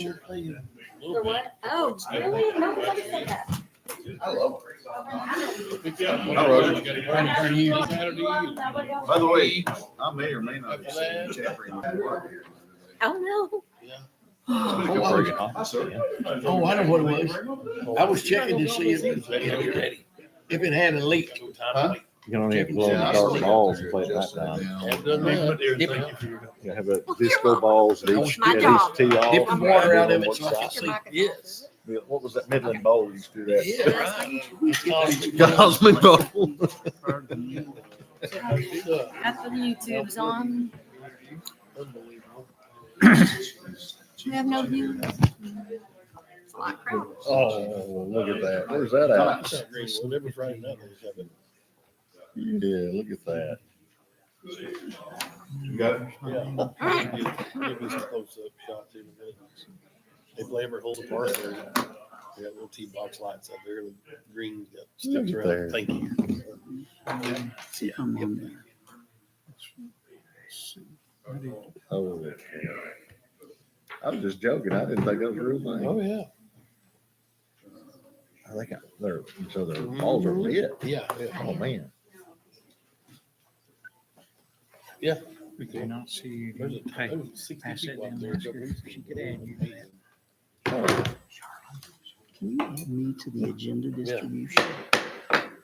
For what? Oh, really? Nobody said that. I love her. Hi, Roger. By the way, I may or may not have seen you chattering. Oh, no. Oh, I know what it was. I was checking to see if it had a leak. Huh? You can only have glow in the dark balls and play it nighttime. You have a disco balls at each My job. tee off. Dip the water out of it What so I can side. see. Yes. What was that Midland Bowl you used to do that? Yeah. Gosling Bowl. That's the YouTube's on. You have no views. It's a lot of crowd. Oh, look at that. Where's that at? Yeah, look at that. You got it? All right. If they ever hold a park there, they got little T-box lights out there, and the green got Look sticks at around. there. Thank you. Oh, I was just joking. I didn't think that was a real thing. Oh, yeah. I think so their balls are lit. Yeah, yeah. Oh, man. Yeah. Do not see There's you. a Hey, ton, 60 pass that people out down there. there. She could add you that. Oh, Can you add me to the agenda distribution?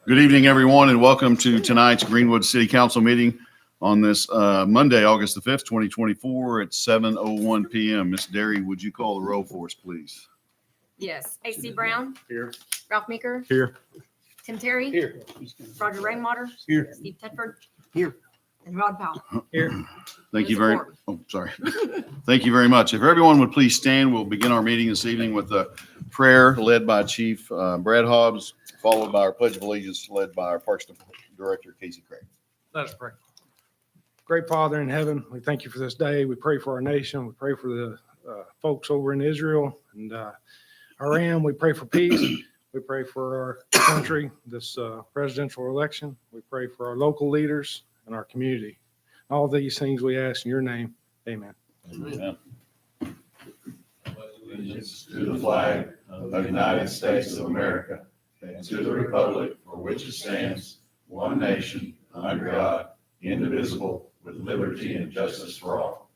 Good evening, everyone, and welcome to tonight's Greenwood City Council meeting on this Monday, August the 5th, 2024 at 7:01 p.m. Ms. Derry, would you call the roll for us, please? Yes. AC Brown. Here. Ralph Meeker. Here. Tim Terry. Here. Roger Rainwater. Here. Steve Tedford. Here. And Rod Powell. Thank you very, sorry. Thank you very much. If everyone would please stand, we'll begin our meeting this evening with a prayer led by Chief Brad Hobbs, followed by our Pledge of Allegiance led by our Parks Director, Casey Craig. Let us pray. Great Father in heaven, we thank you for this day. We pray for our nation. We pray for the folks over in Israel and Iran. We pray for peace. We pray for our country, this presidential election. We pray for our local leaders and our community. All these things we ask in your name. Amen. Amen. Allegiance to the flag of the United States of America and to the republic for which it stands, one nation, under God, indivisible, with liberty and justice for all.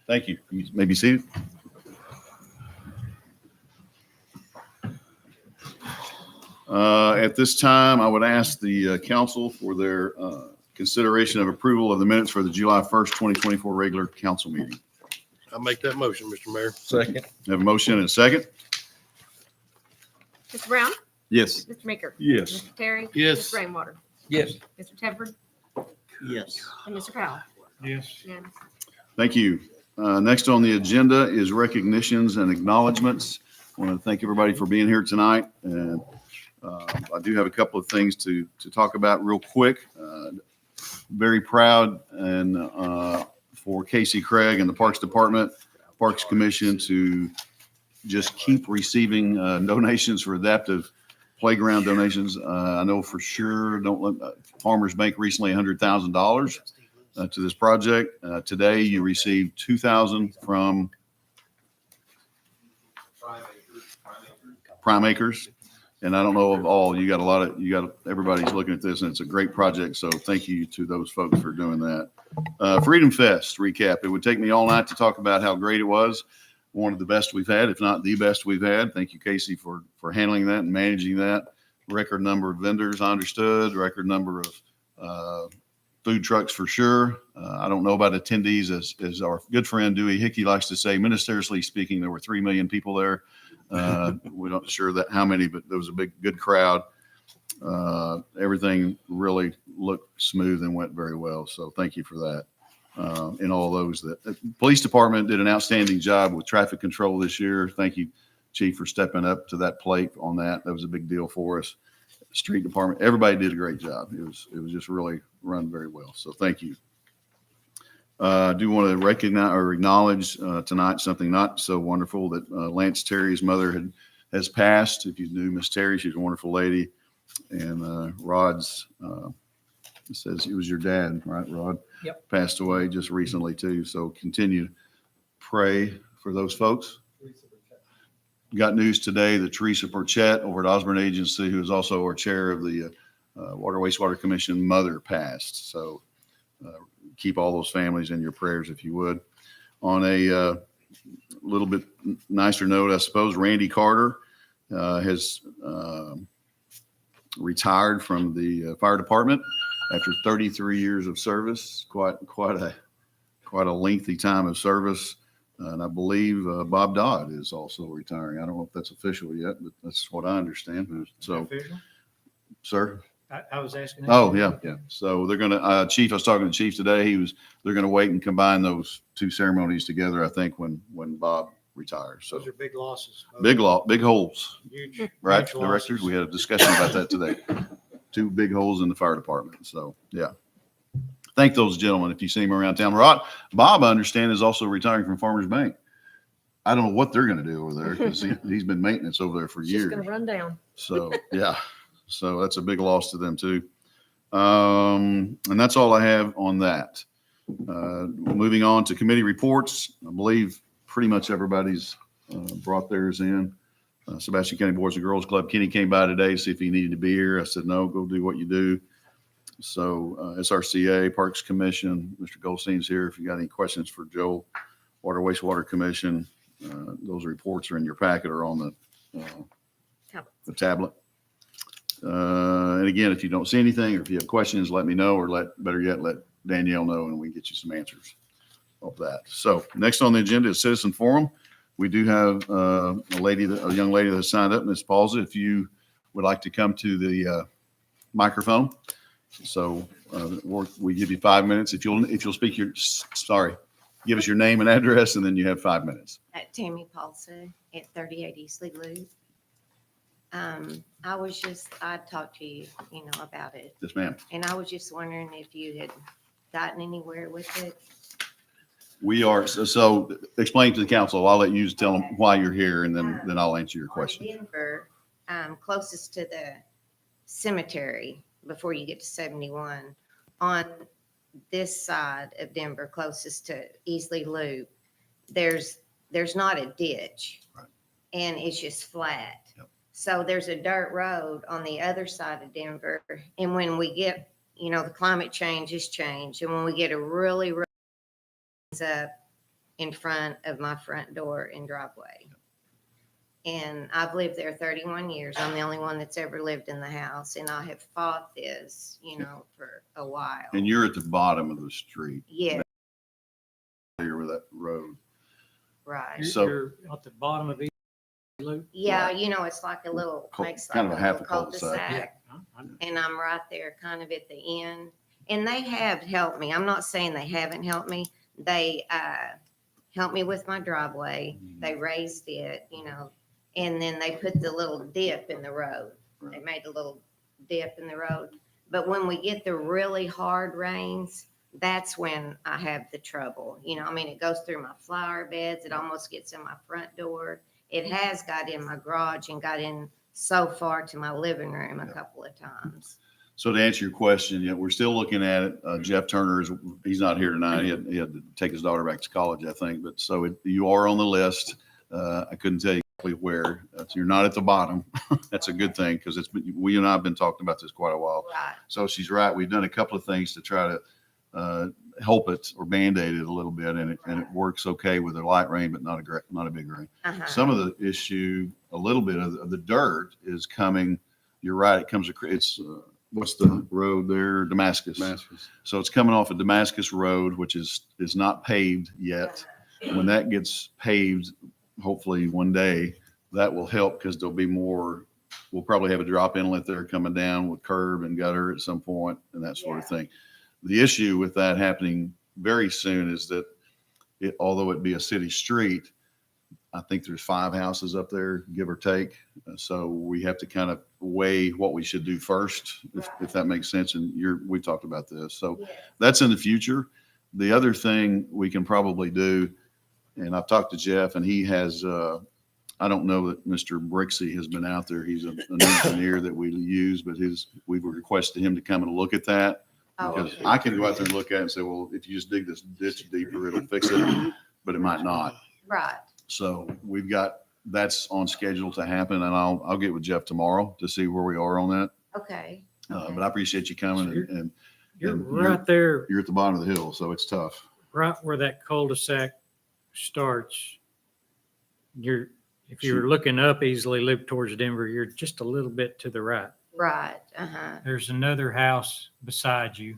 Thank you. You may be seated. At this time, I would ask the council for their consideration of approval of the minutes for the July 1st, 2024 regular council meeting. I'll make that motion, Mr. Mayor. second. I have a motion and a second. Mr. Brown. Yes. Mr. Meeker. Yes. Mr. Terry. Yes. Mr. Rainwater. Yes. Mr. Tedford. Yes. And Mr. Powell. Yes. Unanimous. Thank you. Next on the agenda is recognitions and acknowledgements. I want to thank everybody for being here tonight. And I do have a couple of things to talk about real quick. Very proud and for Casey Craig and the Parks Department, Parks Commission to just keep receiving donations for adaptive playground donations. I know for sure, Farmers Bank recently $100,000 to this project. Today you received $2,000 from Prime Acres. And I don't know of all, everybody's looking at this and it's a great project. So thank you to those folks for doing that. Freedom Fest recap. It would take me all night to talk about how great it was. One of the best we've had, if not the best we've had. Thank you, Casey, for handling that and managing that. Record number of vendors, I understood. Record number of food trucks for sure. I don't know about attendees, as our good friend Dewey Hickey likes to say, ministeriously speaking, there were 3 million people there. We're not sure that how many, but there was a good crowd. Everything really looked smooth and went very well. So thank you for that. And all those the police department did an outstanding job with traffic control this year. Thank you, Chief, for stepping up to that plate on that. That was a big deal for us. Street department, everybody did a great job. It was just really run very well. So thank you. I do want to recognize or acknowledge tonight something not so wonderful that Lance Terry's mother has passed. If you knew Miss Terry, she's a wonderful lady. And Rod's it says it was your dad, right, Rod? Yep. Passed away just recently too. So continue to pray for those folks. Got news today that Teresa Burchett over at Osborne Agency, who is also our chair of the Water Wastewater Commission, mother passed. So keep all those families in your prayers if you would. On a little bit nicer note, I suppose, Randy Carter has retired from the fire department after 33 years of service. Quite a lengthy time of service. And I believe Bob Dodd is also retiring. I don't know if that's official yet, but that's what I understand. So, Official? sir. I was asking. Oh, yeah, yeah. So they're gonna, Chief, I was talking to Chief today. They're gonna wait and combine those two ceremonies together, I think, when Bob retires. So Those are big losses. big holes, Huge. right, huge directors? losses. We had a discussion about that today. Two big holes in the fire department. So, yeah. Thank those gentlemen if you see them around town. Bob, I understand, is also retiring from Farmers Bank. I don't know what they're gonna do over there because he's been maintenance over there for It's just years. gonna run down. So, yeah, so that's a big loss to them too. And that's all I have on that. Moving on to committee reports, I believe pretty much everybody's brought theirs in. Sebastian County Boys and Girls Club, Kenny came by today to see if he needed to be here. I said, no, go do what you do. So SRCA, Parks Commission, Mr. Goldstein's here. If you got any questions for Joe, Water Wastewater Commission, those reports are in your packet or on the tablet. And again, if you don't see anything or if you have questions, let me know, or better yet, let Danielle know and we can get you some answers of that. So next on the agenda is Citizen Forum. We do have a young lady that signed up, Ms. Paulsa, if you would like to come to the microphone. So we give you 5 minutes. If you'll speak give us your name and address, and then you have 5 minutes. Tammy Paulsa at 38 Eastleigh Loop. I talked to you, about it, Yes, ma'am. and I was just wondering if you had gotten anywhere with it. We are, so explain to the council. I'll let you tell them why you're here, and then I'll answer your question. Denver, closest to the cemetery before you get to 71, on this side of Denver, closest to Eastleigh Loop, there's not a ditch, Right. and it's just flat. Yep. So there's a dirt road on the other side of Denver, and when we get, the climate change has changed, and when we get a really up in front of my front door and driveway. And I've lived there 31 years. I'm the only one that's ever lived in the house, and I have fought this, for a while. And you're at the bottom of the street. Yeah, Here with that road. right. So- You're at the bottom of each loop. Yeah, it's like a little, makes Kind like of a half a a cul-de-sac. cul-de-sac. And I'm right there kind of at the end. And they have helped me. I'm not saying they haven't helped me. They helped me with my driveway. They raised it, and then they put the little dip in the road. They made a little dip in the road. But when we get the really hard rains, that's when I have the trouble. It goes through my flower beds. It almost gets in my front door. It has got in my garage and got in so far to my living room a couple of times. So to answer your question, we're still looking at it. Jeff Turner he's not here tonight. He had to take his daughter back to college, I think. But so you are on the list. I couldn't tell you exactly where. You're not at the bottom. That's a good thing because we and I have been talking about this quite a while. Right. So she's right. We've done a couple of things to try to help it or Band-Aid it a little bit, and it works okay with a light rain, but not a big rain. Uh-huh. Some of the issue, a little bit of the dirt is coming. You're right. It comes. It's what's the road there? Damascus. So it's coming off of Damascus Road, which is not paved yet. When that gets paved, hopefully one day, that will help because there'll be more. We'll probably have a drop inlet there coming down with curb and gutter at some point and that sort of thing. The issue with that happening very soon is that although it be a city street, I think there's 5 houses up there, give or take. So we have to kind of weigh what we should do first, if that makes sense. And we talked about this. So that's in the future. The other thing we can probably do, and I've talked to Jeff, and he has, I don't know that Mr. Brixey has been out there. He's an engineer that we use, but we've requested him to come and look at that. Because okay. I can go out there and look at it and say, well, if you just dig this ditch deeper, it'll fix it, but it might not. Right. So we've got, that's on schedule to happen, and I'll get with Jeff tomorrow to see where we are on that. Okay. But I appreciate you coming, and You're And right there, you're at the bottom of the hill, so it's tough. right where that cul-de-sac starts. If you're looking up easily, loop towards Denver, you're just a little bit to the right. Right, uh-huh, There's another house beside you.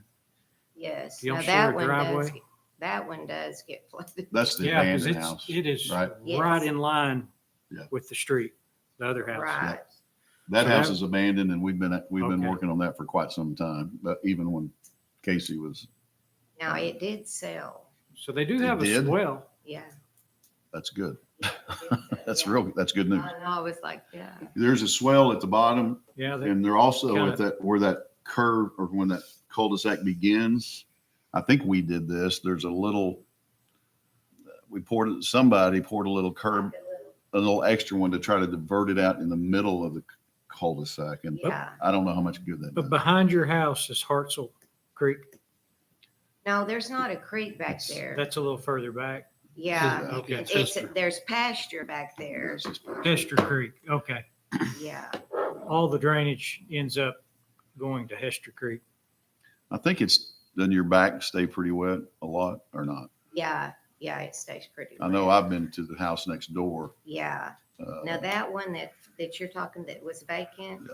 yes. You'll Now share that a one driveway? does, that one does get flooded. That's the Yeah, because abandoned house. it is right? Yes. right in line Yeah. with the street, the other house. Right, That So house that- is abandoned, and we've been Okay. working on that for quite some time, but even when Casey was, now it did sell, So they do It have a did? swell. yeah. that's good. That's Yeah. that's good news. I know, I was like, yeah, There's a swell at the bottom, Yeah, and they're also Kinda- at that, where that curve, or when that cul-de-sac begins. I think we did this. There's a little, somebody poured a little curb, a little extra one to try to divert it out in the middle of the cul-de-sac. And yeah. I don't know how much good that but does. behind your house is Hartsel Creek. No, there's not a creek back there. That's a little further back. Yeah, Okay. there's pasture back there, It's just- Hester Creek. Okay. yeah. All the drainage ends up going to Hester Creek. I think doesn't your back stay pretty wet a lot or not? Yeah, yeah, it stays pretty. I know wet. I've been to the house next door. Yeah, now that one that you're talking that was vacant,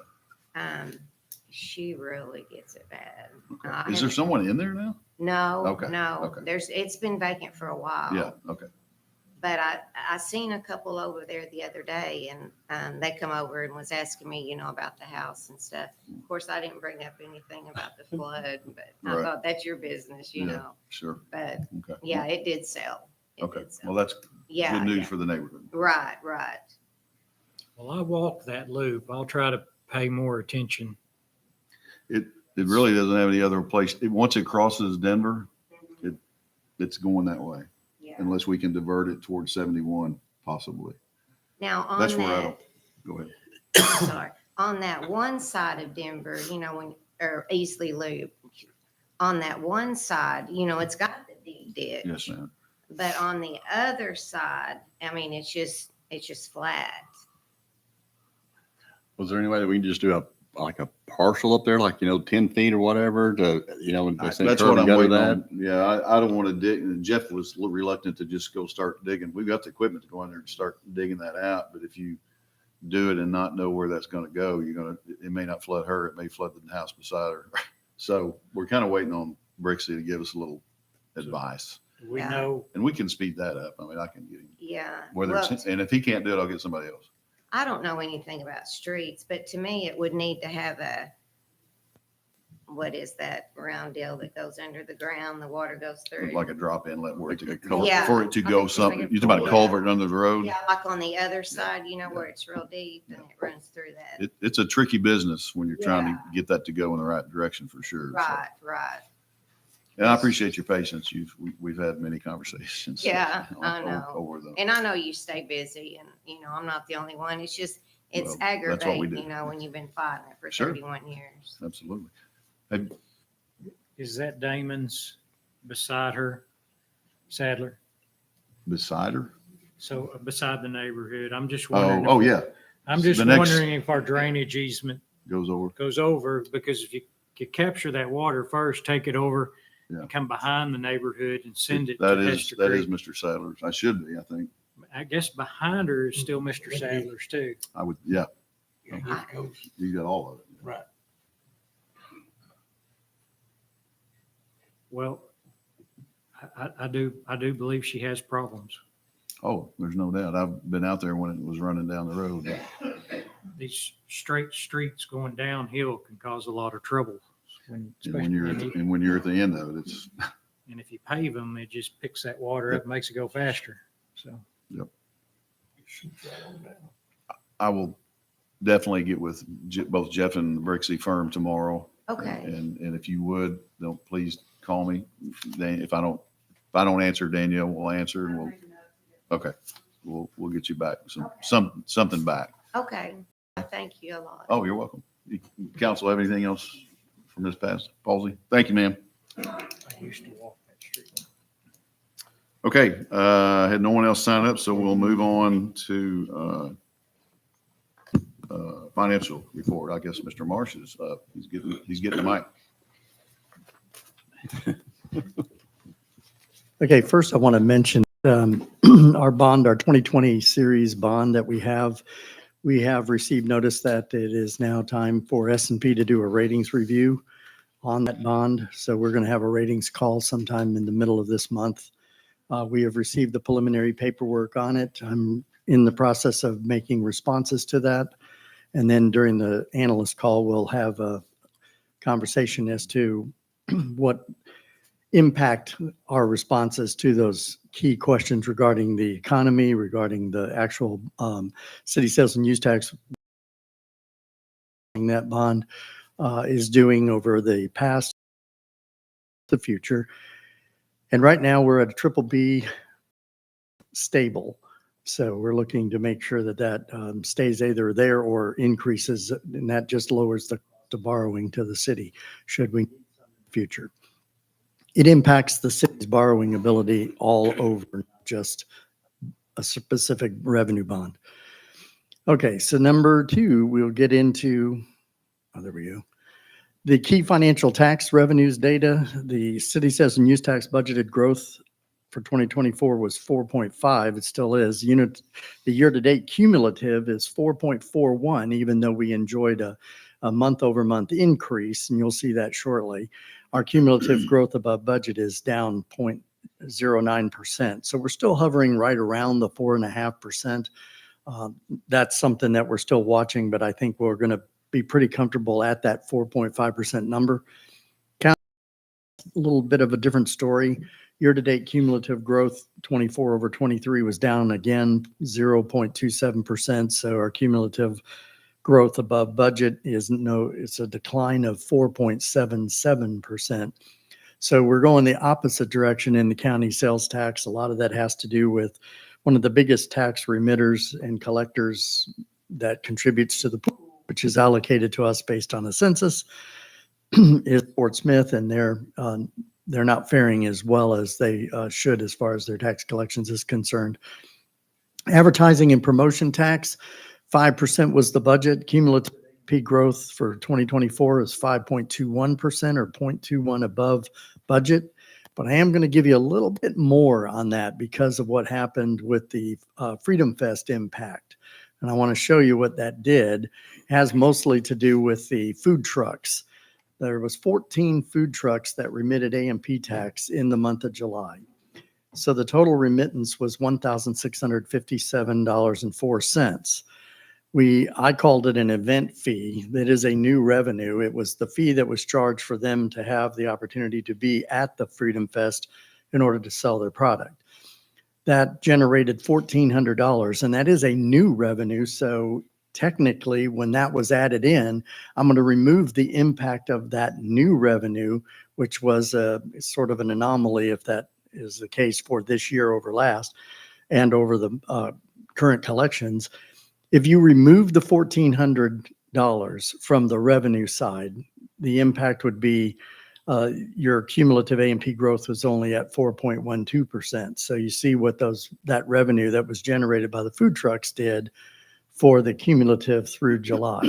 she really gets it bad. I Is there haven't- someone in there now? No, Okay, no, okay. it's been vacant for a while. Yeah, okay. But I seen a couple over there the other day, and they come over and was asking me, about the house and stuff. Of course, I didn't bring up anything about the flood, but I Right. thought that's your business, Yeah. know. Sure. But Okay. yeah, it did sell. It Okay. did sell. Well, that's Yeah, good news yeah. for the neighborhood. Right, right. Well, I walked that loop. I'll try to pay more attention. It really doesn't have any other place. Once it crosses Denver, it's going that way, Yeah. unless we can divert it towards 71 possibly. Now on That's where I that, don't, go ahead. sorry, on that one side of Denver, or Easley Loop, on that one side, it's got the deep ditch. Yes, ma'am. But on the other side, it's just flat. Was there any way that we can just do like a parcel up there, like, 10 feet or whatever to, That's what I'm waiting on. Yeah, I don't want to dig. And Jeff was reluctant to just go start digging. We've got the equipment to go in there and start digging that out. But if you do it and not know where that's going to go, it may not flood her. It may flood the house beside her. So we're kind of waiting on Brixie to give us a little advice, Do we Yeah. know? and we can speed that up. I mean, I can get him. Yeah. Whether Well, and if he can't do it, I'll get somebody else. I don't know anything about streets, but to me, it would need to have what is that round deal that goes under the ground, the water goes through? Like a drop inlet where it to go, Yeah. for it to I go think something. it's You talking about a yeah. culvert under the road? Yeah, like on the other side, where it's real deep and it runs through that. It's a tricky business when you're trying to Yeah. get that to go in the right direction for sure. So- Right, right. And I appreciate your patience. We've had many conversations. Yeah, I know. Over them. And I know you stay busy and, I'm not the only one. It's just, it's Well, that's what we aggravating, do. when you've been fighting it for Sure. 31 years. Absolutely. Is that Damon's beside her, Sadler? Beside her? So beside the neighborhood. I'm just wondering. Oh, yeah, I'm just The next- wondering if our drainage easement goes over. goes over, because if you could capture that water first, take it over, Yeah. and come behind the neighborhood and send it That to is, Hester that is Creek. Mr. Sadler's. I should be, I think. I guess behind her is still Mr. Sadler's too. I would, yeah, Yeah, it goes. you got all of it. Right. Well, I do believe she has problems. Oh, there's no doubt. I've been out there when it was running down the road. These straight streets going downhill can cause a lot of trouble. And when you're at the end of it, it's, And if you pave them, it just picks that water up and makes it go faster. So I will definitely get with both Jeff and the Brixie firm tomorrow. Okay. And if you would, don't please call me. If I don't answer, Danielle will answer and okay. We'll get you back something back. Okay. Thank you a lot. Oh, you're welcome. Council have anything else from this past, Palsy? Thank you, ma'am. I used to walk that street. Okay, had no one else sign up, so we'll move on to financial report. I guess Mr. Marsh is up. He's getting the mic. Okay, first I want to mention our bond, our 2020 series bond that we have. We have received notice that it is now time for S&P to do a ratings review on that bond. So we're going to have a ratings call sometime in the middle of this month. We have received the preliminary paperwork on it. I'm in the process of making responses to that. And then during the analyst call, we'll have a conversation as to what impact our responses to those key questions regarding the economy, regarding the actual city sales and use tax that bond is doing over the past, the future. And right now we're at a triple B stable. So we're looking to make sure that that stays either there or increases, and that just lowers the borrowing to the city should we future. It impacts the city's borrowing ability all over, not just a specific revenue bond. Okay, so number two, we'll get into, there we go. The key financial tax revenues data, the city sales and use tax budgeted growth for 2024 was 4.5. It still is. The year-to-date cumulative is 4.41, even though we enjoyed a month-over-month increase, and you'll see that shortly. Our cumulative growth above budget is down 0.09%. So we're still hovering right around the 4.5%. That's something that we're still watching, but I think we're going to be pretty comfortable at that 4.5% number. Count a little bit of a different story. Year-to-date cumulative growth 24 over 23 was down again 0.27%. So our cumulative growth above budget it's a decline of 4.77%. So we're going the opposite direction in the county sales tax. A lot of that has to do with one of the biggest tax remitters and collectors that contributes to the pool, which is allocated to us based on a census, is Fort Smith, and they're not faring as well as they should as far as their tax collections is concerned. Advertising and promotion tax, 5% was the budget. Cumulative peak growth for 2024 is 5.21% or 0.21 above budget. But I am going to give you a little bit more on that because of what happened with the Freedom Fest impact. And I want to show you what that did. It has mostly to do with the food trucks. There was 14 food trucks that remitted A&P tax in the month of July. So the total remittance was $1,657.04. I called it an event fee. That is a new revenue. It was the fee that was charged for them to have the opportunity to be at the Freedom Fest in order to sell their product. That generated $1,400, and that is a new revenue. So technically, when that was added in, I'm going to remove the impact of that new revenue, which was sort of an anomaly if that is the case for this year over last and over the current collections. If you remove the $1,400 from the revenue side, the impact would be your cumulative A&P growth was only at 4.12%. So you see what that revenue that was generated by the food trucks did for the cumulative through July.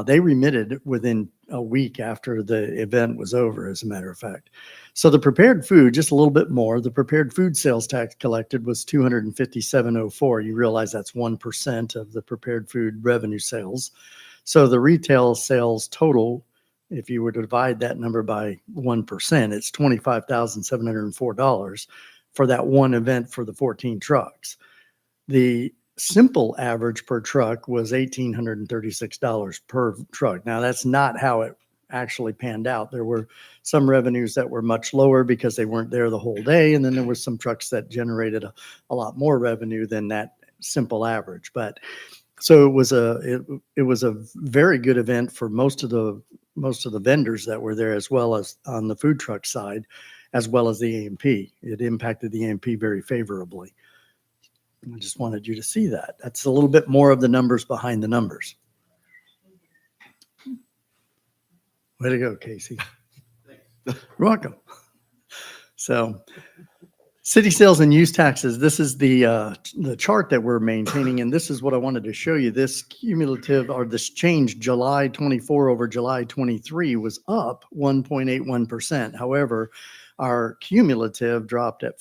They remitted within a week after the event was over, as a matter of fact. So the prepared food, just a little bit more, the prepared food sales tax collected was $257.04. You realize that's 1% of the prepared food revenue sales. So the retail sales total, if you were to divide that number by 1%, it's $25,704 for that one event for the 14 trucks. The simple average per truck was $1,836 per truck. Now, that's not how it actually panned out. There were some revenues that were much lower because they weren't there the whole day. And then there were some trucks that generated a lot more revenue than that simple average. But so it was a very good event for most of the vendors that were there, as well as on the food truck side, as well as the A&P. It impacted the A&P very favorably. I just wanted you to see that. That's a little bit more of the numbers behind the numbers. Way to go, Casey. You're welcome. So City sales and use taxes. This is the chart that we're maintaining, and this is what I wanted to show you. This cumulative or this change, July 24 over July 23, was up 1.81%. However, our cumulative dropped at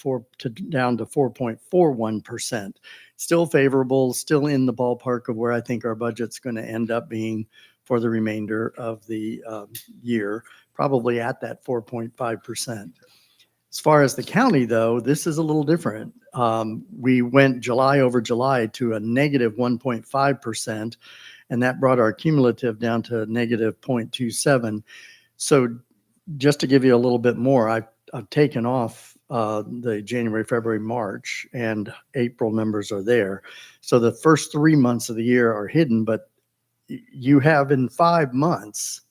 down to 4.41%. Still favorable, still in the ballpark of where I think our budget's going to end up being for the remainder of the year, probably at that 4.5%. As far as the county, though, this is a little different. We went July over July to a negative 1.5%, and that brought our cumulative down to negative 0.27. So just to give you a little bit more, I've taken off the January, February, March, and April numbers are there. So the first 3 months of the year are hidden, but you have in 5 months,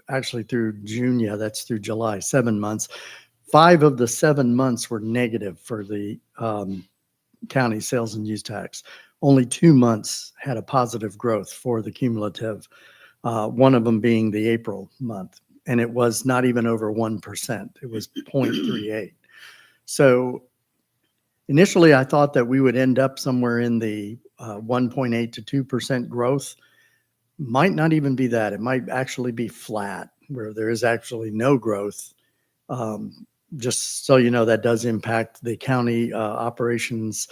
actually through June, yeah, that's through July, 7 months. 5 of the 7 months were negative for the county sales and use tax. Only 2 months had a positive growth for the cumulative, one of them being the April month. And it was not even over 1%. It was 0.38. So initially, I thought that we would end up somewhere in the 1.8 to 2% growth. Might not even be that. It might actually be flat, where there is actually no growth. Just so you know, that does impact the county operations,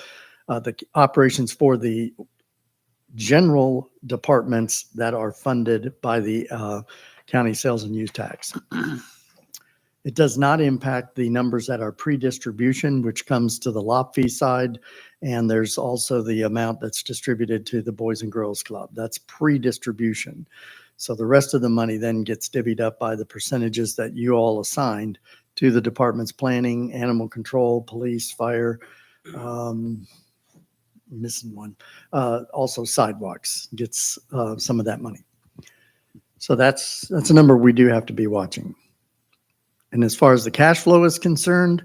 the operations for the general departments that are funded by the county sales and use tax. It does not impact the numbers that are pre-distribution, which comes to the lot fee side. And there's also the amount that's distributed to the Boys and Girls Club. That's pre-distribution. So the rest of the money then gets divvied up by the percentages that you all assigned to the department's planning, animal control, police, fire, missing one. Also sidewalks gets some of that money. So that's a number we do have to be watching. And as far as the cash flow is concerned,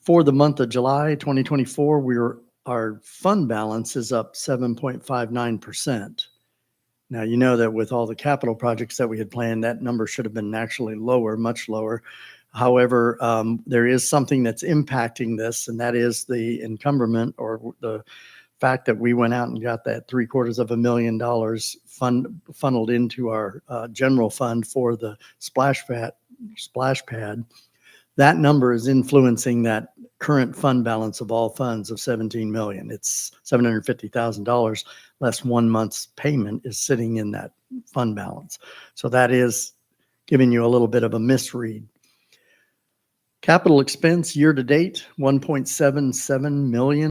for the month of July 2024, our fund balance is up 7.59%. Now, you know that with all the capital projects that we had planned, that number should have been actually lower, much lower. However, there is something that's impacting this, and that is the encumberment, or the fact that we went out and got that $750,000 funneled into our general fund for the splash pad. That number is influencing that current fund balance of all funds of 17 million. It's $750,000 less 1 month's payment is sitting in that fund balance. So that is giving you a little bit of a misread. Capital expense year to date, 1.77 million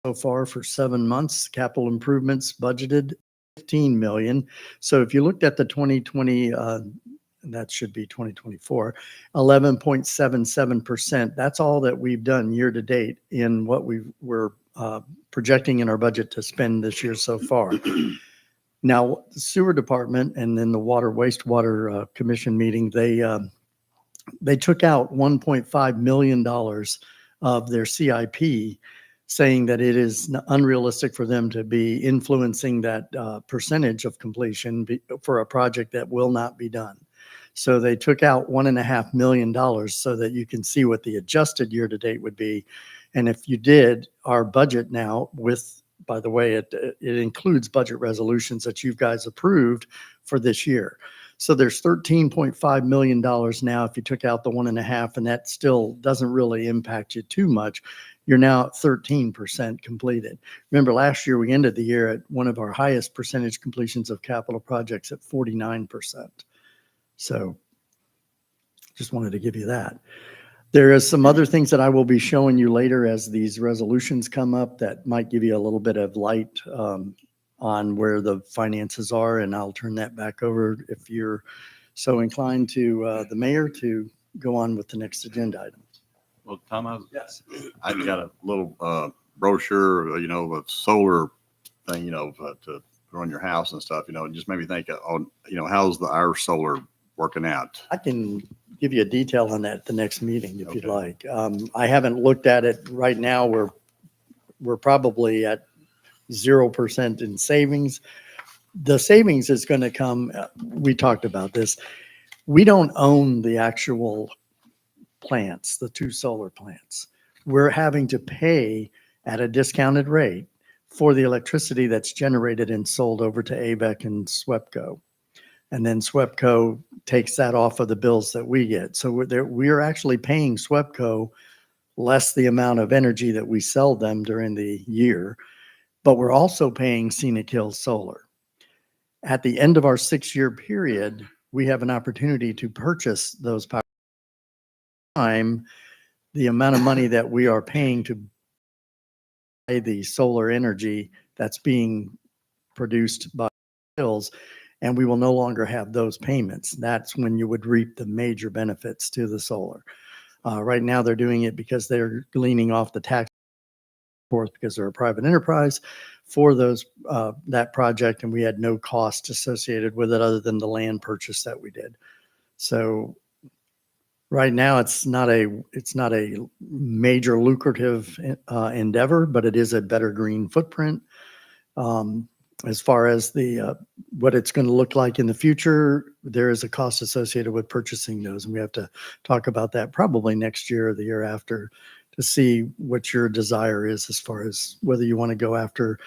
so far for 7 months. Capital improvements budgeted 15 million. So if you looked at the 2020, that should be 2024, 11.77%. That's all that we've done year to date in what we're projecting in our budget to spend this year so far. Now, the sewer department and then the water wastewater commission meeting, they took out $1.5 million of their CIP, saying that it is unrealistic for them to be influencing that percentage of completion for a project that will not be done. So they took out $1.5 million so that you can see what the adjusted year to date would be. And if you did our budget now with, by the way, it includes budget resolutions that you guys approved for this year. So there's $13.5 million now if you took out the 1.5, and that still doesn't really impact you too much. You're now at 13% completed. Remember, last year we ended the year at one of our highest percentage completions of capital projects at 49%. So just wanted to give you that. There is some other things that I will be showing you later as these resolutions come up that might give you a little bit of light on where the finances are, and I'll turn that back over if you're so inclined to the mayor to go on with the next agenda item. Well, Tom, Yes. I've got a little brochure, a solar thing, to run your house and stuff, it just made me think on, how's our solar working out? I can give you a detail on that at the next meeting if you'd Okay. like. I haven't looked at it right now. We're probably at 0% in savings. The savings is going to come. We talked about this. We don't own the actual plants, the 2 solar plants. We're having to pay at a discounted rate for the electricity that's generated and sold over to ABEC and SWEPCO. And then SWEPCO takes that off of the bills that we get. So we're actually paying SWEPCO less the amount of energy that we sell them during the year, but we're also paying Scenic Hills Solar. At the end of our 6-year period, we have an opportunity to purchase those power. Time, the amount of money that we are paying to buy the solar energy that's being produced by Hills, and we will no longer have those payments. That's when you would reap the major benefits to the solar. Right now, they're doing it because they're gleaning off the tax forth because they're a private enterprise for those that project, and we had no cost associated with it other than the land purchase that we did. So right now, it's not a major lucrative endeavor, but it is a better green footprint. As far as the what it's going to look like in the future, there is a cost associated with purchasing those, and we have to talk about that probably next year or the year after to see what your desire is as far as whether you want to go after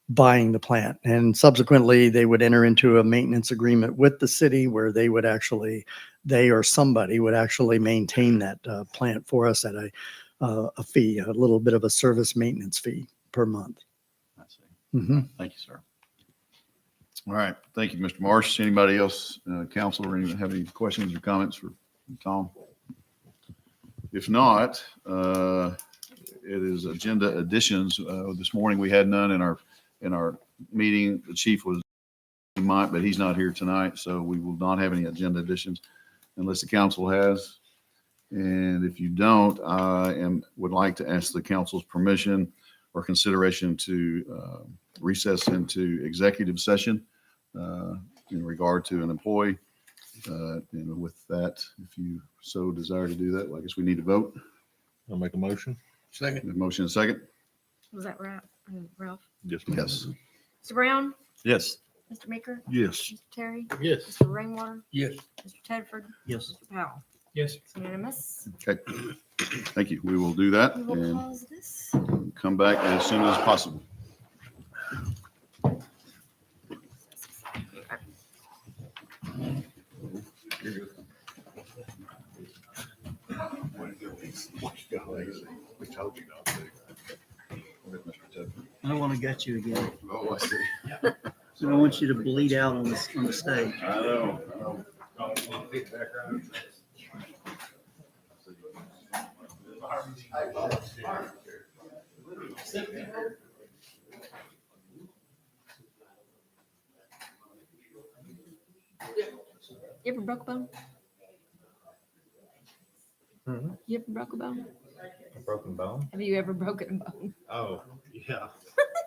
buying the plant. And subsequently, they would enter into a maintenance agreement with the city where they would actually, they or somebody would actually maintain that plant for us at a fee, a little bit of a service maintenance fee per month. I see. Thank you, sir. All right. Thank you, Mr. Marsh. Anybody else, council, or anyone have any questions or comments for Tom? If not, it is agenda additions. This morning we had none in our meeting. The chief was, he might, but he's not here tonight, so we will not have any agenda additions unless the council has. And if you don't, would like to ask the council's permission or consideration to recess into executive session in regard to an employee. And with that, if you so desire to do that, I guess we need to vote. I'll make a motion. Second. Motion and second. Was that Ralph? Yes. Yes. Mr. Brown? Yes. Mr. Meeker? Yes. Mr. Terry? Yes. Mr. Rainwater? Yes. Mr. Tedford? Yes. Mr. Powell? Yes. It's unanimous. Okay. Thank you. We will do that We will and pause this. come back as soon as possible. We told you not to. I don't want to gut you again. Oh, I see. I don't want you to bleed out on the stage. I know. You ever broke a bone? Mhm. You ever broke a bone? A broken bone? Have you ever broken a bone? Oh, yeah.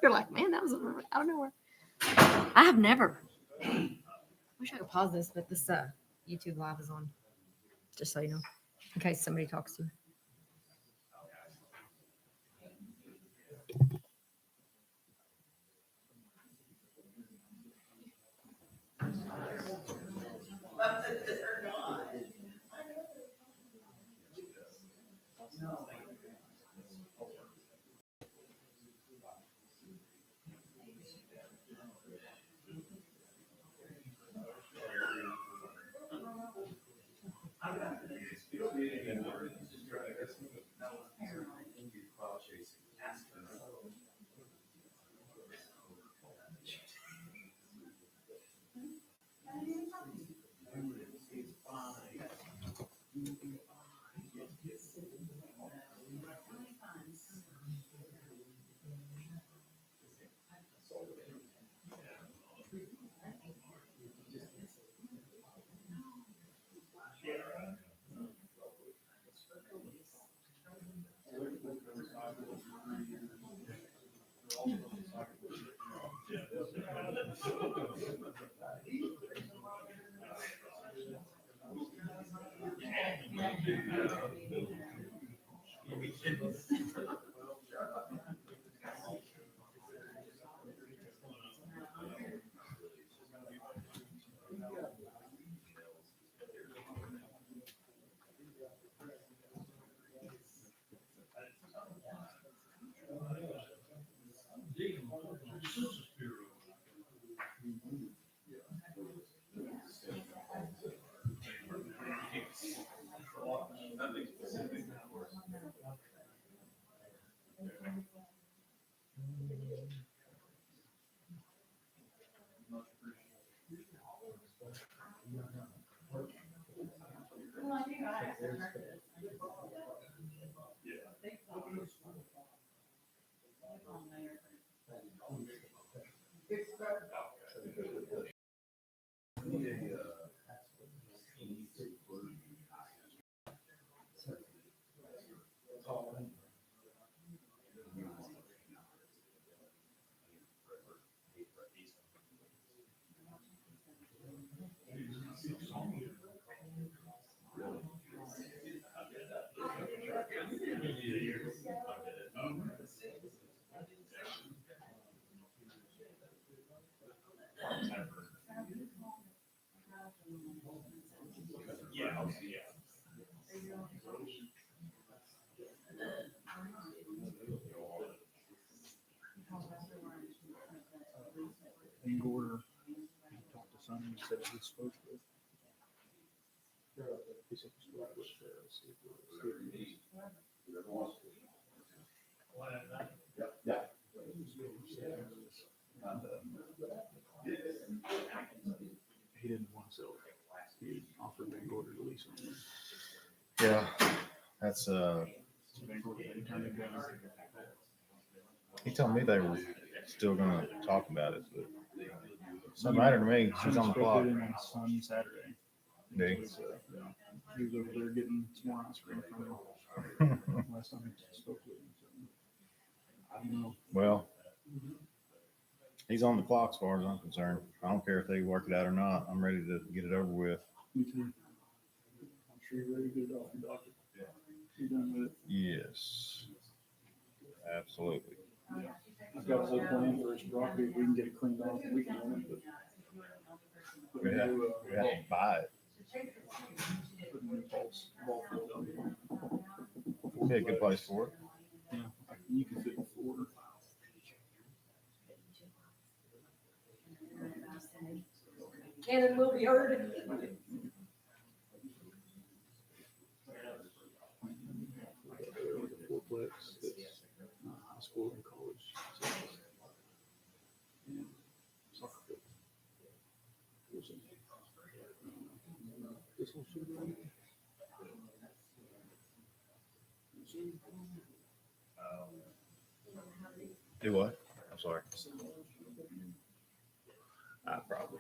You're like, man, that was out of nowhere. I have never. Wish I could pause this, but this YouTube live is on. Just so you know, in case somebody talks to you. Gorder talked to Sonny and said he spoke with. He said he spoke with he didn't want to sell it. He offered Van Gorder to lease it. Yeah, that's Van Gorder, they turned it down. he told me they were still gonna talk about it, but it doesn't matter to me. She's on the Spoke clock. with him on Saturday. Dude. He was over there getting some more ice cream from him last time I spoke with him. So, I don't know. Well, he's on the clock as far as I'm concerned. I don't care if they work it out or not. I'm ready to get it over with. Me too. I'm sure you're ready to get it off your docket. You done with it? Yes. Absolutely. I've got a whole plan for his property. If we can get it cleaned off, we can own it, but. We have to buy it. Put a new ball field on it. It'd be a good place for it. Yeah, you can fit 4. Cannon will be heard. Fourplex that's high school and college. And soccer field. This one should be on. Do what? I'm sorry. Probably.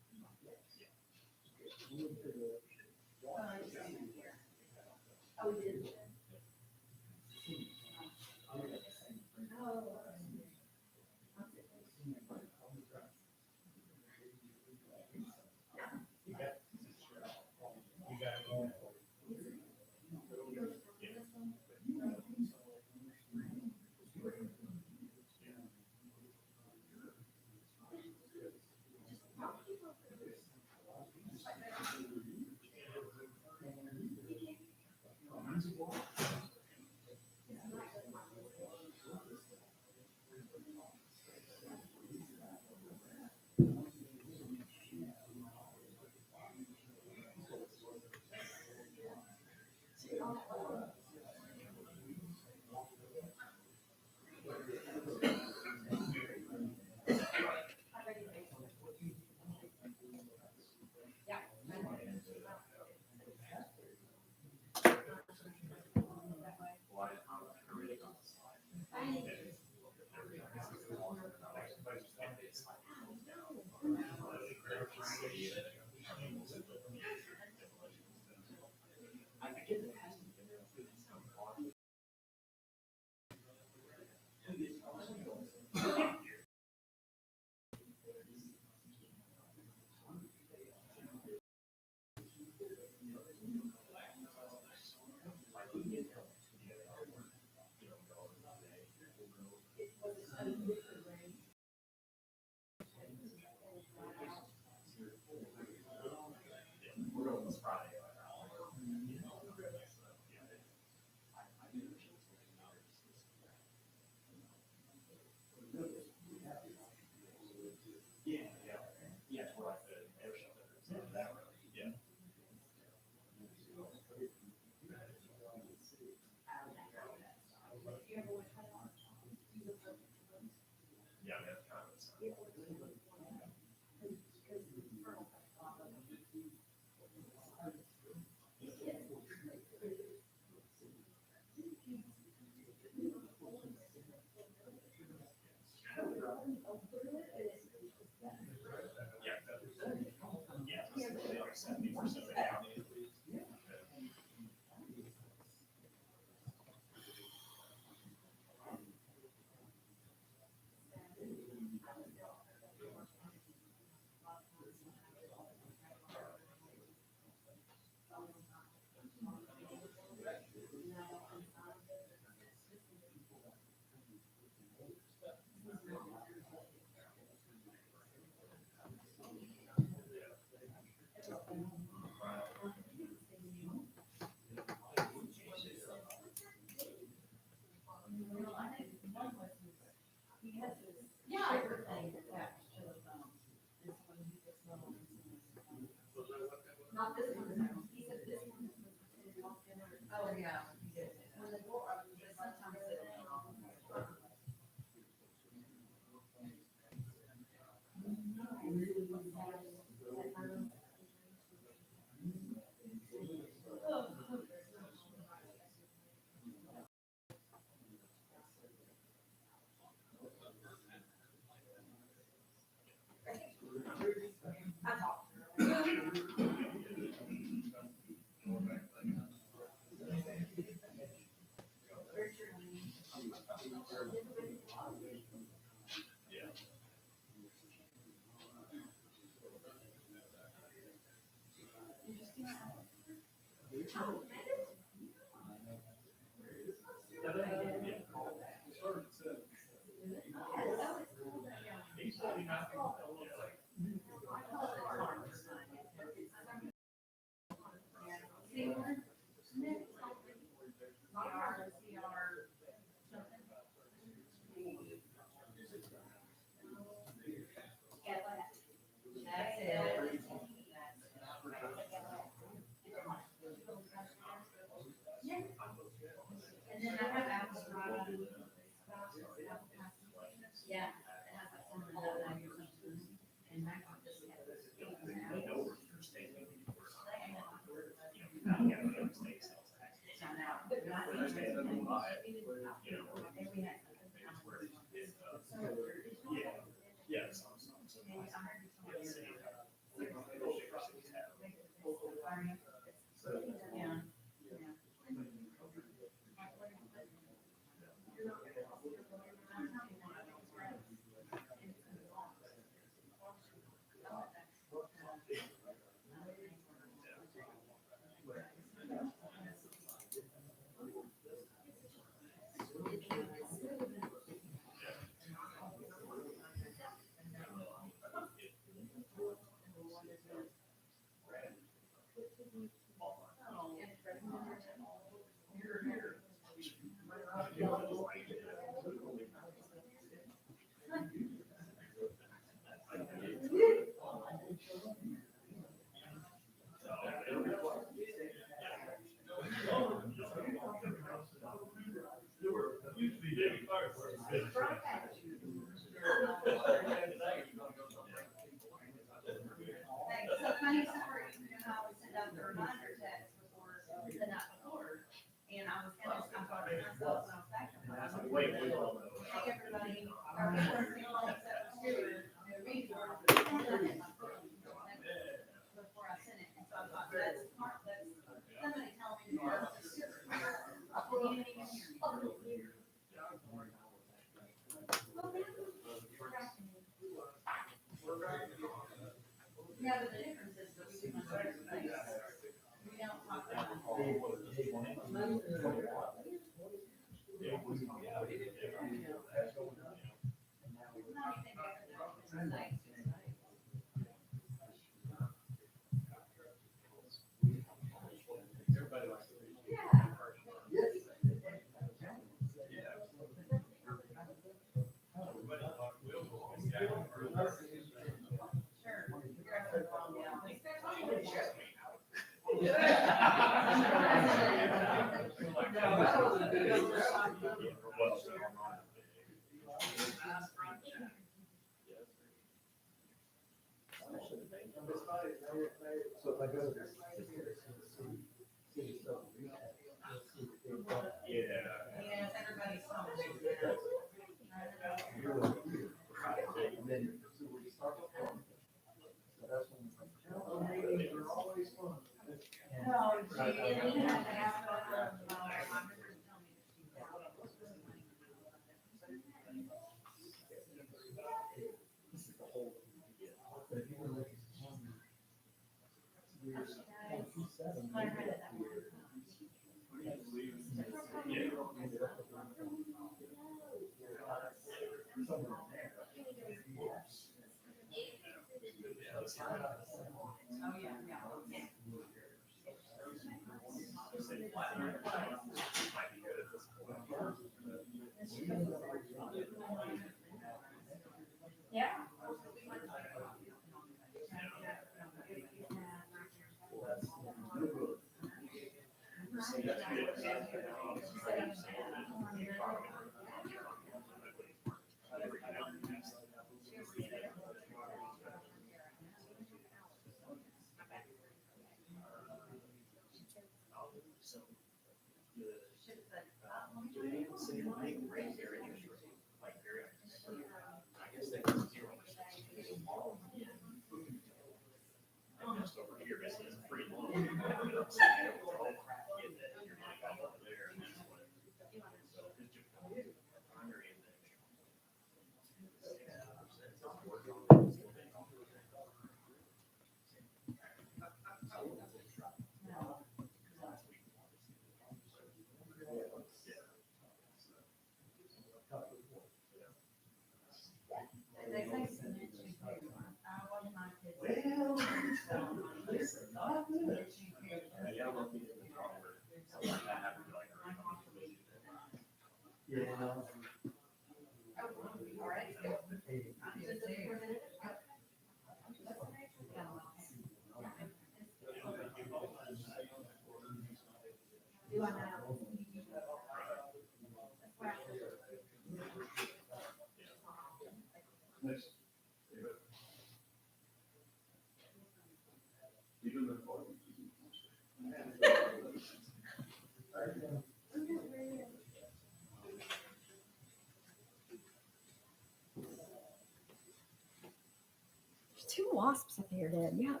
There's two wasps up here dead. Yuck.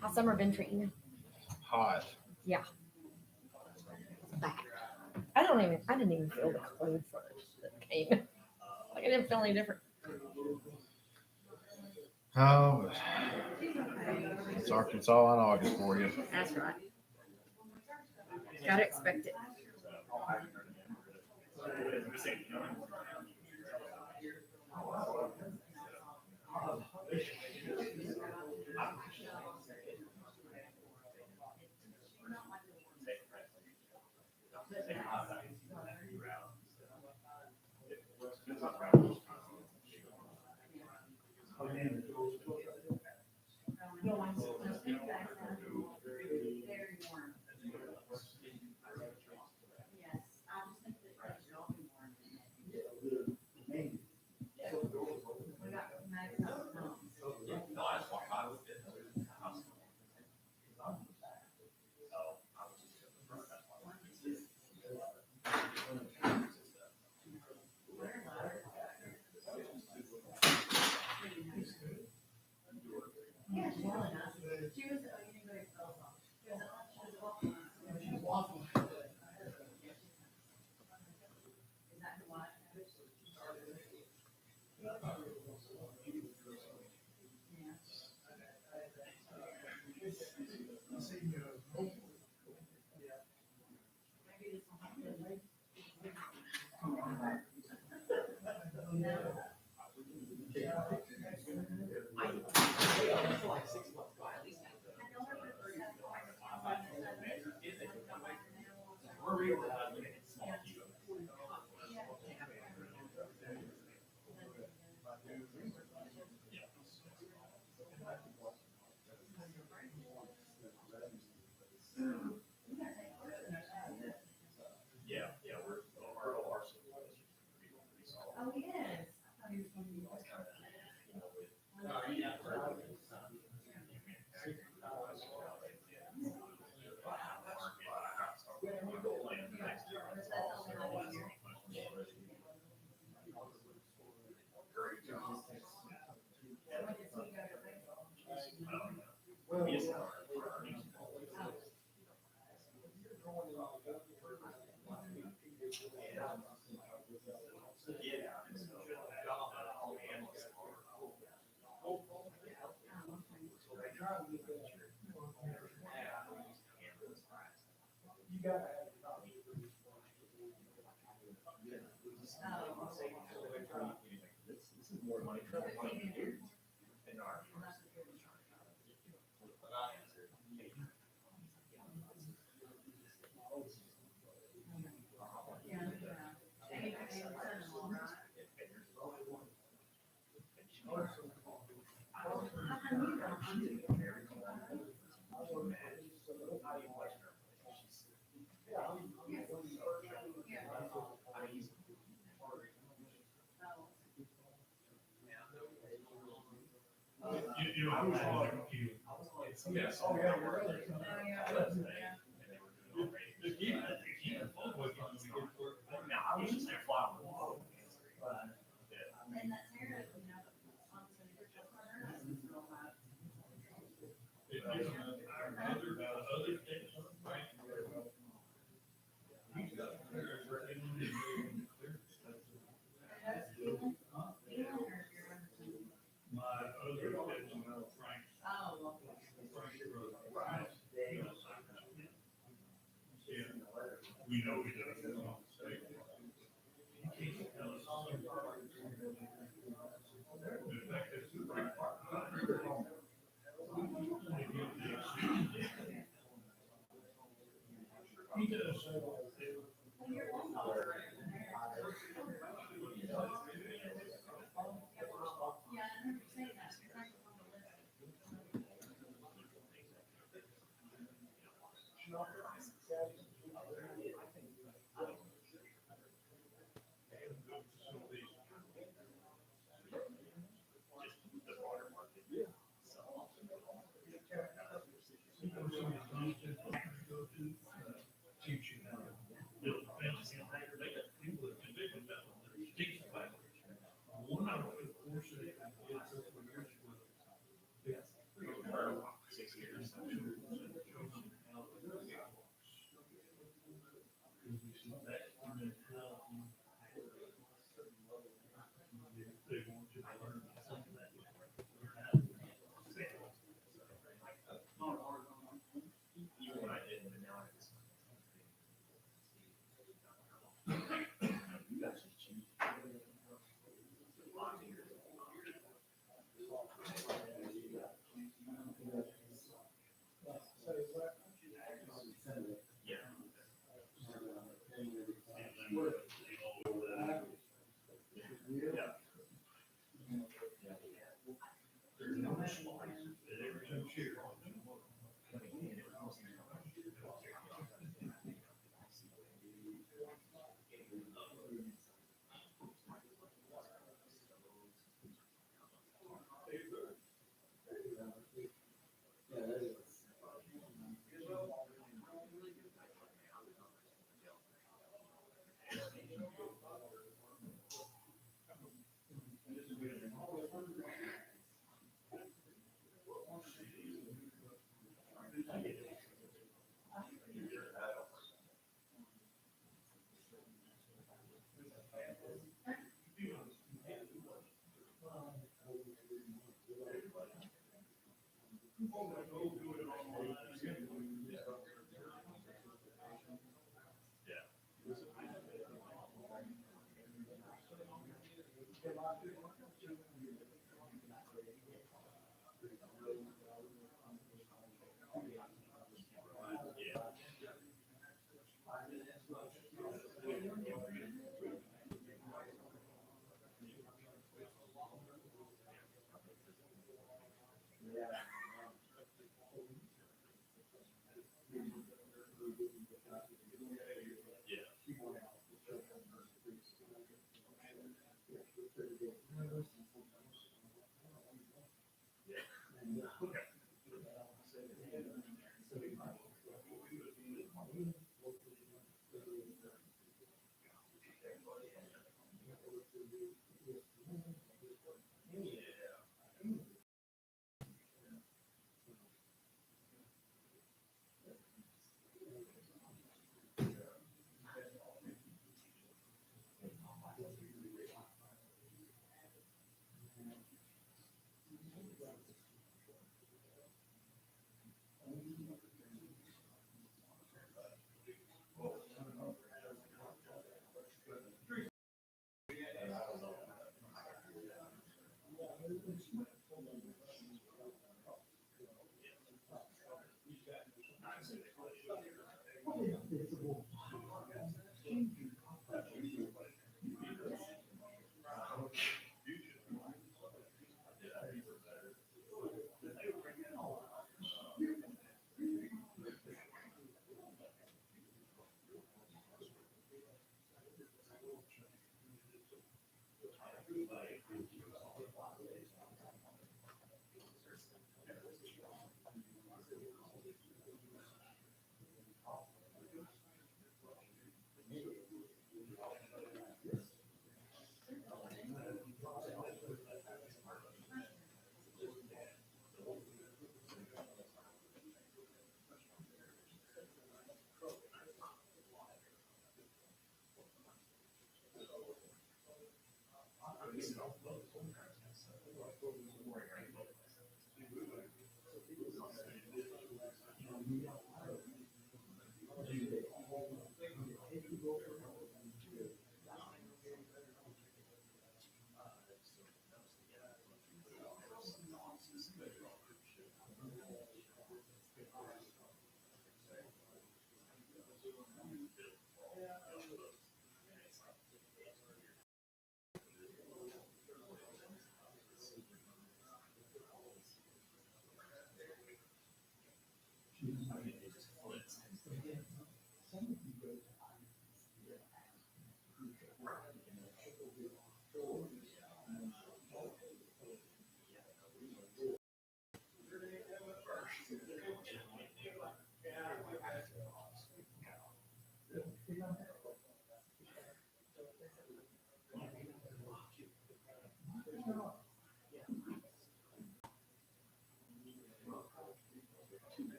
How's summer been treating you? Hot. Yeah. Back. I didn't even feel the cold first that came. Like I didn't feel any different. Oh, but it's Arkansas in August for you. That's right. Gotta expect it.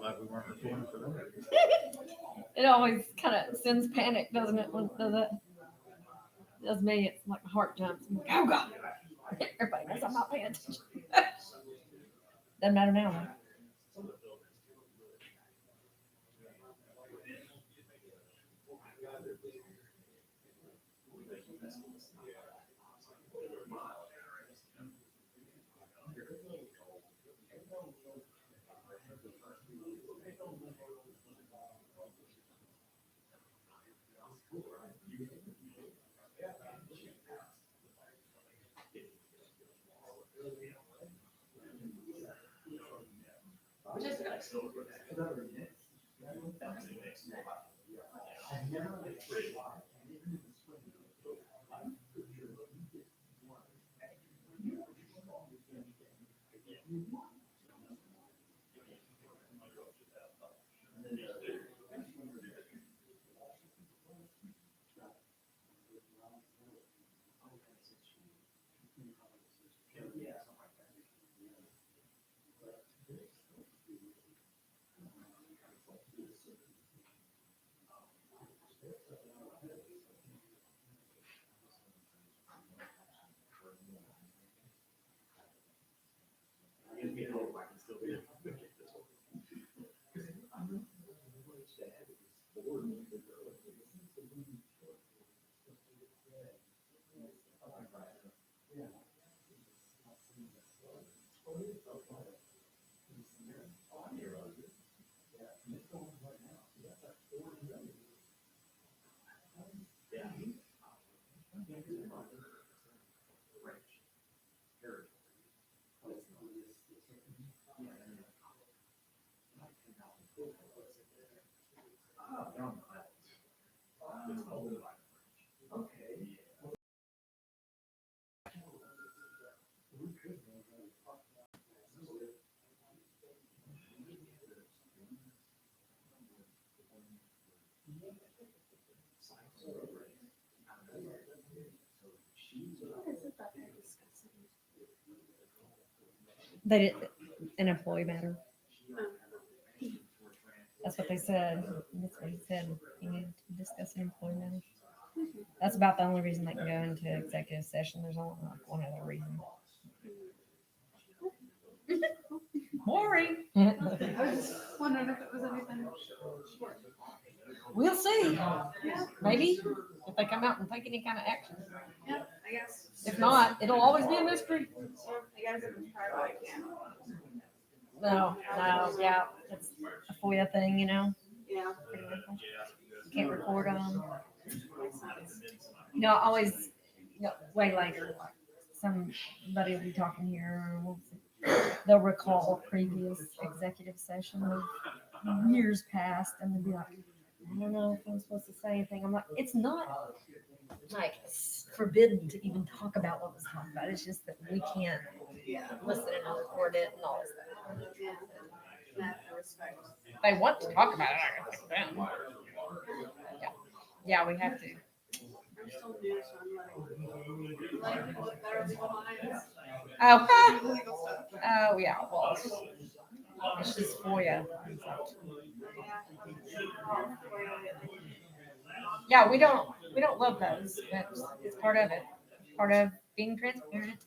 Glad we weren't recording for that. It always kind of sends panic, doesn't it? When it does it. Does me. It's like my heart jumps. I'm like, oh God. Everybody knows I'm not paying attention. Doesn't matter now. They did an employee matter. That's what they said. That's what he said. He needed to discuss an employee matter. That's about the only reason they can go into executive session. There's only like one other reason. Boring. I was wondering if it was anything. We'll see. Maybe if they come out and take any kind of action. Yeah, I guess. If not, it'll always be a mystery. So you guys have tried what I can. No, yeah, it's a FOIA thing, you know. Yeah. You can't record them. Makes sense. You know, always, way later, somebody will be talking here, or they'll recall a previous executive session of years past, and they'll be like, I don't know if I'm supposed to say anything. I'm like, it's not like it's forbidden to even talk about what was talked about. It's just that we can't listen and record it and all this stuff. Yeah. That respect. If they want to talk about it, I can take it down. Yeah, we have to. I'm still new, so I'm letting people with better legal minds. Oh, Legal stuff. oh yeah, well, it's just FOIA. Yeah, we don't love those, but it's part of it. Part of being transparent.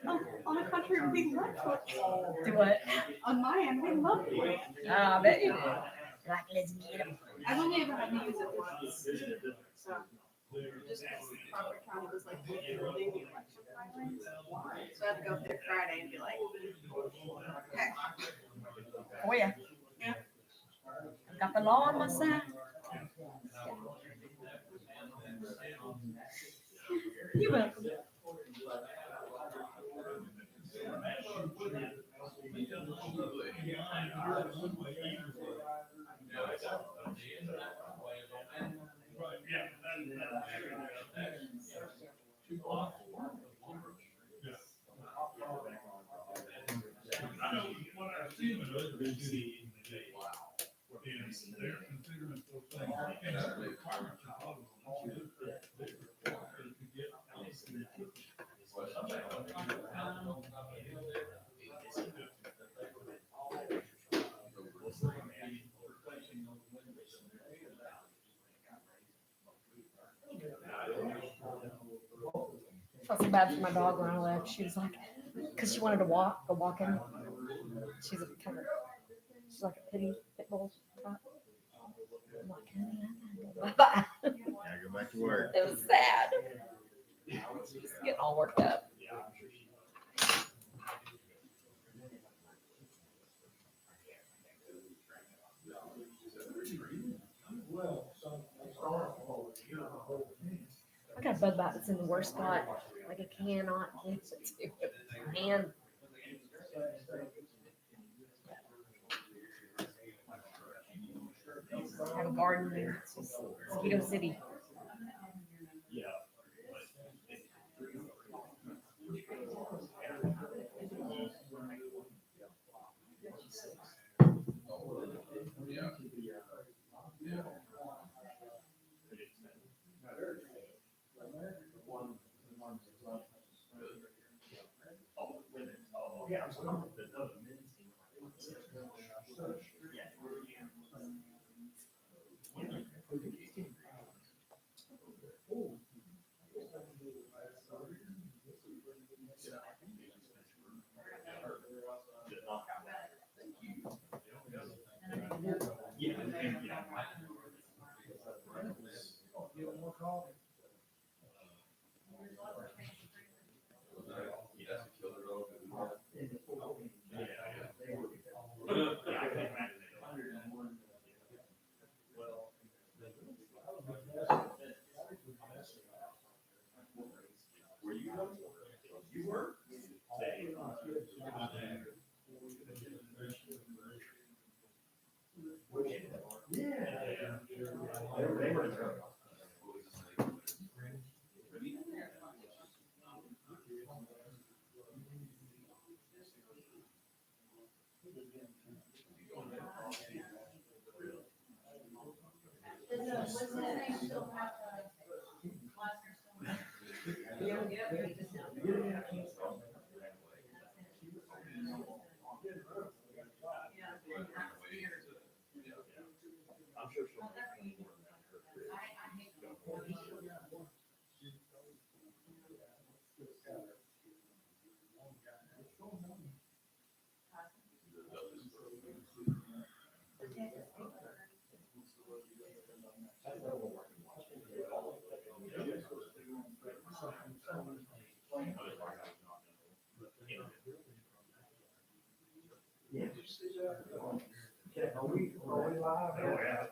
Oh, on the contrary, we love it. Do what? On my end, we love it. I bet you do. Like, let's get them. I've only ever had to use it once. So, just because Crawford County was like holding the election filings. So I had to go there Friday and be like, okay. Oh yeah. Yeah. I've got the law on my side. You're welcome. I felt so bad for my dog when I left. She was like, because she wanted to go walking. She's like a pit bull type. I'm like, honey, I gotta go bye-bye. Gotta go back to work. It was sad. She's getting all worked up. I got a bug bite that's in the worst spot. Like I cannot get it to it. And I have a garden there. It's just Mosquito City.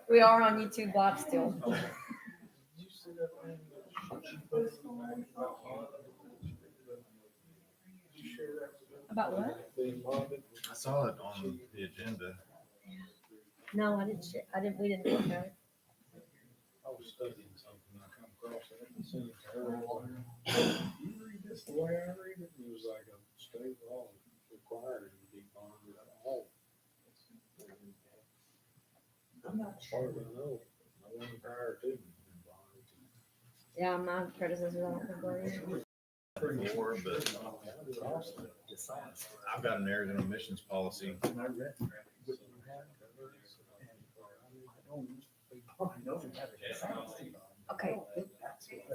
We are on YouTube Live still. About what? I saw it on the agenda. No, I didn't share. We didn't look at it. I was studying something, I come across it, and sent it to her. You read this the way I read it, it was like a state law required to be bonded at all. I'm not sure. I know, I wasn't prior to being bonded. Yeah, my predecessor, I don't think were either. Before, but I've got an Arizona emissions policy. Okay,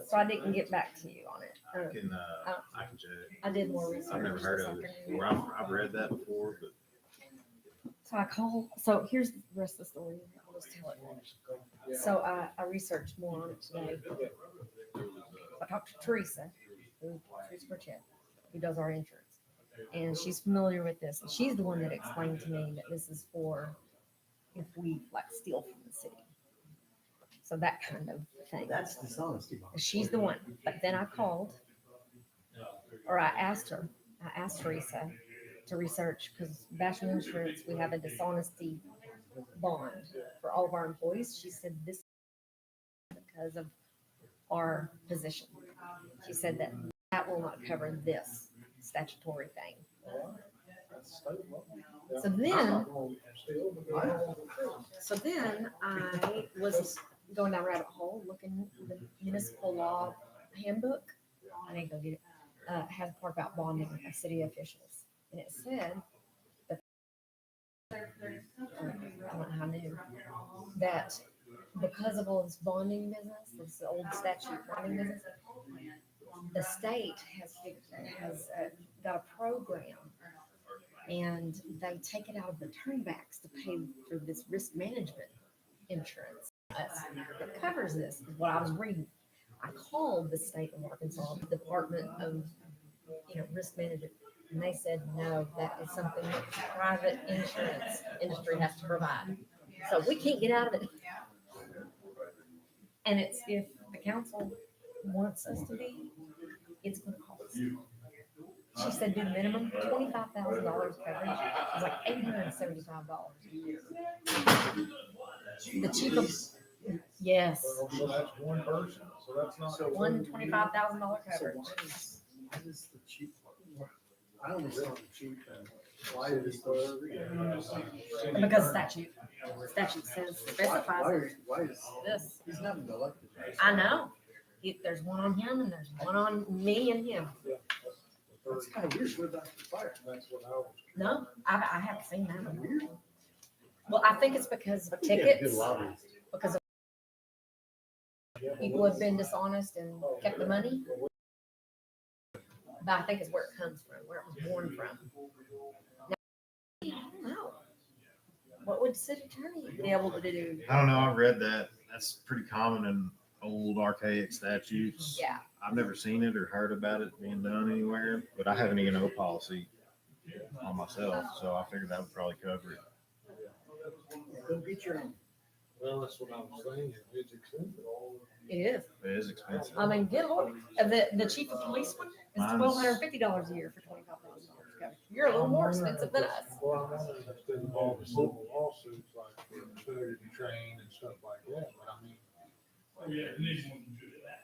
so I didn't get back to you on it. I can check. I did more research. I've never heard of this it afternoon. before. I've read that before, but So I called, so here's the rest of the story. I'll just tell it. So I researched more on it today. I talked to Teresa, Teresa Burchett, who does our insurance. And she's familiar with this. And she's the one that explained to me that this is for if we like steal from the city. So that kind of thing. That's dishonesty. She's the one. But then I called, or I asked her, I asked Teresa to research, because Basham Insurance, we have a dishonesty bond for all of our employees. She said this is because of our position. She said that that will not cover this statutory thing. So then I was going down a rabbit hole looking at the municipal law handbook. I didn't go get it. Has a part about bonding of city officials. And it said that, I don't know how new, that because of all this bonding business, this old statute bonding business, the state has got a program, and they take it out of the turnbacks to pay for this risk management insurance that covers this, is what I was reading. I called the state of Arkansas Department of Risk Management, and they said, no, that is something that the private insurance industry has to provide. So we can't get out of it. And it's, if the council wants us to be, it's gonna cost. She said, do the minimum $25,000 coverage. It was like $875 a year. The cheapest, yes, So that's one person, so that's not. one $25,000 coverage. Why is the cheap one? I understand the cheap and why is the. Because statute says, specifies Why is this. he's not an elected? I know. There's one on him and there's one on me and him. That's kind of weird. What about the fire? That's what I was. No, I haven't seen that one. Well, I think it's because of I think he had a good tickets, lobbyist. because of people have been dishonest and kept the money. But I think it's where it comes from, where it was born from. Now, I don't know. What would the city attorney be able to do? I don't know. I've read that. That's pretty common in old archaic statutes. Yeah, I've never seen it or heard about it being done anywhere, but I have an E&O policy on myself, so I figured that would probably cover it. Go get your own. Well, that's what I was saying, it's expensive. it is. It is expensive. I mean, good lord. The chief of police one is $1,250 a year for $25,000 coverage. You're a little more expensive than us. Well, I'm wondering if it's involved in civil lawsuits like failure to train and stuff like that, but I mean.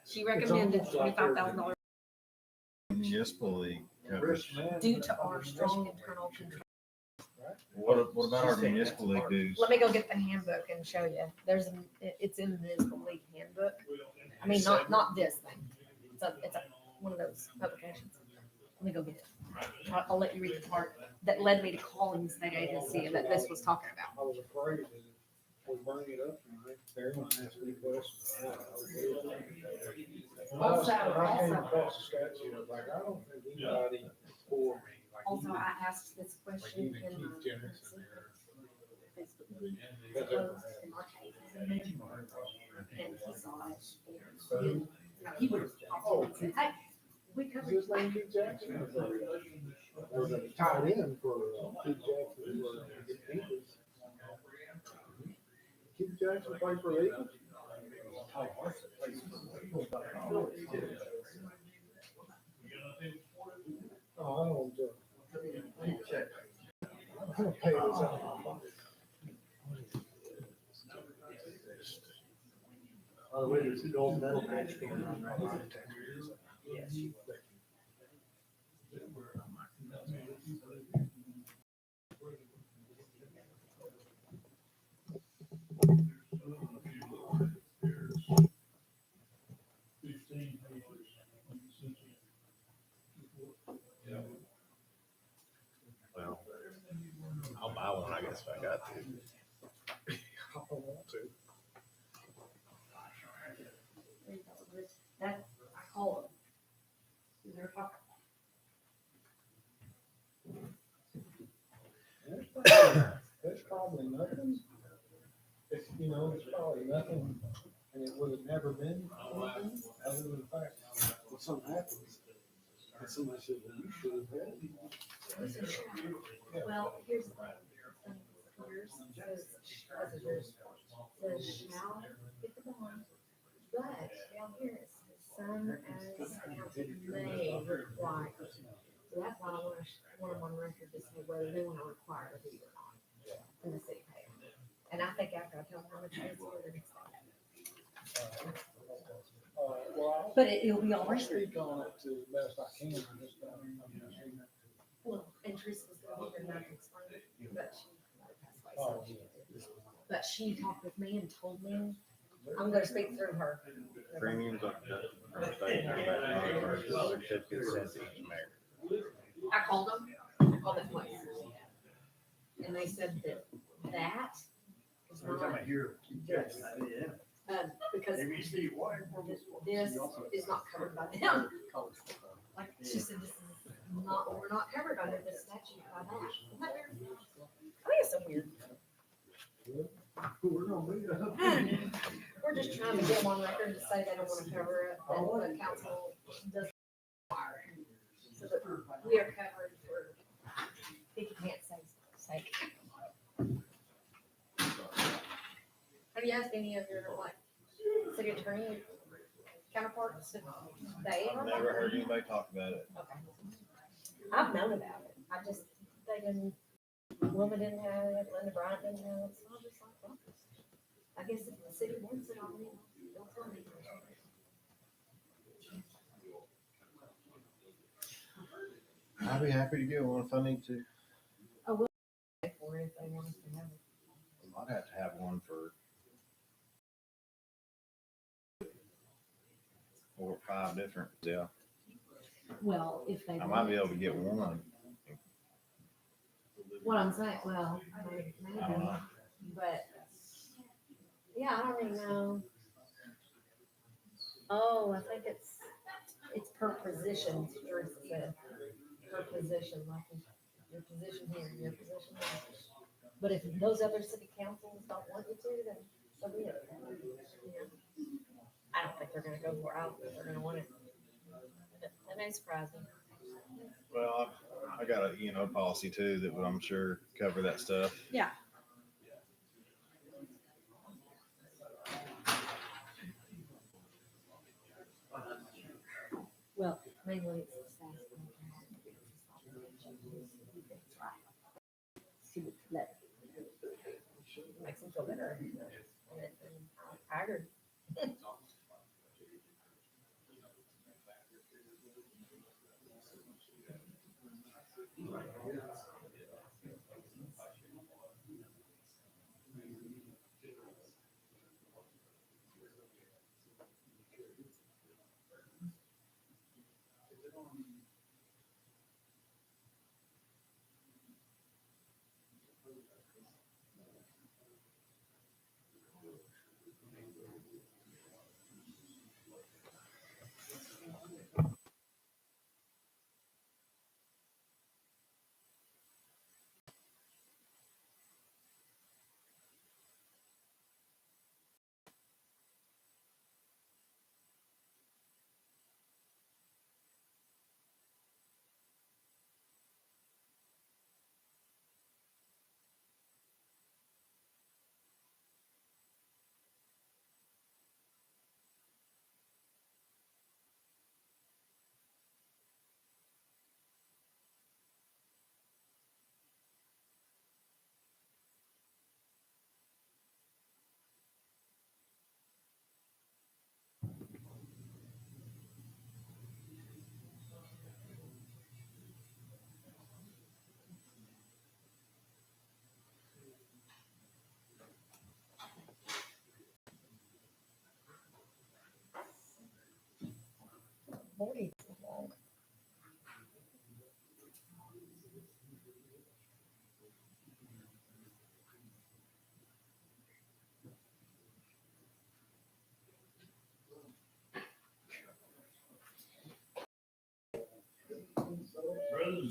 She recommended $25,000 Municipal league covers. due to our strong internal control. What about our municipal league dues? Let me go get the handbook and show you. It's in the municipal league handbook. I mean, not this thing. It's one of those publications. Let me go get it. I'll let you read the part that led me to calling the state agency that this was talking about. I was afraid that if we bring it up tonight, they're gonna ask me questions. I came across the statute, I was like, I don't think anybody for me. like Also, even- I asked this Like question even in my Keith Jennings in there. Facebook group, it's closed in our case. And he saw it. And he would have called and said, hey, we Is covered. his name Keith Jackson? Or the tight end for Keith Jackson. Jackson play for the Eagles? Oh, I don't, I'm gonna pay this out. By the way, there's a gold medal match going on right now. Yes. Well, I'll buy one, I guess, if I got to. I don't want to. That, I call them. They're talking. There's probably nothing, if, you know, there's probably nothing, and it would have never been anything other than the fact, when something happens, and somebody says, well, you should have had it. Well, here's the thing. Yours says, yours says shall get the bond, but down here it says some as council may require. So that's why I want them on record to say whether they want to require it or not in the city pay. And I think after I tell them how much it is, they're gonna say Well, but it'll be all I'll right. speak on it to the best I can, I just, Well, and Teresa was gonna be here tonight to explain it, but she passed Oh, away. But she talked with me and told me, I'm gonna speak through her. Premiums are deducted from the state, and everybody versus certificates sent to each mayor. I called them, them twice. And they said that is not this. Because this is not covered by them. Like she said, this is not, we're not covered under this statute by that. Isn't that weird? I think it's so weird. We're just trying to get them on record to say they don't want to cover it, and the council doesn't require it. So that we are covered for, if you can't say. Have you asked any of your, like, city attorney counterparts if they? I've never heard anybody talk about it. Okay. I've known about it. I just, they didn't, Wilma didn't have it, Linda Bryant didn't have it, so I was just like, well, I guess if the city wants it, I'll leave it. Don't tell me. I'd be happy to get one if I need to. I will pay for it if they want us to have it. I'd have to have one for 4 or 5 different, yeah. Well, if they. I might be able to get one. What I'm saying, well, maybe, I don't know. but, yeah, I don't even know. Oh, I think it's per position, Teresa said, per position, like your position here, your position there. But if those other city councils don't want you to, then so be it. You know, I don't think they're gonna go where I don't think they're gonna want it. That may surprise me. Well, I got a E&O policy too that would, I'm sure, cover that stuff. Yeah. Well, mainly it's the staff. Makes them feel better. And I agree.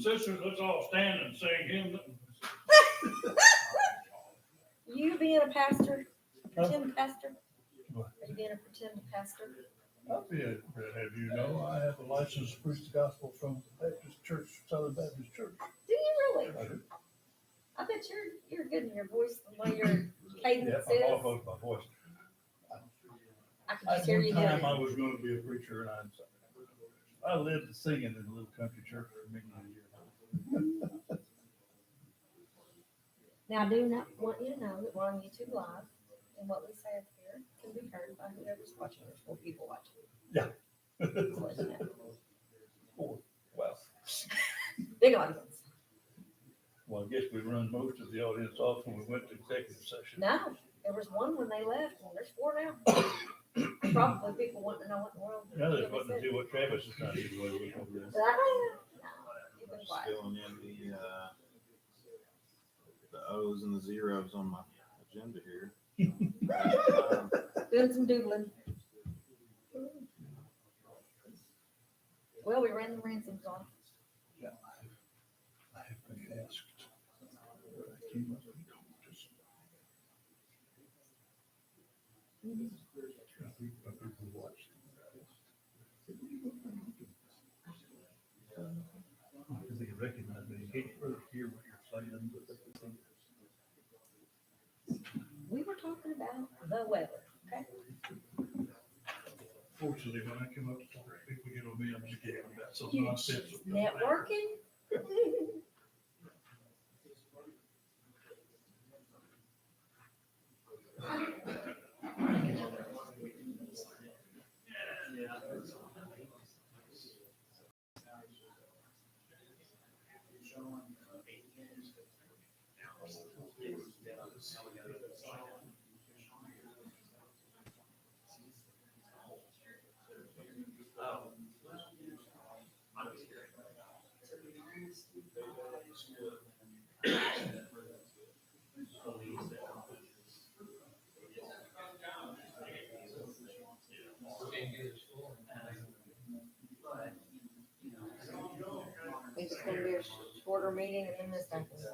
and sisters, let's all stand and sing hymn. You being a pastor, pretend pastor? What? Are you being a pretend pastor? I'll be a redhead, you know. I have a license to preach the gospel from Baptist Church, Southern Baptist Church. Do you really? I do. I bet you're good in your voice, the way your cadence Yeah, is. I'm off of my voice. I can At just hear one you time, doing I it. was gonna be a preacher, and I lived singing in a little country church for many years. Now, I do not want you to know that we're on YouTube Live, and what we say up here can be heard by whoever's watching. There's 4 people watching. Yeah. Just let you know. Well, Big audience. well, I guess we run most of the audience off when we went to executive session. No, there was one when they left. Well, there's 4 now. Probably people want to know what in the world. Now they're wanting to see what Travis is trying to do. What we gonna do. No, you've been quiet. Filling in the O's and the zeros on my agenda here. Doing some doodling. Well, we ran the ransoms off. Yeah, I have been asked. I came up with just. People watch. Because they can recognize me, they can't really hear what you're saying, but they can see it. We were talking about the weather, okay? Fortunately, when I come up to talk, people get on me, I'm just getting about some You nonsense. networking? We just gonna do a shorter meeting and then this happens.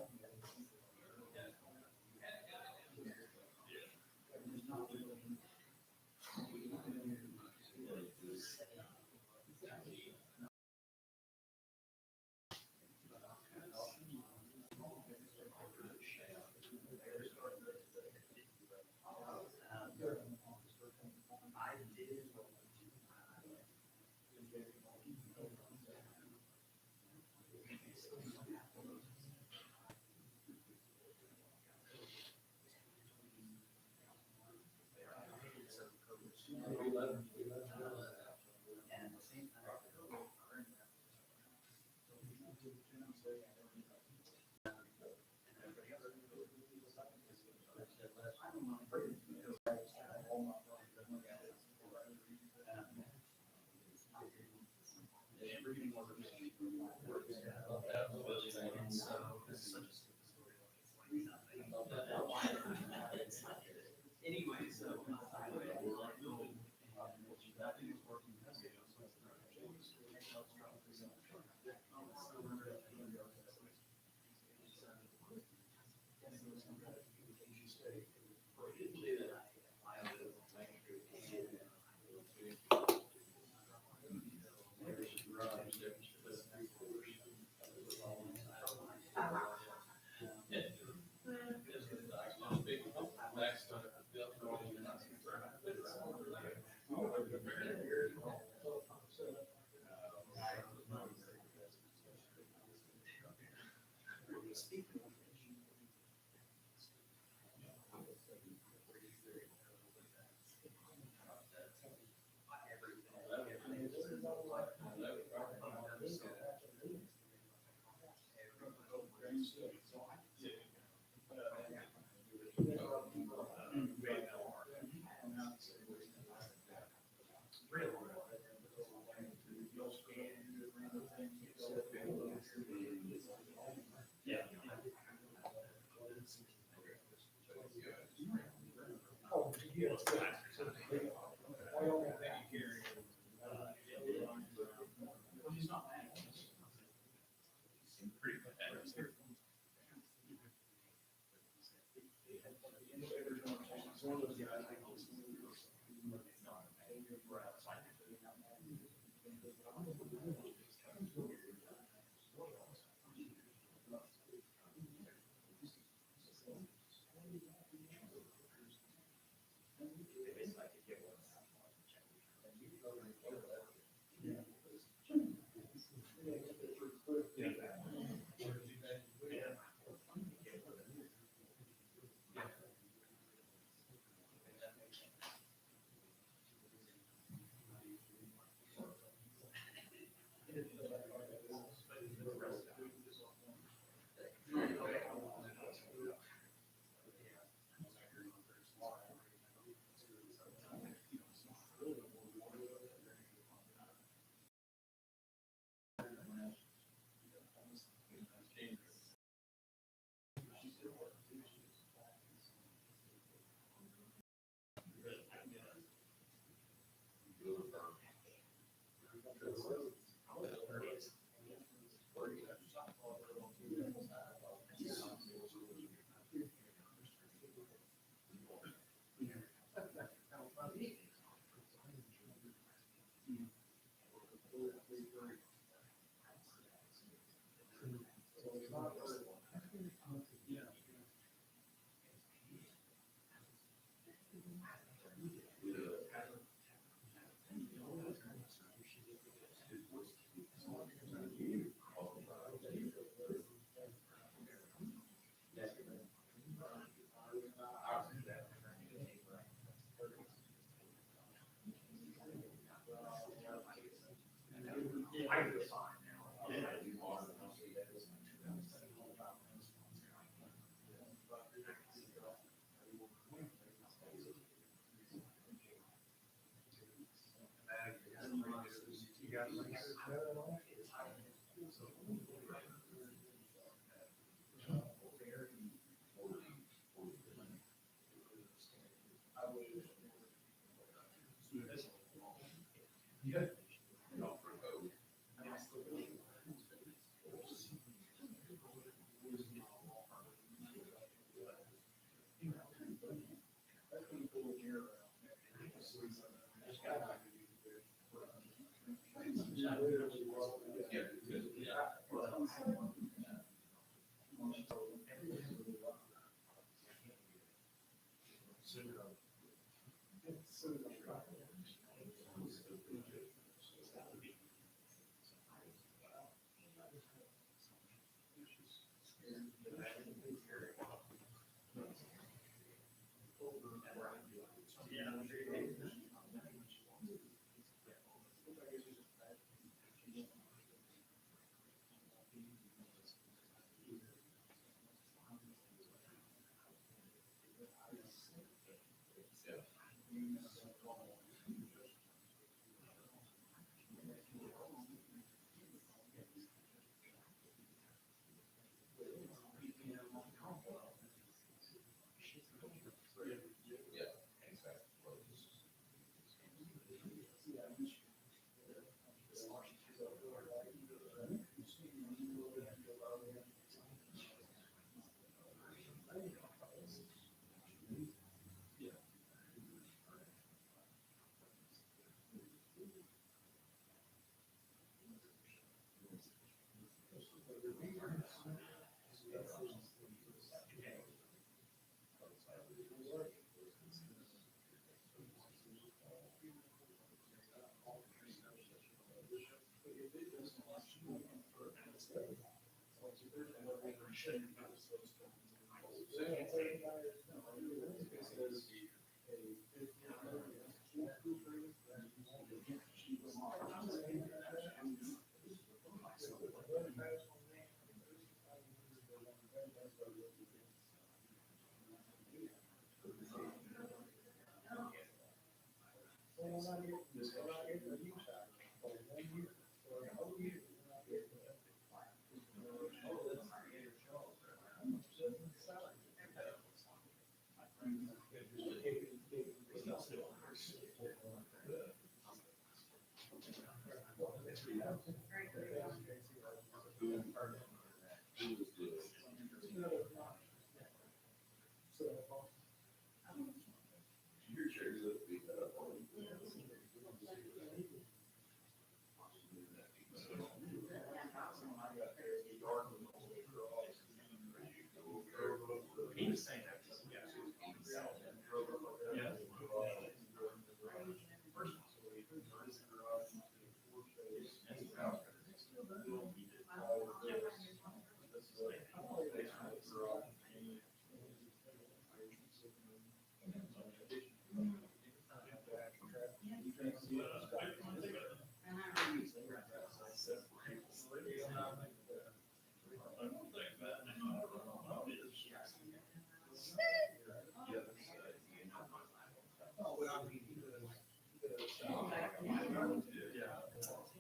one of those guys.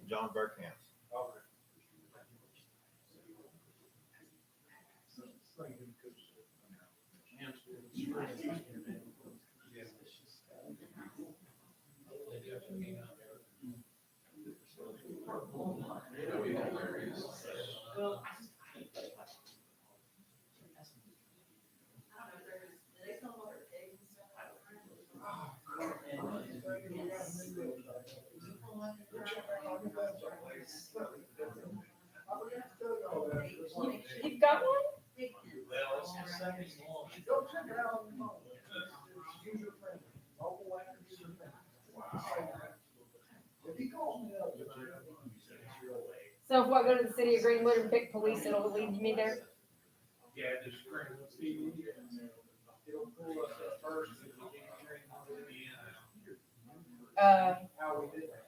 John Burkamp. You've got one? So if I go to the city of Greenwood and pick police, it'll lead me there? Yeah, just Greenwood TV, and it'll pull up at first. How we did that.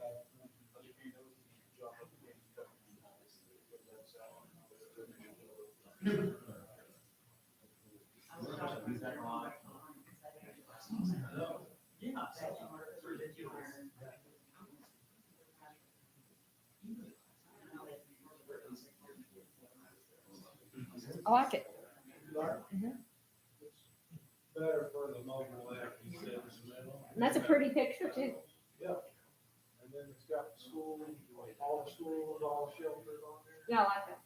I like it. Better for the mobile app instead of the middle. And that's a pretty picture too. Yeah. And then it's got the school, all the schools, all the shelters on there. Yeah, I like that.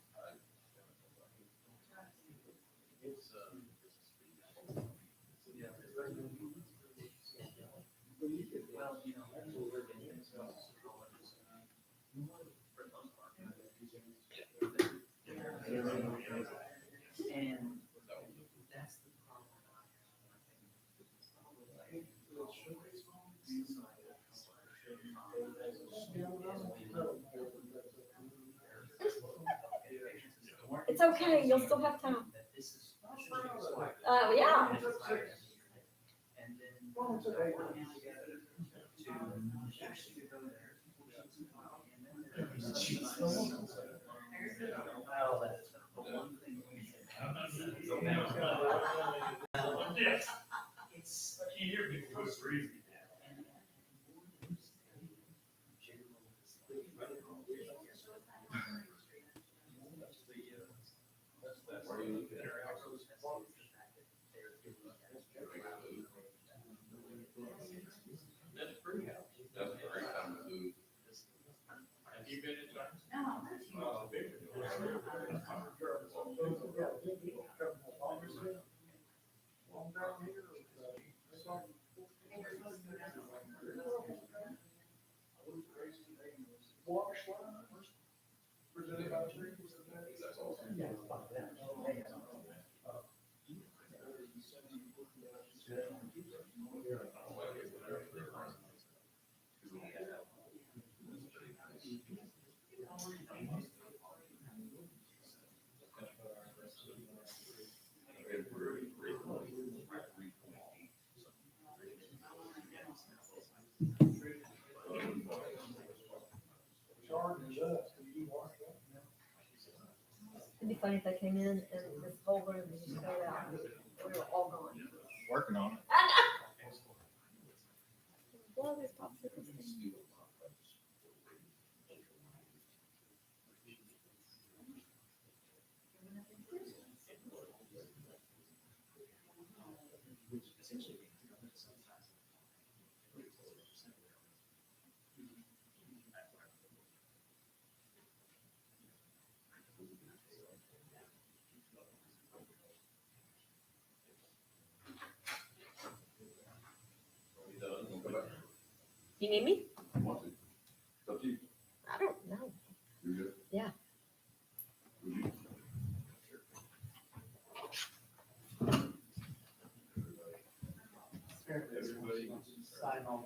It's, It's okay, you'll still have time. Yeah. It'd be funny if they came in and this whole room was just cleared out. We were all gone. Working on it. What are these popsicles things? You need me? I don't know. Yeah. Sign off.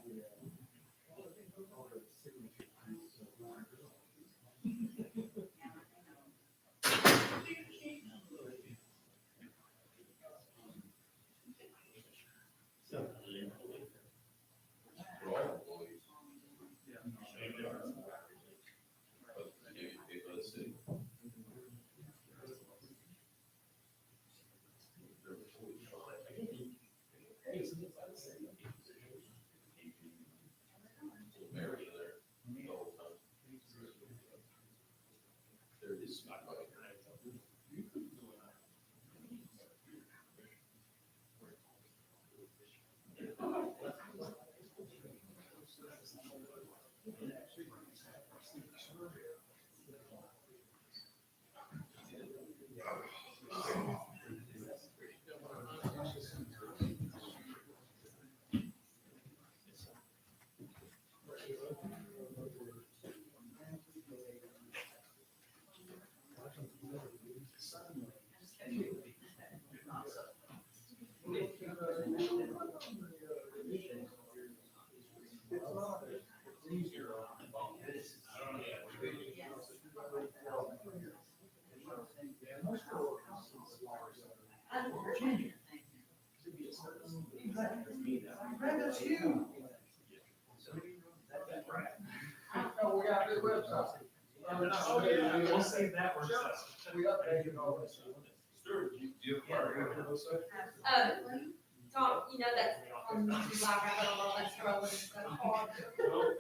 Tom, you know that's on YouTube Live, I got all that scrolling and stuff.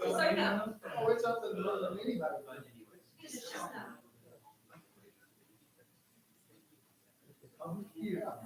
So no. Oh, it's up to anybody. Just no. Yeah.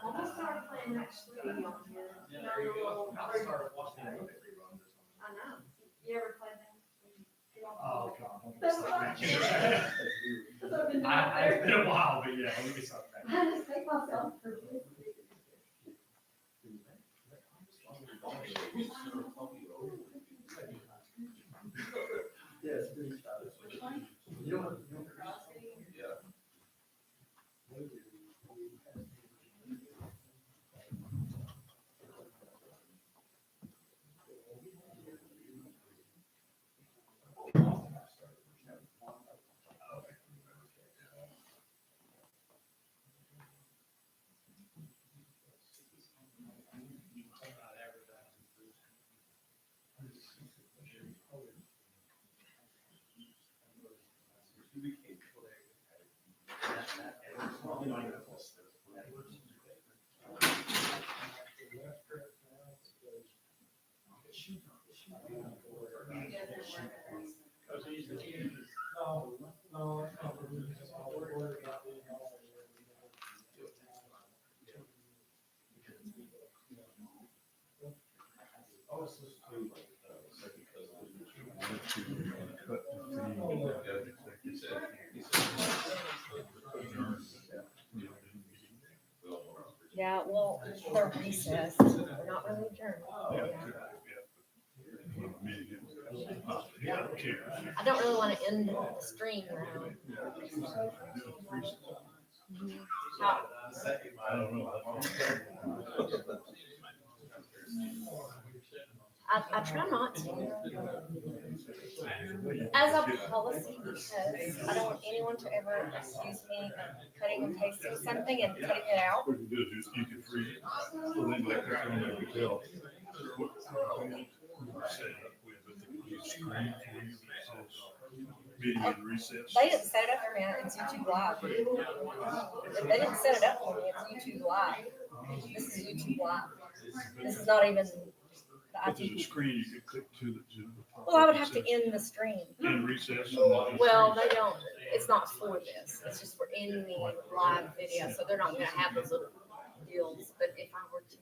I'm gonna start playing next week. I know. You ever played that? Oh, God. That's right. It's been a while, but yeah, let me stop that. I just take myself for. Yeah, well, they're recessed. They're not really adjourned. I don't really want to end the stream now. How- I try not to. As a policy, because I don't want anyone to ever accuse me of cutting and pasting something and cutting it out. What you do is just, you can freeze it. So then like that's when they could tell. what set it up with, but they use screen for you, meeting and recess. They didn't set it up for me. It's YouTube Live. They didn't set it up for me. It's YouTube Live. This is YouTube Live. This is not even the But there's a IT. screen you can click to the. Well, I would have to end the stream. In recess. Well, they don't, it's not for this. It's just for any live video. So they're not gonna have those little deals. But if I were to.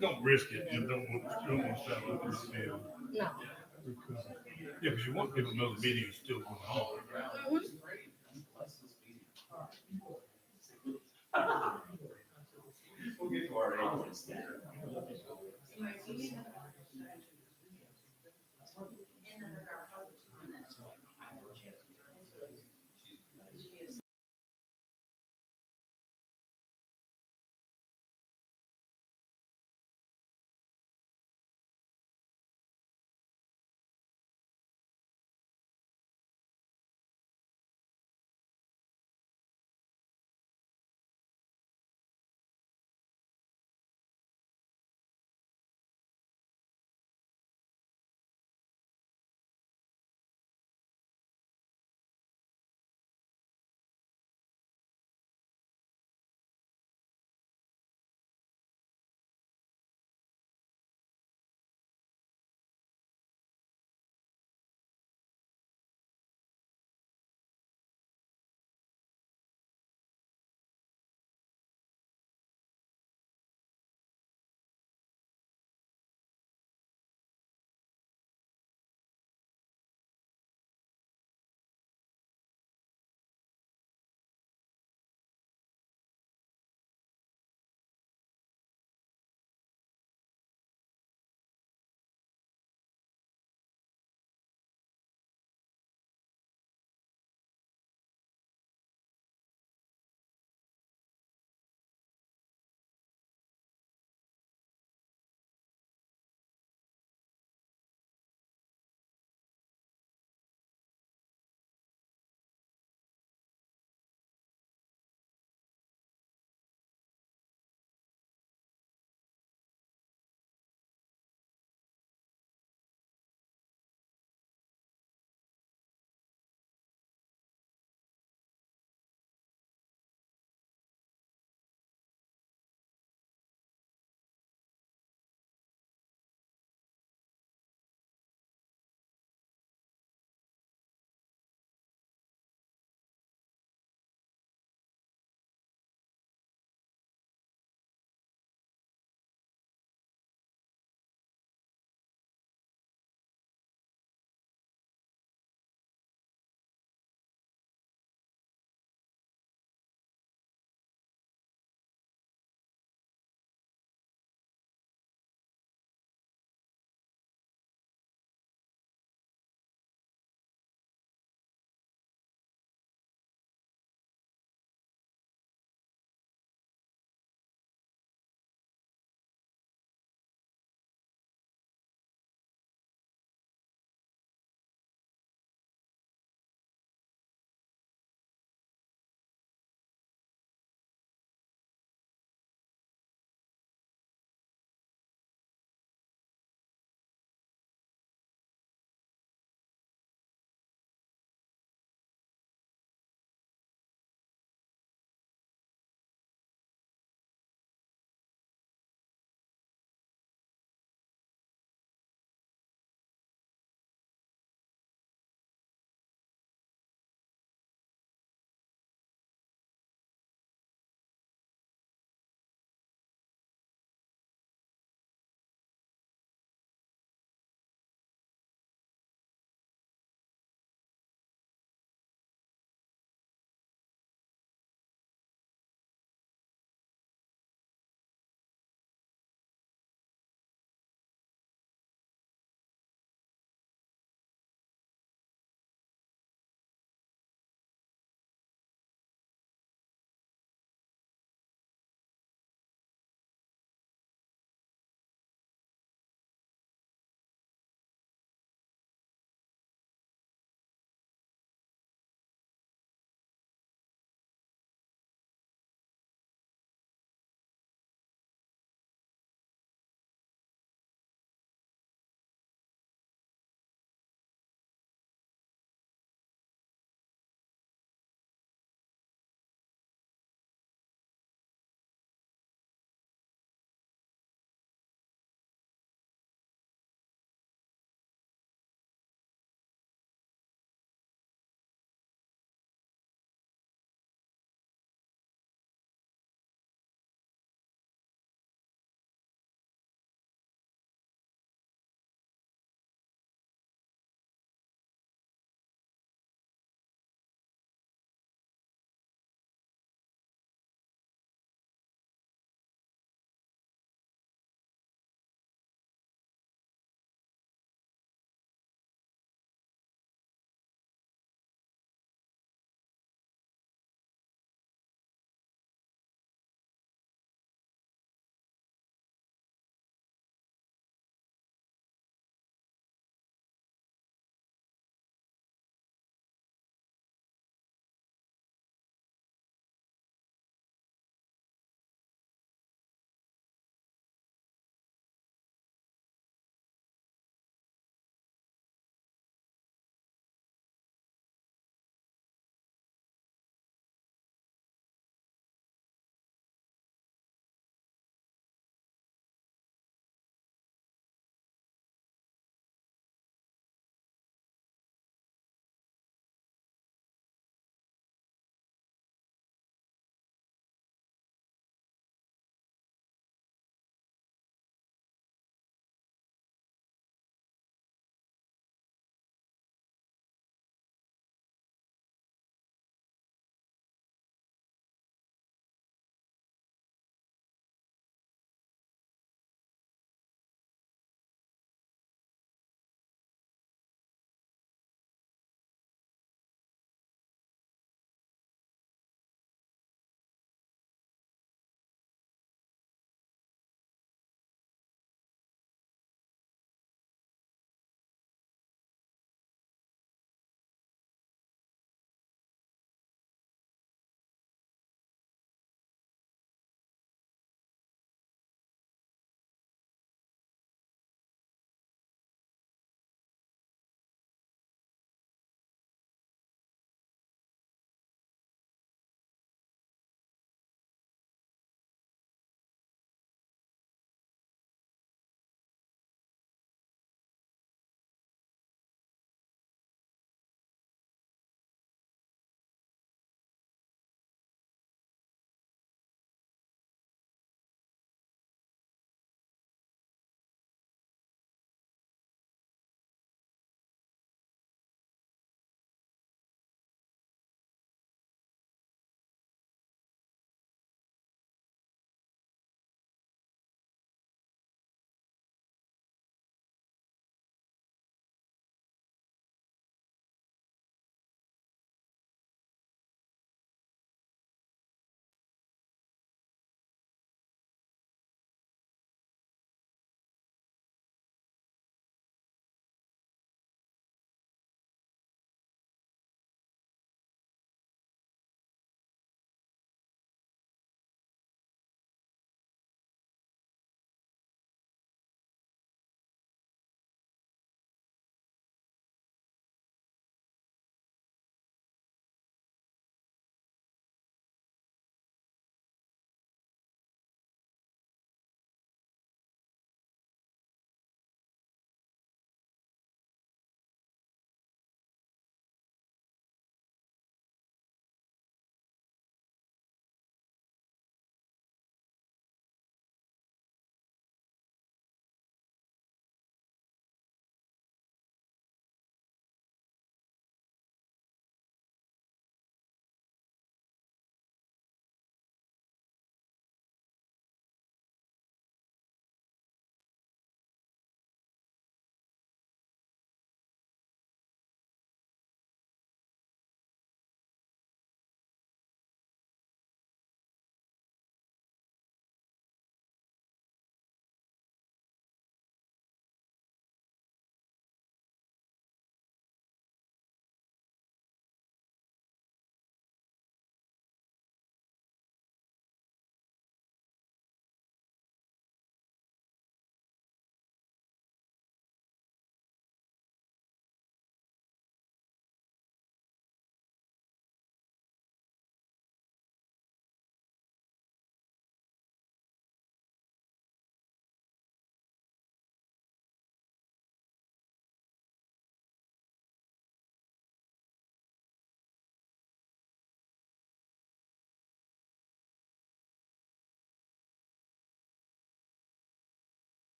Don't risk it, you don't want to start looking at the deal. No. Yeah, because you want people to know the meeting is still going on. Mhm.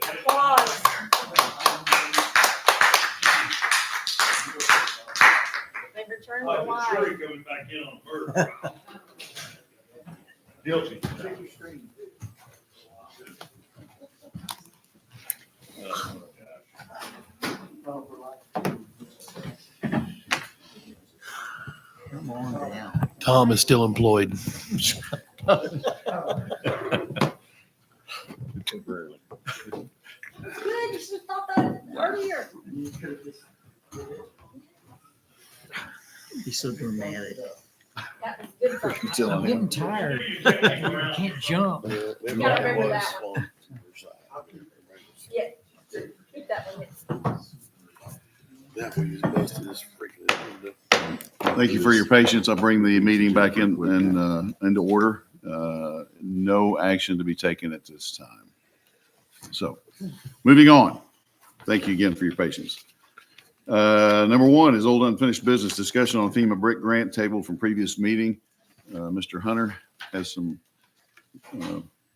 Applause. They returned the light. Coming back in on first. Guilty. Tom is still employed. Temporarily. Good, you should have thought that earlier. He's so dramatic. That was good for you. Still I'm on. getting tired. I can't jump. Gotta remember that. Yeah, keep that one. That we use most of this freaking agenda. Thank you for your patience. I'll bring the meeting back into order. No action to be taken at this time. So, moving on. Thank you again for your patience. Number one is old unfinished business discussion on FEMA brick grant table from previous meeting. Mr. Hunter has some,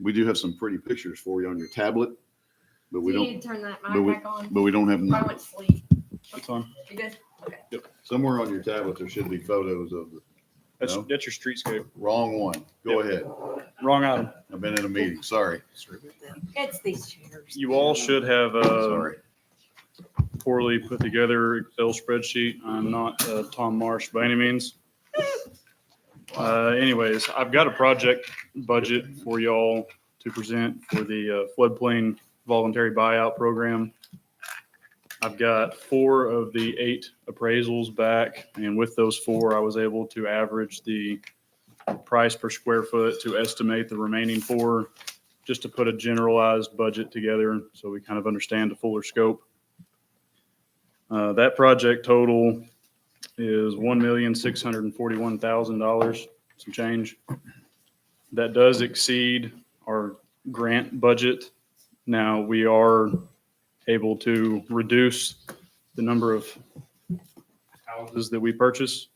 we do have some pretty pictures for you on your tablet, but we Do you need don't, to turn that but mic we, back on? but we don't have, I went to sleep. it's on. You good? Okay. Somewhere on your tablet, there should be photos of the, That's, No? that's your streetscape. wrong one. Go ahead. Wrong item. I've been in a meeting. Sorry. It's these chairs. You all should have a Sorry. poorly put together Excel spreadsheet. I'm not Tom Marsh by any means. Anyways, I've got a project budget for y'all to present for the floodplain voluntary buyout program. I've got 4 of the 8 appraisals back, and with those 4, I was able to average the price per square foot to estimate the remaining 4, just to put a generalized budget together so we kind of understand the fuller scope. That project total is $1,641,000, some change. That does exceed our grant budget. Now, we are able to reduce the number of houses that we purchase,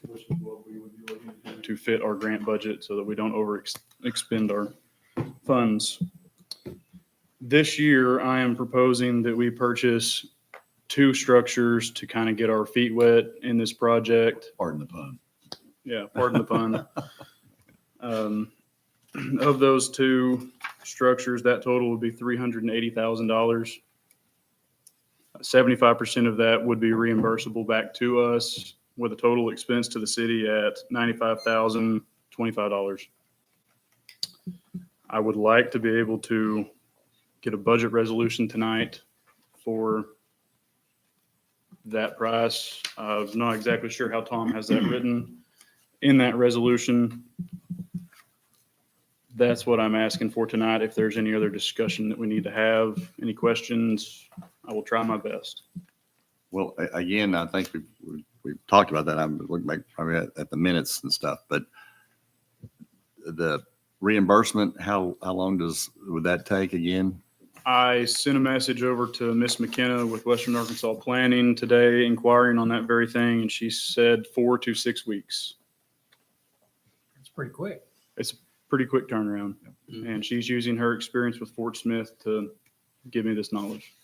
which is what we would be looking to fit our grant budget so that we don't expend our funds. This year, I am proposing that we purchase 2 structures to kind of get our feet wet in this project. Pardon the pun. Yeah, pardon the pun. Of those 2 structures, that total would be $380,000. 75% of that would be reimbursable back to us, with a total expense to the city at $95,025. I would like to be able to get a budget resolution tonight for that price. I'm not exactly sure how Tom has that written in that resolution. That's what I'm asking for tonight. If there's any other discussion that we need to have, any questions, I will try my best. Well, again, I think we've talked about that. I'm looking back probably at the minutes and stuff, but the reimbursement, how long would that take again? I sent a message over to Miss McKenna with Western Arkansas Planning today, inquiring on that very thing, and she said 4 to 6 weeks. It's pretty quick. It's a pretty quick turnaround, and she's using her experience with Fort Smith to give me this knowledge.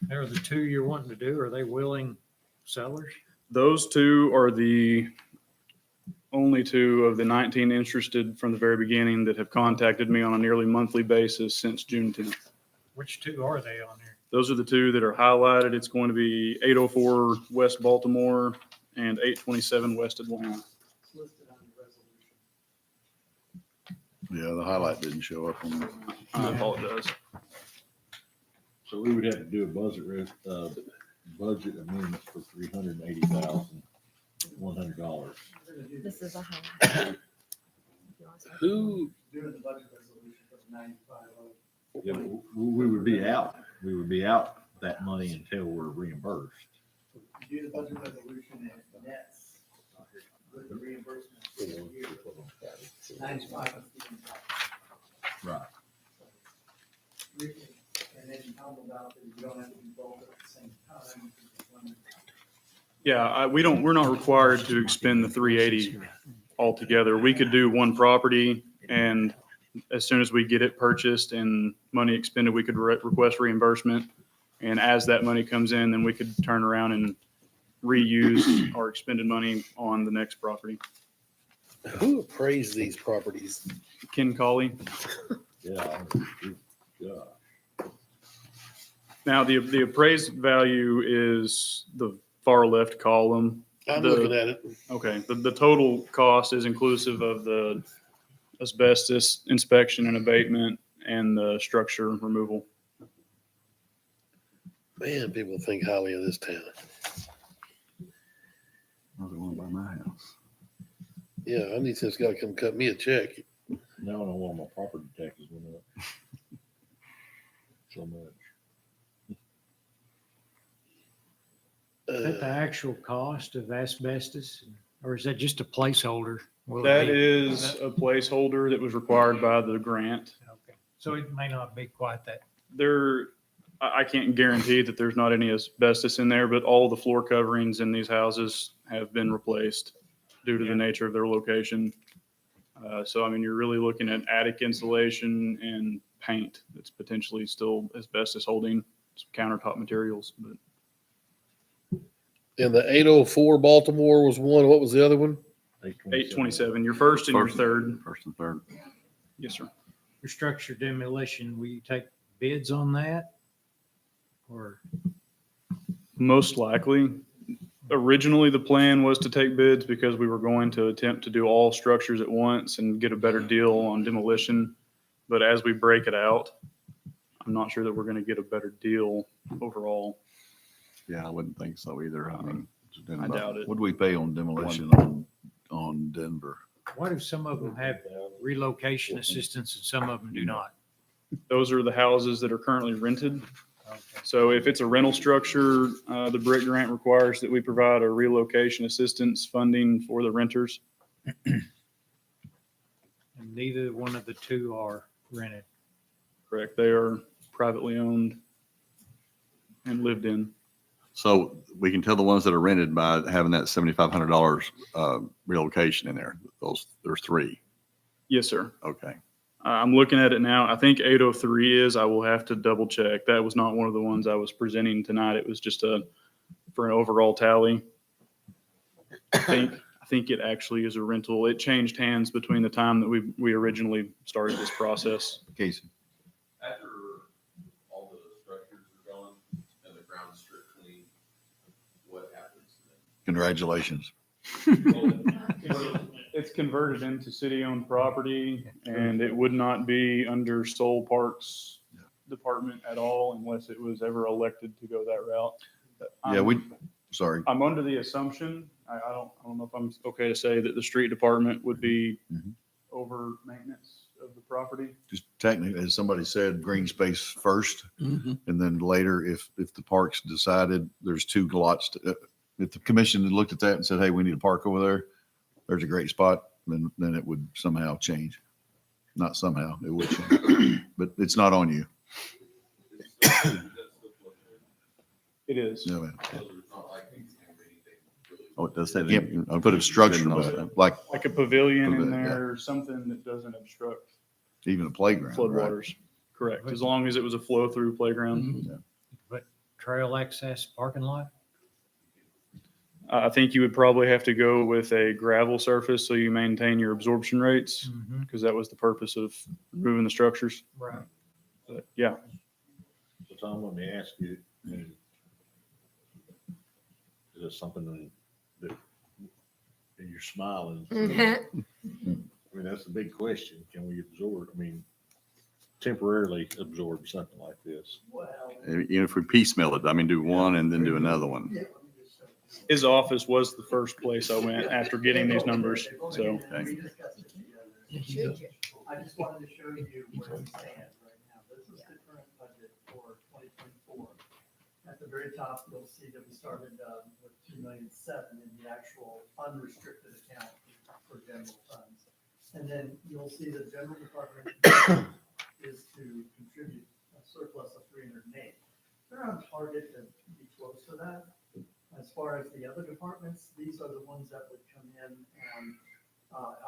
There are the 2 you're wanting to do. Are they willing sellers? Those 2 are the only 2 of the 19 interested from the very beginning that have contacted me on a nearly monthly basis since June 10th. Which 2 are they on here? Those are the 2 that are highlighted. It's going to be 804 West Baltimore and 827 West Atlanta. Yeah, the highlight didn't show up on the. I apologize. So we would have to do a budget amendment for $380,100. This is a highlight. Who? Doing the budget resolution for 95. Yeah, we would be out. We would be out that money until we're reimbursed. Do the budget resolution and nets with the reimbursement. 95. Right. And then you talk about that you don't have to do both at the same time. Yeah, we're not required to expend the 380 altogether. We could do one property and as soon as we get it purchased and money expended, we could request reimbursement. And as that money comes in, then we could turn around and reuse our expended money on the next property. Who appraised these properties? Ken Colley. Yeah. Yeah. Now, the appraised value is the far left column. I'm The- looking at it. Okay, the total cost is inclusive of the asbestos inspection and abatement and the structure removal. Man, people think highly of this town. Another one by my house. Yeah, I need this guy to come cut me a check. Now I know why my property taxes went up so much. Is that the actual cost of asbestos, or is that just a placeholder? Will it That be- is a placeholder that was required by the grant. Okay. So it may not be quite that. I can't guarantee that there's not any asbestos in there, but all the floor coverings in these houses have been replaced due to the nature of their location. So, I mean, you're really looking at attic insulation and paint that's potentially still asbestos holding, some countertop materials, but And the 804 Baltimore was one. What was the other one? 827, your first and your third. First and third. Yes, sir. Your structure demolition, will you take bids on that? Or, Most likely. Originally, the plan was to take bids because we were going to attempt to do all structures at once and get a better deal on demolition. But as we break it out, I'm not sure that we're going to get a better deal overall. Yeah, I wouldn't think so either. I mean, I doubt it. What do we pay on demolition on Denver? what if some of them have relocation assistance and some of them do not? Those are the houses that are currently rented. Okay. So if it's a rental structure, the BRIC grant requires that we provide a relocation assistance funding for the renters. And neither one of the two are rented. Correct. They are privately owned and lived in. So we can tell the ones that are rented by having that $7,500 relocation in there. There's three. Yes, sir. Okay. I'm looking at it now. I think 803 is. I will have to double check. That was not one of the ones I was presenting tonight. It was just for an overall tally. I think it actually is a rental. It changed hands between the time that we originally started this process. Casey? After all the structures are gone and the ground stripped clean, what happens Congratulations. then? It's converted into city-owned property, and it would not be under Soul Parks Department at all unless it was ever elected to go that route. Yeah, sorry. I'm under the assumption, I don't know if I'm okay to say that the street department would be Mhm. over maintenance of the property. Just technically, as somebody said, green space first, Mhm. and then later, if the parks decided there's two lots, if the commission had looked at that and said, hey, we need a park over there, there's a great spot, then it would somehow change. Not somehow, it would change, but it's not on you. It is. No, man. Oh, it does say. Yep. Okay. Put a structure, Didn't know but that. like Like a pavilion in Pavilion, yeah. there, something that doesn't obstruct even a playground, right? floodwaters. Correct, as long as it was a flow-through playground. Trail access parking lot? I think you would probably have to go with a gravel surface so you maintain your absorption rates, because that was the purpose of removing the structures. Right. But yeah, So Tom, let me ask you, I mean, is this something that you're smiling? I mean, that's the big question. Can we absorb, I mean, temporarily absorb something like this? Even if we piecemeal it, I mean, do one and then do another one. his office was the first place I went after getting these numbers, so. I just wanted to show you where we stand right now. This is the current budget for 2024. At the very top, you'll see that we started with 2,000,007 in the actual unrestricted account for general funds. And then you'll see the general department is to contribute a surplus of 308. They're on target to be close to that. As far as the other departments, these are the ones that would come in and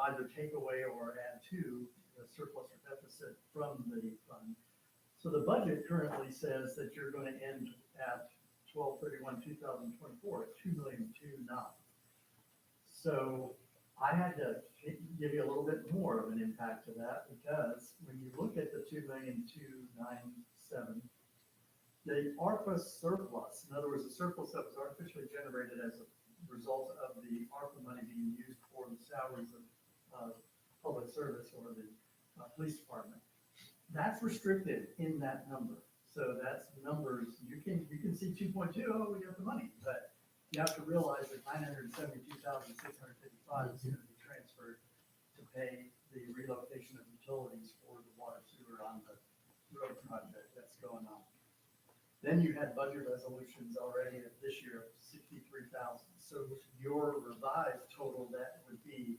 either take away or add to the surplus or deficit from the fund. So the budget currently says that you're going to end at 12/31/2024 at 2,209,000. So I had to give you a little bit more of an impact to that, because when you look at the 2,297,000, the ARPA surplus, in other words, the surplus that was artificially generated as a result of the ARPA money being used for the salaries of public service or the police department, that's restricted in that number. So that's numbers, you can see 2.2, oh, we got the money, but you have to realize that 972,655 is going to be transferred to pay the relocation of utilities for the water sewer on the road project that's going on. Then you had budget resolutions already this year of 63,000. So your revised total debt would be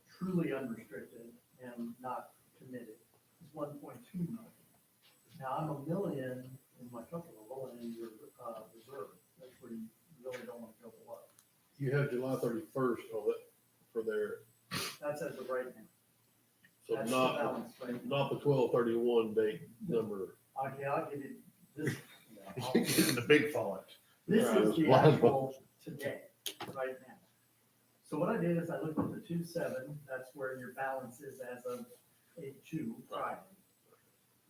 truly unrestricted and not committed is 1.2 million. Now I'm $1 million in my comfort level and in your reserve. That's where you really don't want to go below. You have July 31st on it for their, That's as of right now. so That's the not, balance, right? not the 12/31 date number. Okay, I'll give you this. In the big font. This Right. is the actual today, right now. So what I did is I looked at the 2.7, that's where your balance is as of 8/2 Friday.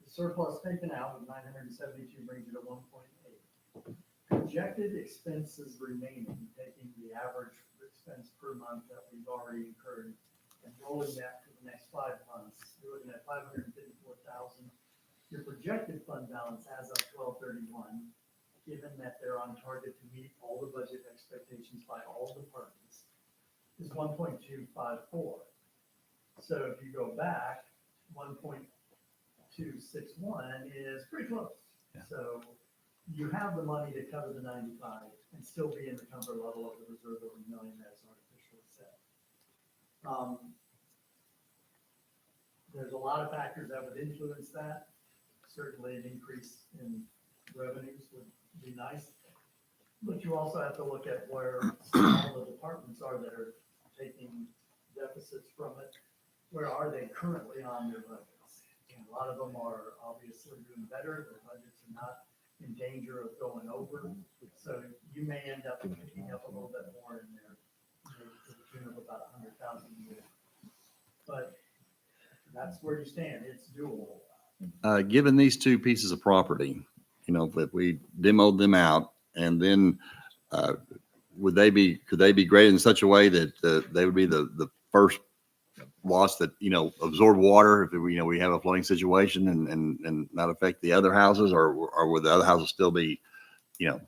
The surplus taken out of 972 brings you to 1.8. Projected expenses remaining, taking the average expense per month that we've already incurred and rolling that for the next 5 months, you're looking at 554,000. Your projected fund balance as of 12/31, given that they're on target to meet all the budget expectations by all departments, is 1.254. So if you go back, 1.261 is pretty close. Yeah. So you have the money to cover the 95 and still be in the comfort level of the reserve of $1 million that's artificially set. There's a lot of factors that would influence that. Certainly an increase in revenues would be nice. But you also have to look at where all the departments are that are taking deficits from it. Where are they currently on their budgets? And a lot of them are obviously doing better. Their budgets are not in danger of going over. So you may end up picking up a little bit more in there, maybe to the tune of about 100,000 a year. But that's where you stand. It's doable. Given these two pieces of property, you know, if we demoed them out and then, could they be graded in such a way that they would be the first lots that, you know, absorb water if, you know, we have a flooding situation and not affect the other houses, or would the other houses still be, you know,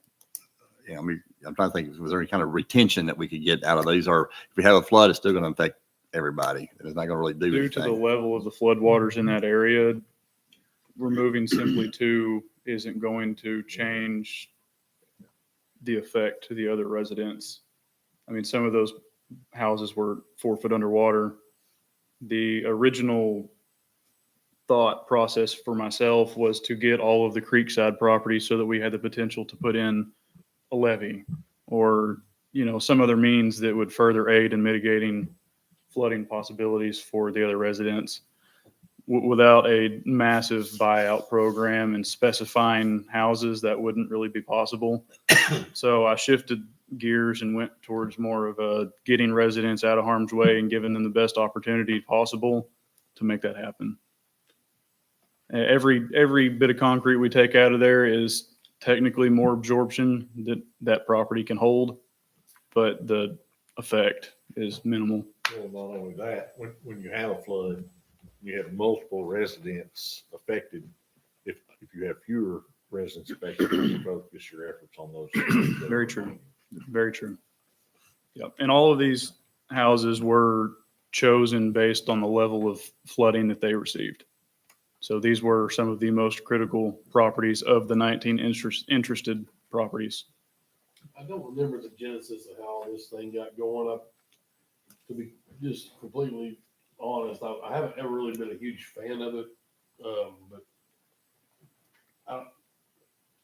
I mean, I'm trying to think, was there any kind of retention that we could get out of these, or if we have a flood, it's still going to affect everybody and it's not going to really do Due anything. to the level of the floodwaters in that area, removing simply two isn't going to change the effect to the other residents. I mean, some of those houses were 4 foot underwater. The original thought process for myself was to get all of the creekside property so that we had the potential to put in a levee or, you know, some other means that would further aid in mitigating flooding possibilities for the other residents. Without a massive buyout program and specifying houses, that wouldn't really be possible. So I shifted gears and went towards more of a getting residents out of harm's way and giving them the best opportunity possible to make that happen. Every bit of concrete we take out of there is technically more absorption that property can hold, but the effect is minimal. Well, not only that, when you have a flood, you have multiple residents affected. If you have fewer residents affected, you focus your efforts on those. Very true. Very true. Yep. And all of these houses were chosen based on the level of flooding that they received. So these were some of the most critical properties of the 19 interested properties. I don't remember the genesis of how this thing got going up. To be just completely honest, I haven't ever really been a huge fan of it. But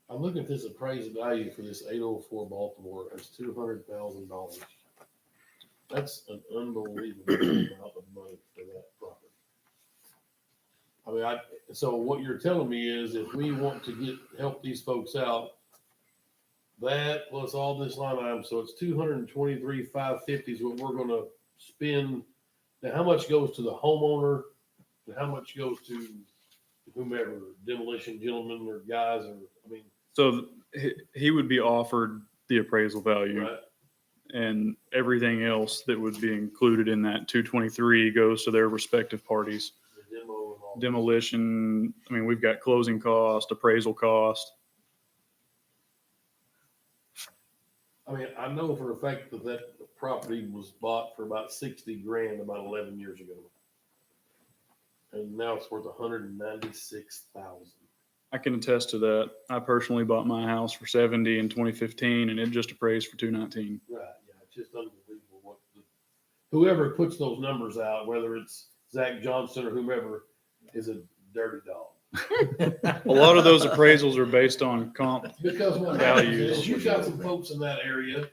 I'm looking at this appraised value for this 804 Baltimore as $200,000. That's an unbelievable amount of money for that property. I mean, so what you're telling me is if we want to help these folks out, that plus all this line item, so it's 223,550 is what we're gonna spend. Now, how much goes to the homeowner and how much goes to whomever, demolition gentlemen or guys, or, I mean, So he would be offered the appraisal value. right? And everything else that would be included in that 223 goes to their respective parties. The demo and all. Demolition, I mean, we've got closing cost, appraisal cost. I mean, I know for a fact that property was bought for about 60 grand about 11 years ago. And now it's worth 196,000. I can attest to that. I personally bought my house for 70 in 2015 and it just appraised for 219. Right, yeah, it's just unbelievable whoever puts those numbers out, whether it's Zach Johnson or whomever, is a dirty dog. A lot of those appraisals are based on comp. Because what happens Values. is you've got some folks in that area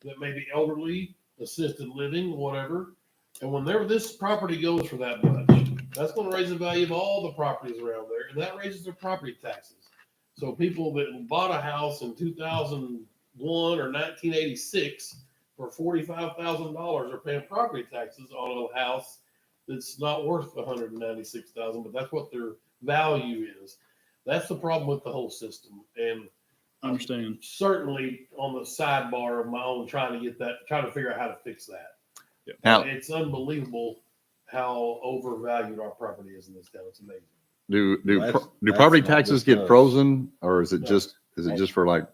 that may be elderly, assisted living, whatever. And whenever this property goes for that much, that's gonna raise the value of all the properties around there, and that raises their property taxes. So people that bought a house in 2001 or 1986 for $45,000 are paying property taxes on a house that's not worth 196,000, but that's what their value is. That's the problem with the whole system. And Understand. certainly on the sidebar of my own trying to figure out how to fix that. Now, It's unbelievable how overvalued our property is in this town. It's amazing. do That's property not taxes just get us. frozen, or is it No. just for like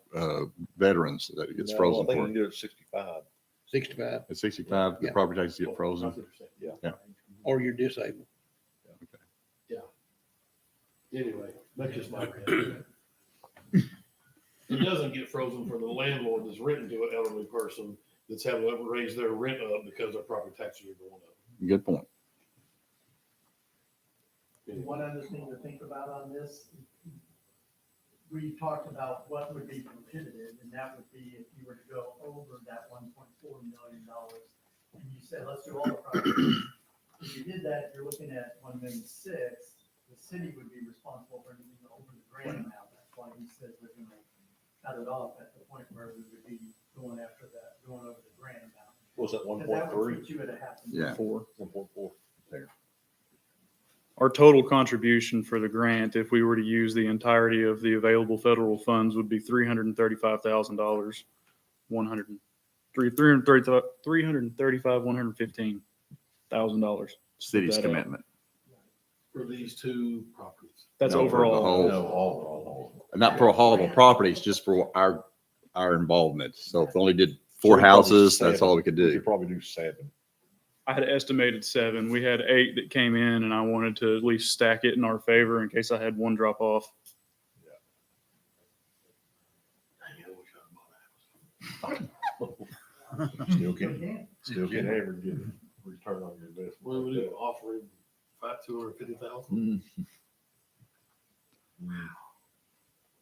veterans that it gets No, frozen I think you for? can do it at 65. 65, At 65, the Yeah. property taxes get That's frozen. what you're saying. Yeah. or you're disabled. Anyway, that's just my opinion. It doesn't get frozen for the landlord that's renting to an elderly person that's having to raise their rent up because their property taxes are going up. Good point. One other thing to think about on this, we talked about what would be prohibited, and that would be if you were to go over that $1.4 million. And you said, let's do all the properties. If you did that, you're looking at $1.6 million. The city would be responsible for anything over the grant amount. That's why he says we're gonna cut it off at the point where we would be going after that, going over the grant amount. Was that Because that would 1.3? put you at a half. Yeah. 1.4. Our total contribution for the grant, if we were to use the entirety of the available federal funds, would be $335,000. $115,000. City's That out. commitment. For these two properties. That's No, for the overall. whole- No, all. Not for all the properties, just for our involvement. So if we only did So 4 we probably houses, that's seven. all we could We do. could probably do 7. I had estimated 7. We had 8 that came in and I wanted to at least stack it in our favor in case I had one drop off. Still can ever get a return on your investment. What would you offer him? $250,000?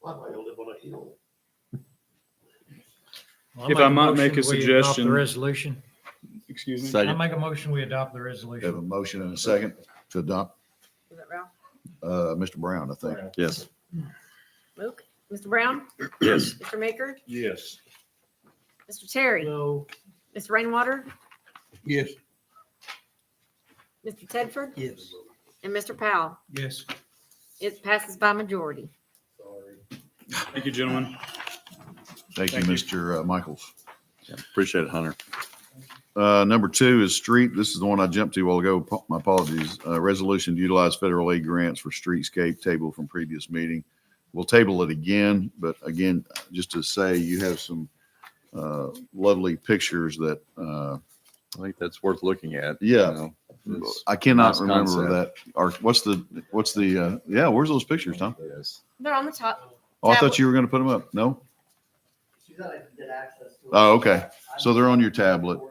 Why do I live on a hill? Well, If make I might motion make a we adopt suggestion- The resolution. Excuse me. I Second. make a motion, we adopt the We have a resolution. motion and a second to adopt, Is it Ralph? Mr. Brown, I think. Yes. Luke, Mr. Brown, Yes. Mr. Maker, Yes. Mr. Terry, No, Mr. Rainwater, Yes. Mr. Tedford, Yes. and Mr. Powell. yes. It passes by majority. Sorry. Thank you, gentlemen. Thank you, Thank you. Mr. Michaels. Appreciate it, Hunter. Number 2 is street. This is the one I jumped to a while ago. My apologies. Resolution to utilize federal aid grants for streetscape table from previous meeting. We'll table it again, but again, just to say, you have some lovely pictures that, I think that's worth looking at. Yeah. It's I cannot nice remember concept. that. Or where's where's those pictures, Tom? Yes. They're on the top. Oh, I thought you were going to put them up. No? She said I could get access to it. Oh, okay. So they're on your tablet.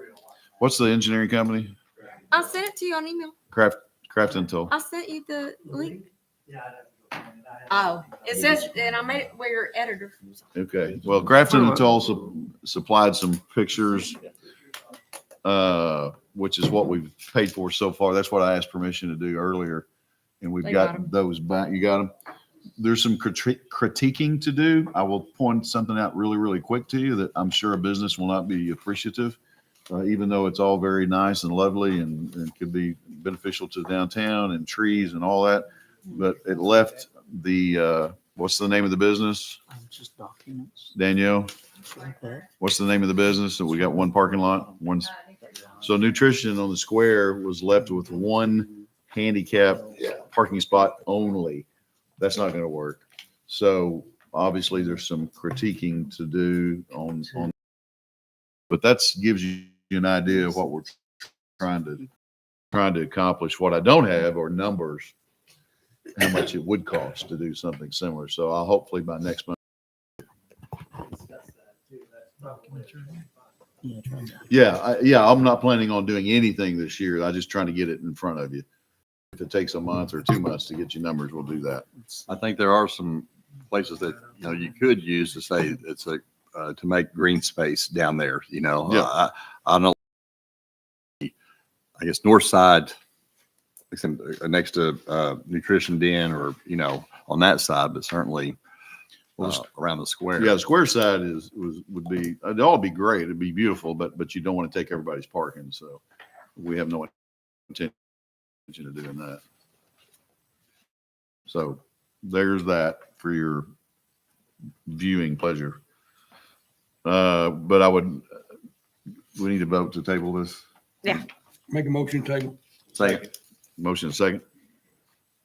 What's the engineering company? I sent it to you on email. Craft Intel. I sent you the link. Yeah, I'd have to go find it. I have- Oh, it says, and I made it where your editor. Okay, well, Craft Intel supplied some pictures, which is what we've paid for so far. That's what I asked permission to do earlier. and we've They got got 'em. those back. You got them. There's some critiquing to do. I will point something out really, really quick to you that I'm sure a business will not be appreciative, even though it's all very nice and lovely and could be beneficial to downtown and trees and all that. But it left the, what's the name of the business? Just documents. Danielle, Like that. what's the name of the business? So we got one parking lot, one. So nutrition on the square was left with one handicap parking spot only. That's not going to work. So obviously there's some critiquing to do on, but that's gives you an idea of what we're trying to accomplish. What I don't have are numbers, how much it would cost to do something similar. So I'll hopefully by next month. Yeah, I'm not planning on doing anything this year. I'm just trying to get it in front of you. If it takes a month or 2 months to get you numbers, we'll do that. I think there are some places that, you could use to say it's to make green space down there, Yeah. I don't know. I guess north side, next to Nutrition Den or, on that side, but certainly around the square. Yeah, the square side would be, it'd all be great. It'd be beautiful, but you don't want to take everybody's parking. So we have no intention of doing that. So there's that for your viewing pleasure. But we need to vote to table this. Make a motion table. Second. Motion and second.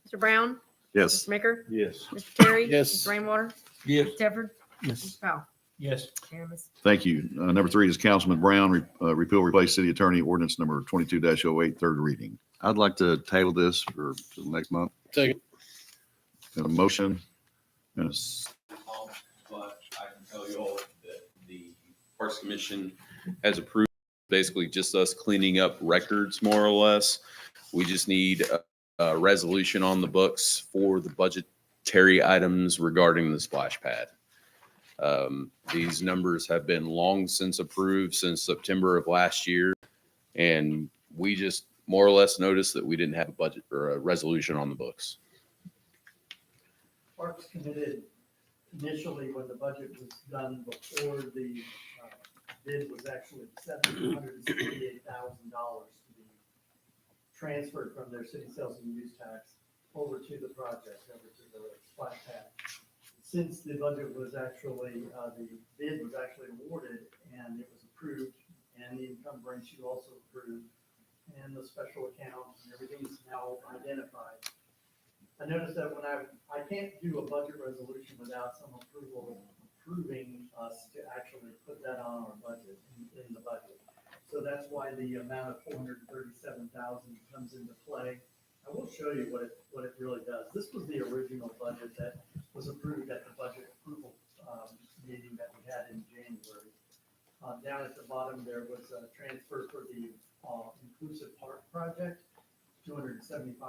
Mr. Brown? Yes. Mr. Maker? Yes. Mr. Terry? Yes. Mr. Rainwater? Yes. Mr. Tedford? Yes. Mr. Powell? Yes. Unanimous. Thank you. Number 3 is Councilman Brown, repeal, replace city attorney ordinance number 22-08, third reading. I'd like to table this for next month. Second. Got a motion and But I can tell you all that the Parks Commission has approved basically just us cleaning up records more or less. We just need a resolution on the books for the budgetary items regarding the splash pad. These numbers have been long since approved since September of last year. And we just more or less noticed that we didn't have a budget or a resolution on the books. Parks committed initially when the budget was done before the bid was actually $768,000 to be transferred from their city sales and use tax over to the project, over to the splash pad. Since the budget was actually, the bid was actually awarded and it was approved and the encumbrance you also approved and the special account and everything is now identified. I noticed that when I can't do a budget resolution without some approval approving us to actually put that on our budget, in the budget. So that's why the amount of $437,000 comes into play. I will show you what it really does. This was the original budget that was approved at the budget approval meeting that we had in January. Down at the bottom, there was a transfer for the inclusive park project, $275,000.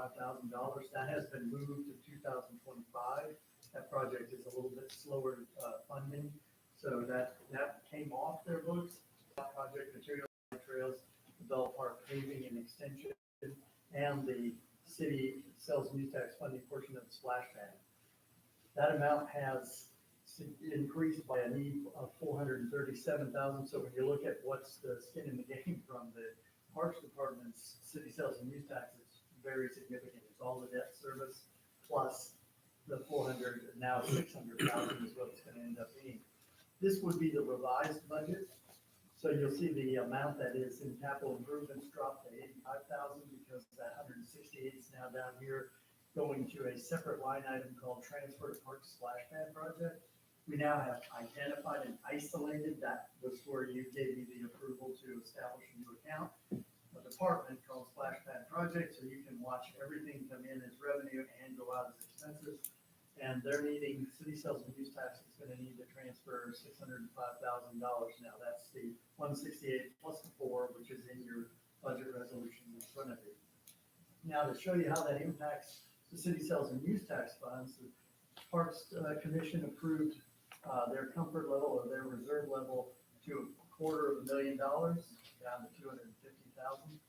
That has been moved to 2025. That project is a little bit slower funding, so that came off their books. Project material trails, the Bell Park paving and extension, and the city sales and use tax funding portion of the splash pad. That amount has increased by a need of $437,000. So when you look at what's the skin in the game from the Parks Department's city sales and use tax, it's very significant. It's all the debt service plus the 400, now 600,000 is what it's going to end up being. This would be the revised budget. So you'll see the amount that is in capital improvements dropped to 85,000 because that 168 is now down here going to a separate line item called transfer to park splash pad project. We now have identified and isolated. That was where you gave me the approval to establish a new account, a department called splash pad project. So you can watch everything come in as revenue and go out as expenses. And they're needing, city sales and use tax is going to need to transfer $605,000 now. That's the 168 plus the 4, which is in your budget resolution in front of you. Now to show you how that impacts the city sales and use tax funds, the Parks Commission approved their comfort level or their reserve level to $250,000 down to $250,000.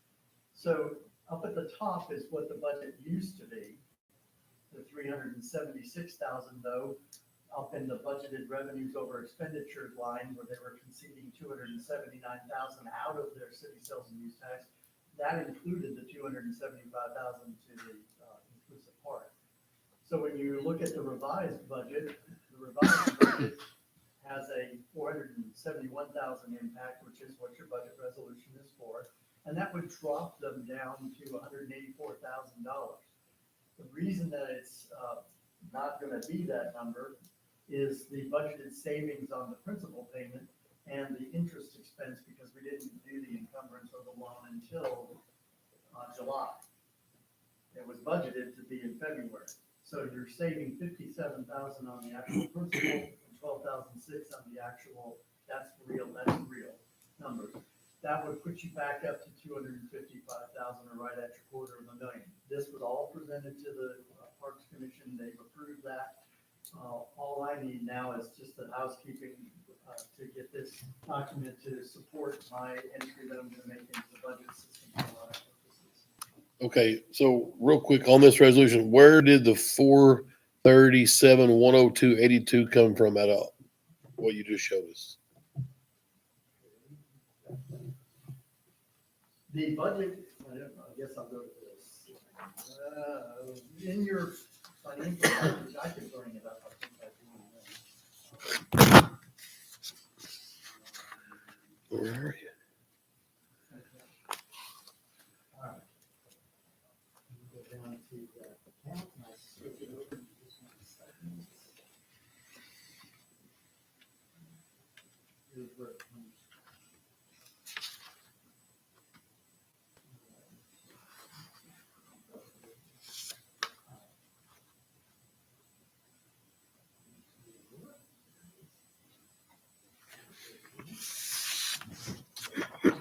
So up at the top is what the budget used to be. The 376,000 though, up in the budgeted revenues over expenditures line where they were conceding 279,000 out of their city sales and use tax. That included the 275,000 to the inclusive part. So when you look at the revised budget has a 471,000 impact, which is what your budget resolution is for. And that would drop them down to $184,000. The reason that it's not going to be that number is the budgeted savings on the principal payment and the interest expense, because we didn't do the encumbrance of the loan until July. It was budgeted to be in February. So you're saving 57,000 on the actual principal and 12,006 on the actual, that's real number. That would put you back up to 255,000, or right at your $250,000. This was all presented to the Parks Commission. They've approved that. All I need now is just the housekeeping to get this document to support my entry that I'm going to make into the budget system for our purposes. Okay, so real quick on this resolution, where did the 437,102.82 come from at all? What you just showed us? The budget, I guess I'll go to this. In your financial package, I can bring it up. I think I do. Where are you? All right. Go down to the account and I'll switch it over to this one second. Here's where it comes.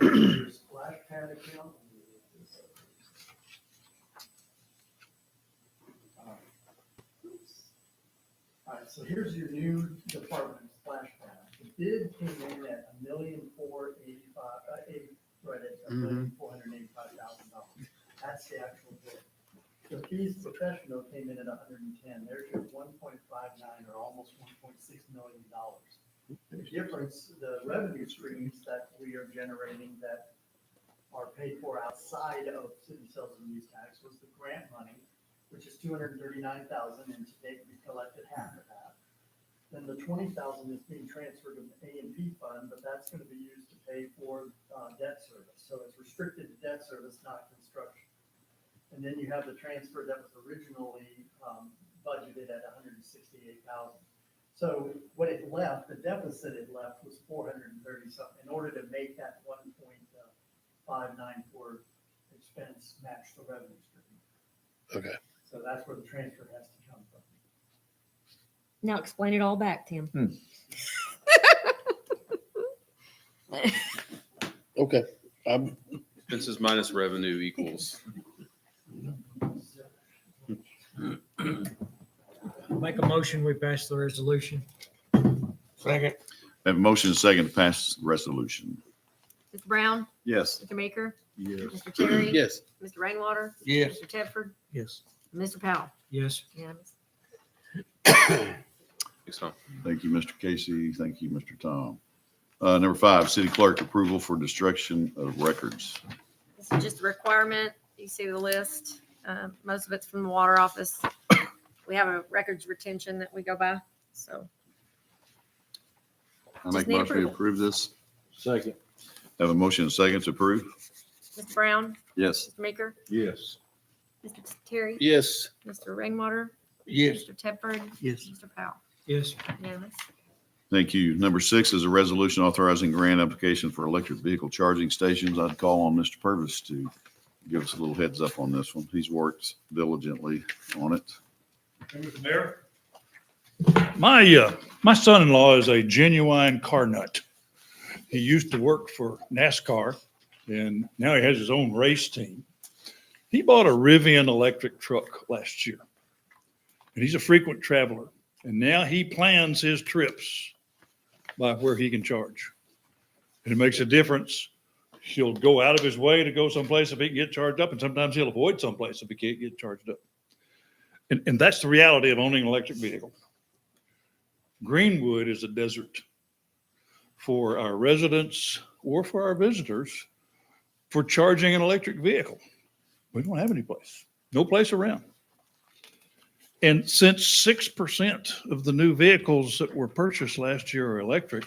Your splash pad account. All right, so here's your new department, splash pad. The bid came in at $1,485,000, right at $1,485,000. That's the actual bid. The fees professional came in at 110. There's your 1.59 or almost $1.6 million. The difference, the revenue streams that we are generating that are paid for outside of city sales and use tax was the grant money, which is 239,000, and to date we collected half of that. Then the 20,000 is being transferred to the A&P fund, but that's going to be used to pay for debt service. So it's restricted to debt service, not construction. And then you have the transfer that was originally budgeted at 168,000. So what it left, the deficit it left was 430 something, in order to make that 1.594 expense match the revenue stream. Okay. So that's where the transfer has to come from. Now explain it all back, Tim. Okay. Expenses minus revenue equals. Make a motion, we pass the resolution. Second. Have a motion and a second to pass the resolution. Mr. Brown? Yes. Mr. Maker? Yes. Mr. Terry? Yes. Mr. Rainwater? Yes. Mr. Tedford? Yes. Mr. Powell? Yes. Unanimous. Thanks, Tom. Thank you, Mr. Casey. Thank you, Mr. Tom. Number 5, city clerk approval for destruction of records. This is just a requirement. You see the list. Most of it's from the water office. We have a records retention that we go by, so. I make Just need a motion to approval. approve this. Second. Have a motion and a second to approve. Mr. Brown? Yes. Mr. Maker? Yes. Mr. Terry? Yes. Mr. Rainwater? Yes. Mr. Tedford? Yes. Mr. Powell? Yes. Unanimous. Thank you. Number 6 is a resolution authorizing grant application for electric vehicle charging stations. I'd call on Mr. Purvis to give us a little heads up on this one. He's worked diligently on it. Mr. Mayor? My son-in-law is a genuine car nut. He used to work for NASCAR and now he has his own race team. He bought a Rivian electric truck last year. And he's a frequent traveler. And now he plans his trips by where he can charge. And it makes a difference. He'll go out of his way to go someplace if he can get charged up, and sometimes he'll avoid someplace if he can't get charged up. And that's the reality of owning an electric vehicle. Greenwood is a desert for our residents or for our visitors for charging an electric vehicle. We don't have any place, no place around. And since 6% of the new vehicles that were purchased last year are electric,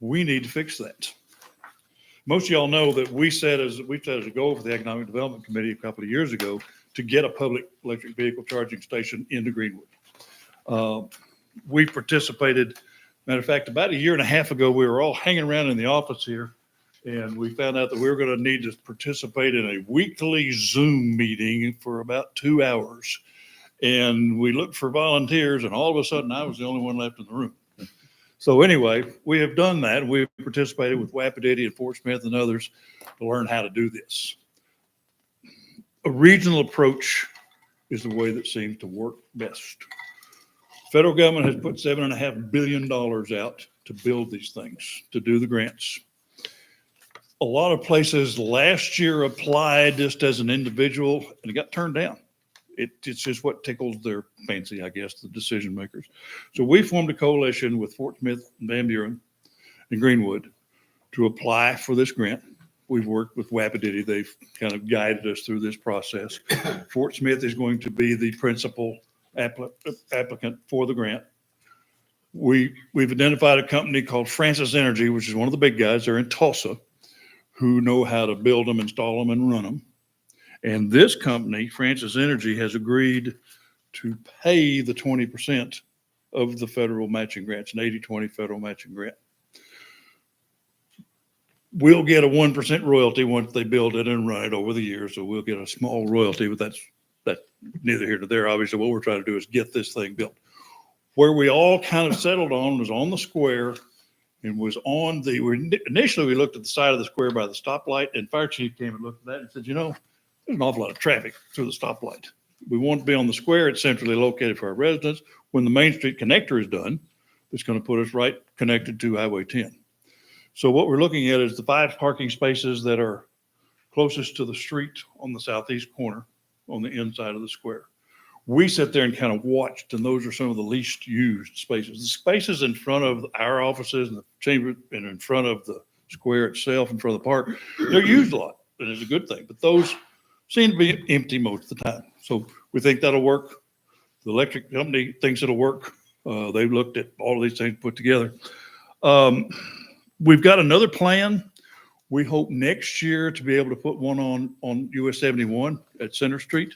we need to fix that. Most of y'all know that we set as a goal for the Economic Development Committee a couple of years ago to get a public electric vehicle charging station into Greenwood. We participated, matter of fact, about a year and a half ago, we were all hanging around in the office here, and we found out that we were going to need to participate in a weekly Zoom meeting for about 2 hours. And we looked for volunteers, and all of a sudden I was the only one left in the room. So anyway, we have done that. We've participated with Wapatiti and Fort Smith and others to learn how to do this. A regional approach is the way that seems to work best. Federal government has put $7.5 billion out to build these things, to do the grants. A lot of places last year applied just as an individual and it got turned down. It's just what tickles their fancy, I guess, the decision makers. So we formed a coalition with Fort Smith and Van Buren and Greenwood to apply for this grant. We've worked with Wapatiti. They've kind of guided us through this process. Fort Smith is going to be the principal applicant for the grant. We've identified a company called Francis Energy, which is one of the big guys. They're in Tulsa, who know how to build them, install them, and run them. And this company, Francis Energy, has agreed to pay the 20% of the federal matching grants, an 80-20 federal matching grant. We'll get a 1% royalty once they build it and run it over the years. So we'll get a small royalty, but that's neither here nor there. Obviously, what we're trying to do is get this thing built. Where we all kind of settled on was on the square and was on initially we looked at the side of the square by the stoplight, and fire chief came and looked at that and said, there's an awful lot of traffic through the stoplight. We want to be on the square. It's centrally located for our residents. When the Main Street connector is done, it's going to put us right connected to Highway 10. So what we're looking at is the 5 parking spaces that are closest to the street on the southeast corner on the inside of the square. We sat there and kind of watched, and those are some of the least used spaces. The spaces in front of our offices and the chamber and in front of the square itself, in front of the park, they're used a lot, and it's a good thing. But those seem to be empty most of the time. So we think that'll work. The electric company thinks it'll work. They've looked at all of these things put together. We've got another plan. We hope next year to be able to put one on US 71 at Center Street.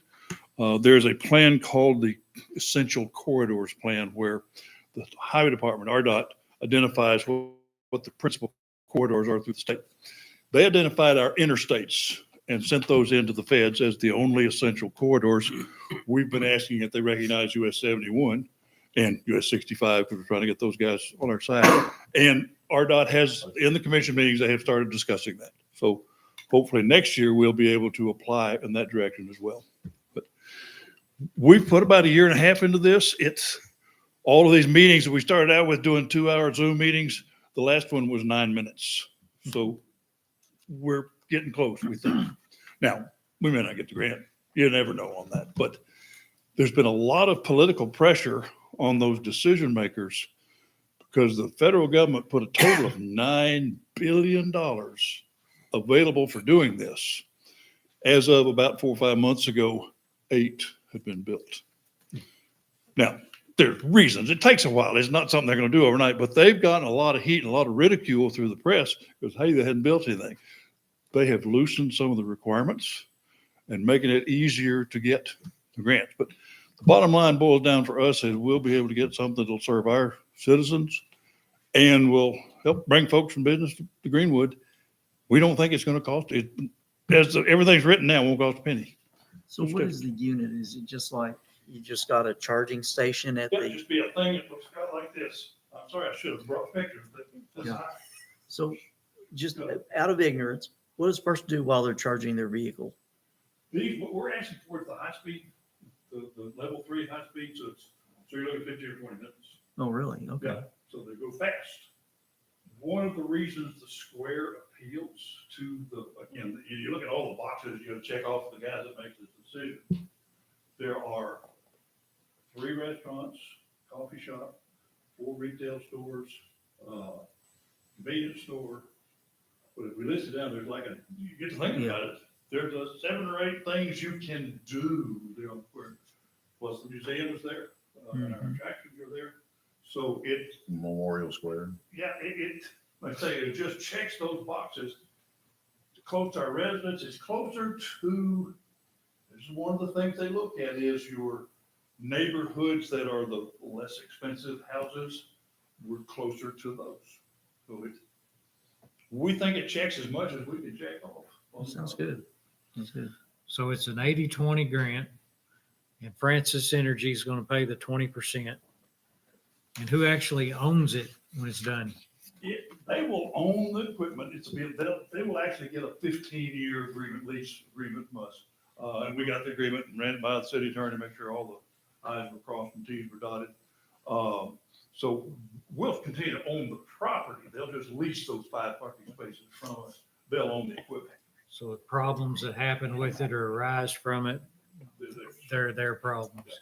There's a plan called the Essential Corridors Plan, where the Highway Department, RDOT, identifies what the principal corridors are through the state. They identified our interstates and sent those into the feds as the only essential corridors. We've been asking if they recognize US 71 and US 65 because we're trying to get those guys on our side. And RDOT has, in the commission meetings, they have started discussing that. So hopefully next year we'll be able to apply in that direction as well. But we've put about a year and a half into this. It's all of these meetings that we started out with doing 2-hour Zoom meetings. The last one was 9 minutes. So we're getting close, we think. Now, we may not get the grant. You never know on that. But there's been a lot of political pressure on those decision makers because the federal government put a total of $9 billion available for doing this. As of about 4 or 5 months ago, 8 have been built. Now, there's reasons. It takes a while. It's not something they're going to do overnight, but they've gotten a lot of heat and a lot of ridicule through the press because, hey, they hadn't built anything. They have loosened some of the requirements and making it easier to get the grants. But the bottom line boils down for us is we'll be able to get something that'll serve our citizens and will help bring folks from business to Greenwood. We don't think it's going to cost it. As everything's written now, it won't cost a penny. So what is the unit? Is it just like you just got a charging station at It'll the? just be a thing that looks kind of like this. I'm sorry, I should have brought pictures, but this Yeah. high. So just out of ignorance, what does a person do while they're charging their vehicle? These, what we're asking for is the high speed, the level 3 high speed. So you're looking at 15 or 20 minutes. Oh, really? Okay. Yeah, so they go fast. One of the reasons the square appeals to the, again, you look at all the boxes you got to check off the guys that make this decision. There are 3 restaurants, coffee shop, 4 retail stores, convenience store. But if we list it down, there's like you get to think about it, there's 7 or 8 things you can do there. Plus the museum is there, and our attractions are there. So Memorial Square. yeah, like I say, it just checks those boxes. It's close to our residents, it's closer to, this is one of the things they look at is your neighborhoods that are the less expensive houses. We're closer to those. So we think it checks as much as we can check off. Sounds good. Sounds good. So it's an 80-20 grant, and Francis Energy is going to pay the 20%. And who actually owns it when it's done? They will own the equipment. They will actually get a 15-year agreement, lease agreement from us. And we got the agreement and ran it by the city attorney to make sure all the I's were crossed and T's were dotted. So we'll continue to own the property. They'll just lease those 5 parking spaces from us. They'll own the equipment. So the problems that happen with it or arise from it, they're their problems.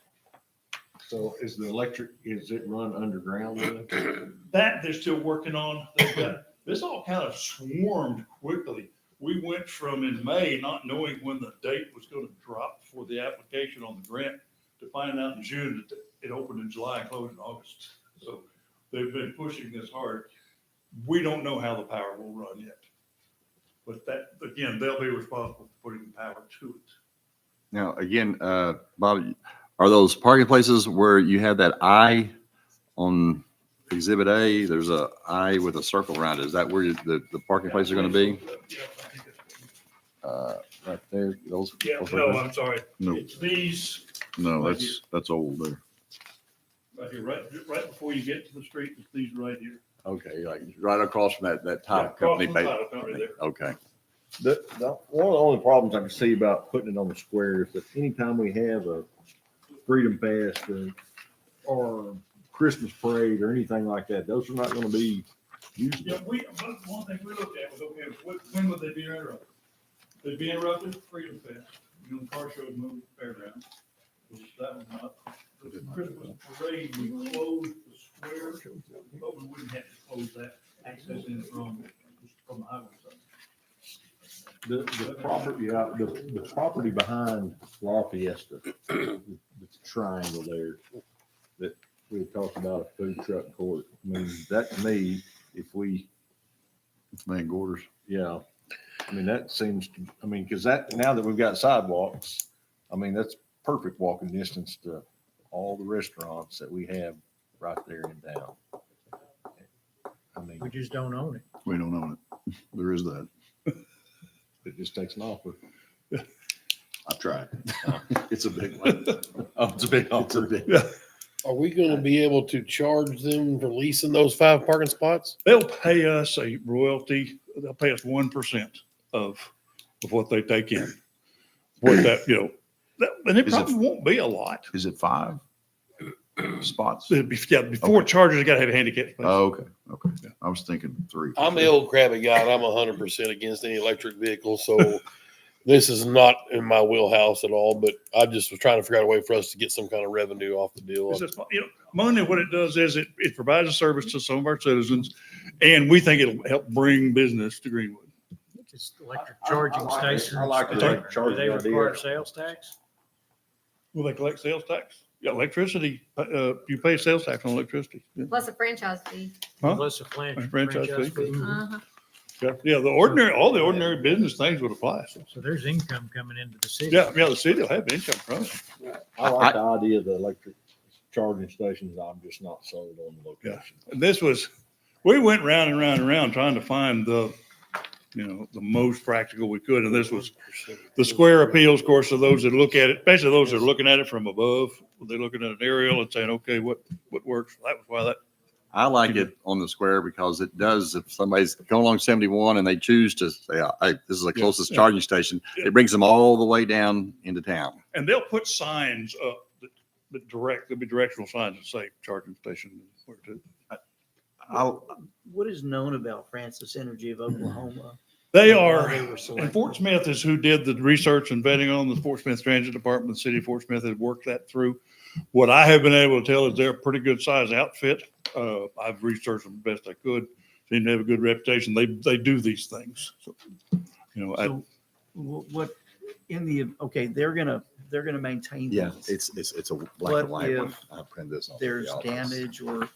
So is it run underground then? That they're still working on. This all kind of swarmed quickly. We went from in May, not knowing when the date was going to drop for the application on the grant, to finding out in June that it opened in July and closed in August. So they've been pushing this hard. We don't know how the power will run yet. But that, again, they'll be responsible for putting the power to it. Now, again, Bob, are those parking places where you have that eye on Exhibit A? There's a eye with a circle around it. Is that where the parking places are going to be? Right there, those. Yeah, no, I'm sorry. No. It's these. No, Right that's old there. Right here, right before you get to the street, it's these right here. Okay, like right across from that title Yeah, across company. from the title company there. Okay. One of the only problems I can see about putting it on the square is that anytime we have a Freedom Fest or Christmas parade or anything like that, those are not going to be usable. Yeah, one thing we looked at was, okay, when would they be interrupted? They'd be interrupted at Freedom Fest, the car show would move fairground. That was not, the Christmas parade, we closed the square, but we wouldn't have to close that access in from the highway side. The property, the property behind La Fiesta, the triangle there, that we had talked about a food truck court. I mean, that to me, if we, It's Van Gorder's. yeah, I mean, that seems to, I mean, because that, now that we've got sidewalks, I mean, that's perfect walking distance to all the restaurants that we have right there in town. I mean, We just don't own it. We don't own it. There is that. it just takes an offer. I've tried. It's a big one. Oh, it's a big It's a offer. big. Are we gonna be able to charge them for leasing those 5 parking spots? They'll pay us a royalty, they'll pay us 1% of what they take in. What that, and it Is it- probably won't be a lot. Is it 5 spots? Yeah, before chargers, you gotta have a handicap space. Oh, okay. Okay. Yeah. I was thinking 3. I'm the old crabby guy, and I'm 100% against any electric vehicle, so this is not in my wheelhouse at all, but I just was trying to figure out a way for us to get some kind of revenue off the deal. It's just, money, what it does is it provides a service to some of our citizens, and we think it'll help bring business to Greenwood. It's electric charging stations. I like the Do electric charging they require idea. sales tax? Will they collect sales tax? Yeah, electricity, you pay sales tax on electricity. Yeah. Plus a franchise fee. Huh? Plus a Franchise franchise fee. fee. Uh-huh. Yeah, all the ordinary business things would apply. So there's income coming into the city. Yeah, the city will have income from it. I like the idea of the electric charging stations. I'm just not sold on the location. And we went round and round and round trying to find the most practical we could. And this was the square appeals, of course, of those that look at it, especially those that are looking at it from above. They're looking at an aerial and saying, okay, what works? That was why that. I like it on the square because it does, if somebody's going along 71 and they choose to say, this is the closest Yeah. charging station, Yeah. it brings them all the way down into town. And they'll put signs up there'll be directional signs that say charging station. Where to. What is known about Francis Energy of Oklahoma? They Why are, they were and selected? Fort Smith is who did the research and vetting on the Fort Smith Transit Department. The city of Fort Smith has worked that through. What I have been able to tell is they're a pretty good size outfit. I've researched them the best I could. Seem to have a good reputation. They do these things. So, So what in the, okay, they're gonna maintain Yeah, these. it's a black What and white one. if I'll print this off. There's damage or,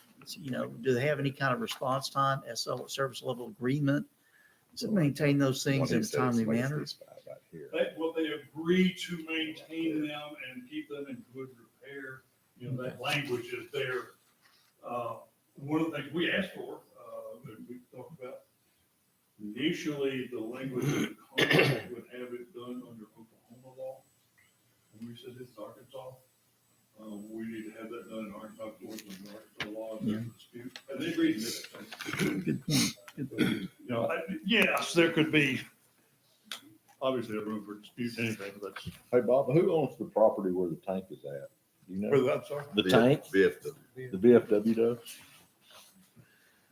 do they have any kind of response time, service level agreement to maintain those things in a timely manner? Well, they agree to maintain them and keep them in good repair. That language is there. One of the things we asked for, that we talked about, initially, the language of the contract would have it done under Oklahoma law. And we said this is Arkansas. We need to have that done in Arkansas courts and Arkansas law if there's a dispute. And they agreed to that. Good point. Yes, there could be obviously a room for dispute, anything, but that's. Hey, Bob, who owns the property where the tank is at? You know? I'm sorry. The tank? VFW. The VFW does?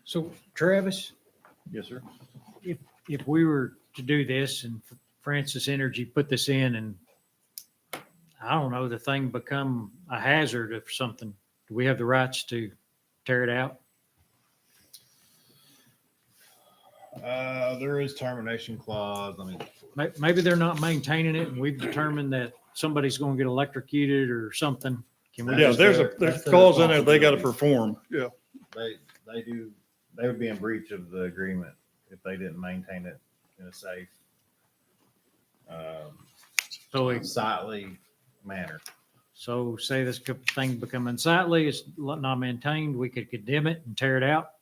So Travis, Yes, sir. if we were to do this and Francis Energy put this in and I don't know, the thing become a hazard or something, do we have the rights to tear it out? There is termination clause. I mean, Maybe they're not maintaining it and we've determined that somebody's going to get electrocuted or something. Can we? Yeah, just- there's that's their clause in there they got to responsibility. perform. Yeah. they would be in breach of the agreement if they didn't maintain it in a safe, So it's sightly manner. So say this thing become unsightly, it's not maintained, we could condemn it and tear it out.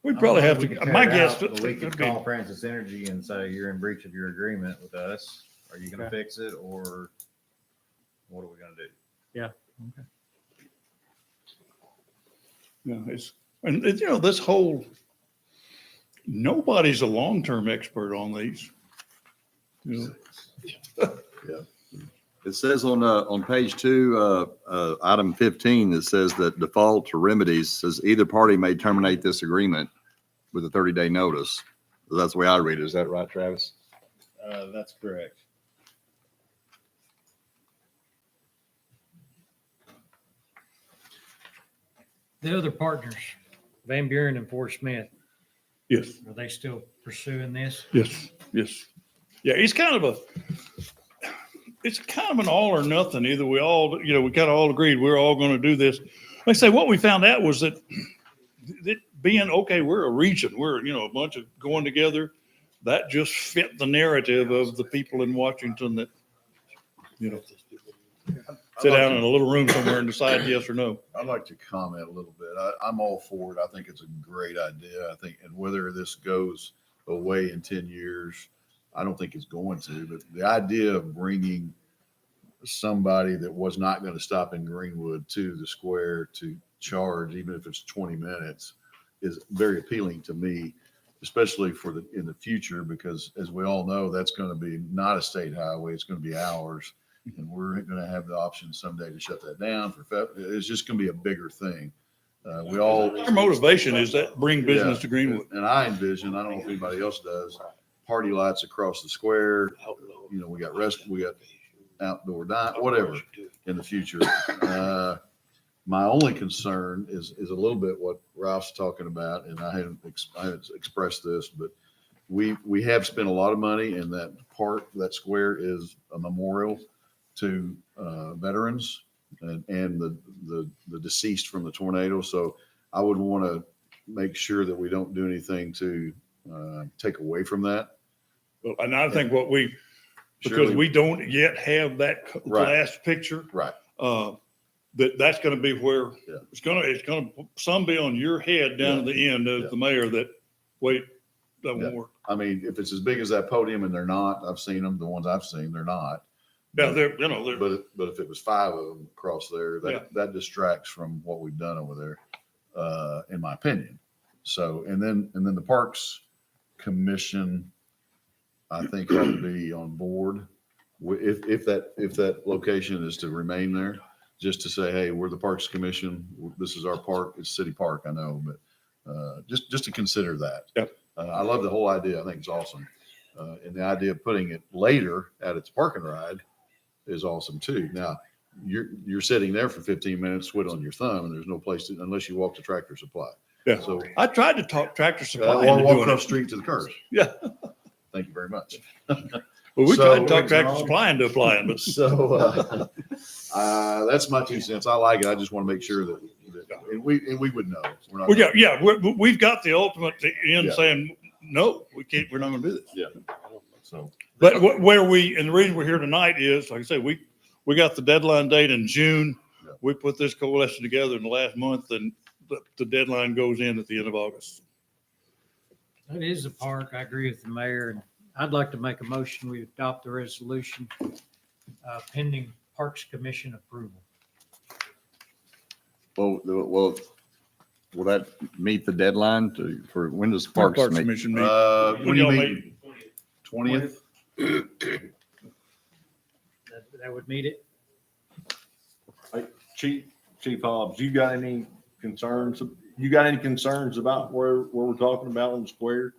We'd probably have We could to, tear my it guess. out, but we could call Francis Energy and say, you're in breach of your agreement with us. Are you gonna Okay. fix it or what are we gonna do? Yeah. This whole, nobody's a long-term expert on these. It says on page 2, item 15, it says that default to remedies says either party may terminate this agreement with a 30-day notice. That's the way I read it. Is that right, Travis? That's correct. The other partners, Van Buren and Fort Smith, Yes, are they still pursuing this? yes, yes. Yeah, it's kind of an all or nothing. Either we all, we kind of all agreed we're all going to do this. Like I say, what we found out was that being, okay, we're a region, we're, a bunch of going together, that just fit the narrative of the people in Washington that, sit down in a little room somewhere and decide yes or no. I'd like to comment a little bit. I'm all for it. I think it's a great idea. I think, and whether this goes away in 10 years, I don't think it's going to, but the idea of bringing somebody that was not going to stop in Greenwood to the square to charge, even if it's 20 minutes, is very appealing to me, especially in the future, because as we all know, that's going to be not a state highway. It's going to be ours. And we're going to have the option someday to shut that down. It's just going to be a bigger thing. Our motivation is that bring business to Greenwood. And I envision, I don't know if anybody else does, party lights across the square. We got outdoor dining, whatever in the future. My only concern is a little bit what Ralph's talking about, and I haven't expressed this, but we have spent a lot of money, and that that square is a memorial to veterans and the deceased from the tornado. So I would want to make sure that we don't do anything to take away from that. Well, and I think because Surely- we don't yet have that Right. last picture, Right. that's going to be where Yeah. it's going to some be on your head down at the end as the mayor that, wait, that won't work. I mean, if it's as big as that podium, and they're not, I've seen them, the ones I've seen, they're not. Yeah, they're, But if it was 5 of them across there, that distracts from what we've done over there, in my opinion. So, and then the Parks Commission, I think ought to be on board. If that location is to remain there, just to say, hey, we're the Parks Commission, this is our park, it's city park, I know, but just to consider that. Yep. I love the whole idea. I think it's awesome. And the idea of putting it later at its park and ride is awesome too. Now, you're sitting there for 15 minutes, twiddling your thumb, and there's no place to, unless you walk to Tractor Supply. Yeah. So, I tried to talk Tractor Supply or into walk doing across the it. street to the curb. Yeah. Thank you very much. Well, we So- tried to talk Tractor Supply into applying, but So, that's my 2 cents. I like it. I just want to make sure that and we would know. We're not. well, yeah, we've got the ultimate end Yeah. saying, no, we can't, we're not gonna do this. Yeah. So, But where we, and the reason we're here tonight is, like I said, we got the deadline date in June. Yeah. We put this coalition together in the last month, and the deadline goes in at the end of August. That is a park. I agree with the mayor, and I'd like to make a motion. We adopt the resolution pending Parks Commission approval. Well, will that meet the deadline for when does Parks meet? Commission meet. when When you y'all meet 20th? That would meet it. Chief Hobbs, you got any concerns? You got any concerns about where we're talking about on the square?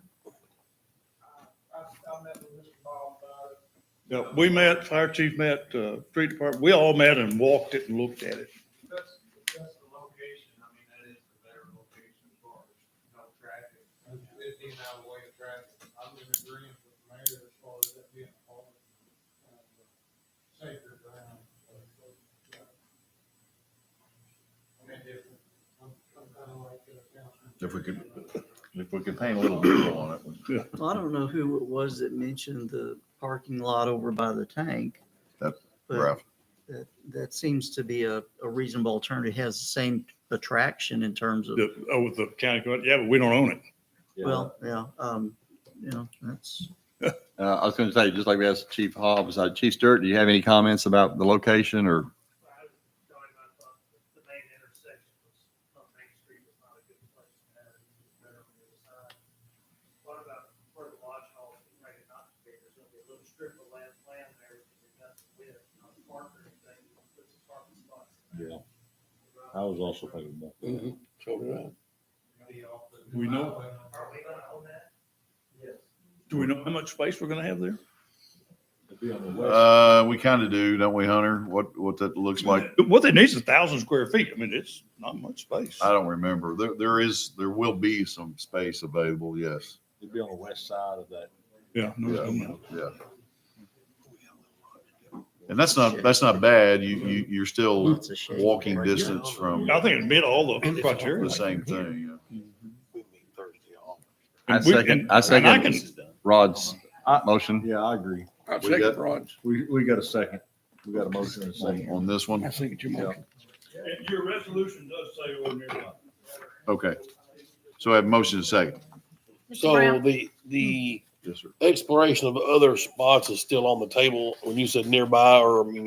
Yeah, we met, fire chief met, street department, we all met and walked it and looked at it. That's the location. I mean, that is the better location as far as no traffic. It being out of the way of traffic. I'm in agreement with the mayor as far as that being a part safer ground. I'm indifferent. I'm kind of like Councilman. If we could paint a little visual on it. Well, I don't know who it was that mentioned the parking lot over by the tank. That's but Ralph. That seems to be a reasonable alternative. It has the same attraction in terms of, The county, yeah, but we don't own it. well, yeah, that's. I was going to say, just like we asked Chief Hobbs, Chief Stewart, do you have any comments about the location or? The main intersection on Main Street was not a good place to have it. Better on the other side. What about where the lodge hall is made it not to be? There's gonna be a little strip of land there that we got to live, not a park or anything. We'll put some parking spots. Yeah. I was also thinking about that. So did I. We know, Are we gonna own that? Yes. do we know how much space we're gonna have there? It'd be on the west. We kind of do, don't we, Hunter? What that looks like? What they need is 1,000 square feet. I mean, it's not much space. I don't remember. There will be some space available. Yes. It'd be on the west side of that. Yeah. No. Yeah. And that's not bad. You're still It's a shame. walking distance from I think it met all the criteria. the same thing. Yeah. We meet Thursday off. I And we- second, and- I and I second Rod's motion. Yeah, I agree. I We got- second Ron's. We got a second. We got a motion and a second. On this one. I second your motion. And your resolution does say ordinary lot. Okay. So I have motion and second. Mr. So Brown? the Yes, sir. exploration of other spots is still on the table. When you said nearby, or I mean,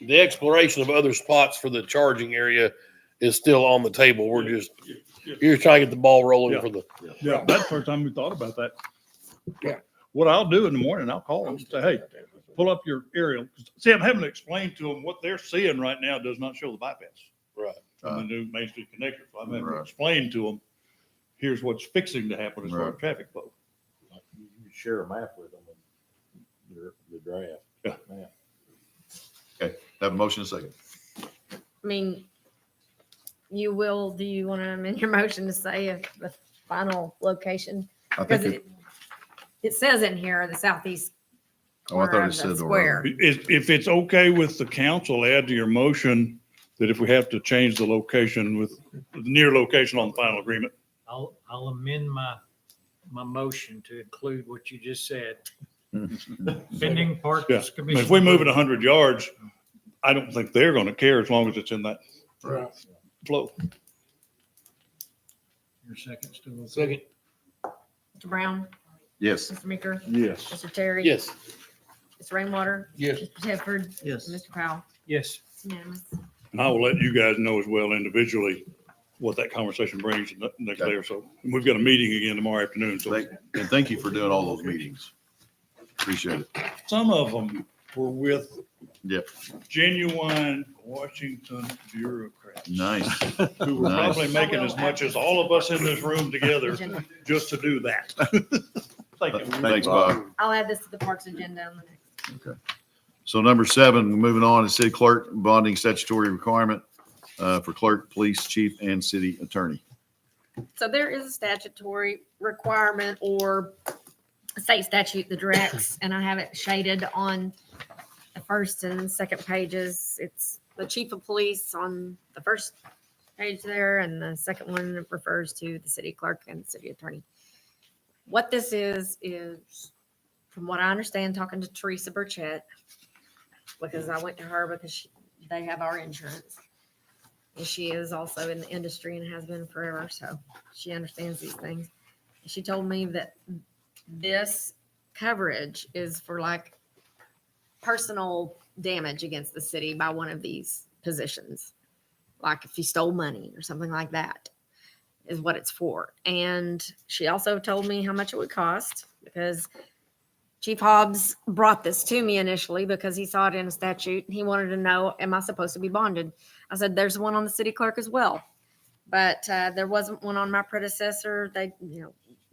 the exploration of other spots for the charging area is still on the table. We're just, you're trying to get the ball rolling Yeah. for the, Yeah, that's the first time we thought about that. Yeah. What I'll do in the morning, I'll call them and say, hey, pull up your aerial. See, I'm having to explain to them what they're seeing right now does not show the bypass right. from the new Main Street connector. So I'm having to Right. explain to them, here's what's fixing to happen as far as Right. traffic flow. You share a map with them, the draft. Yeah. Map. Okay. Have a motion and second. I mean, do you want to amend your motion to say the final location? I Because think it says in here, the southeast oh, I corner thought of it the said. square. If it's okay with the council, add to your motion that if we have to change the location with the near location on the final agreement. I'll amend my motion to include what you just said. Pending Yeah. Parks I mean, Commission. if we move it 100 yards, I don't think they're going to care as long as it's in that Right. flow. Your second still. okay? Second. Mr. Brown, Yes. Mr. Meeker, Yes. Mr. Terry. Yes. Mr. Rainwater, Yes. Mr. Tedford, Yes. and Mr. Powell. Yes. It's unanimous. And I will let you guys know as well individually what that conversation brings the next day or so. And we've got a meeting again tomorrow afternoon. So And thank you for doing all those meetings. Appreciate it. some of them were with Yep. genuine Washington bureaucrats Nice. who were Nice. probably making as much as all of us in this room together Agenda. just to do that. Thank you. Thanks, Bob. I'll add this to the parks agenda on the next. So number 7, moving on, is city clerk bonding statutory requirement for clerk, police chief, and city attorney. So there is a statutory requirement or a state statute that directs, and I have it shaded on the first and second pages. It's the chief of police on the first page there, and the second one refers to the city clerk and city attorney. What this is from what I understand, talking to Teresa Burchett, because I went to her because they have our insurance. And she is also in the industry and has been forever, so she understands these things. She told me that this coverage is for like personal damage against the city by one of these positions. Like if you stole money or something like that is what it's for. And she also told me how much it would cost, because Chief Hobbs brought this to me initially because he saw it in a statute. He wanted to know, am I supposed to be bonded? I said, there's one on the city clerk as well. But there wasn't one on my predecessor.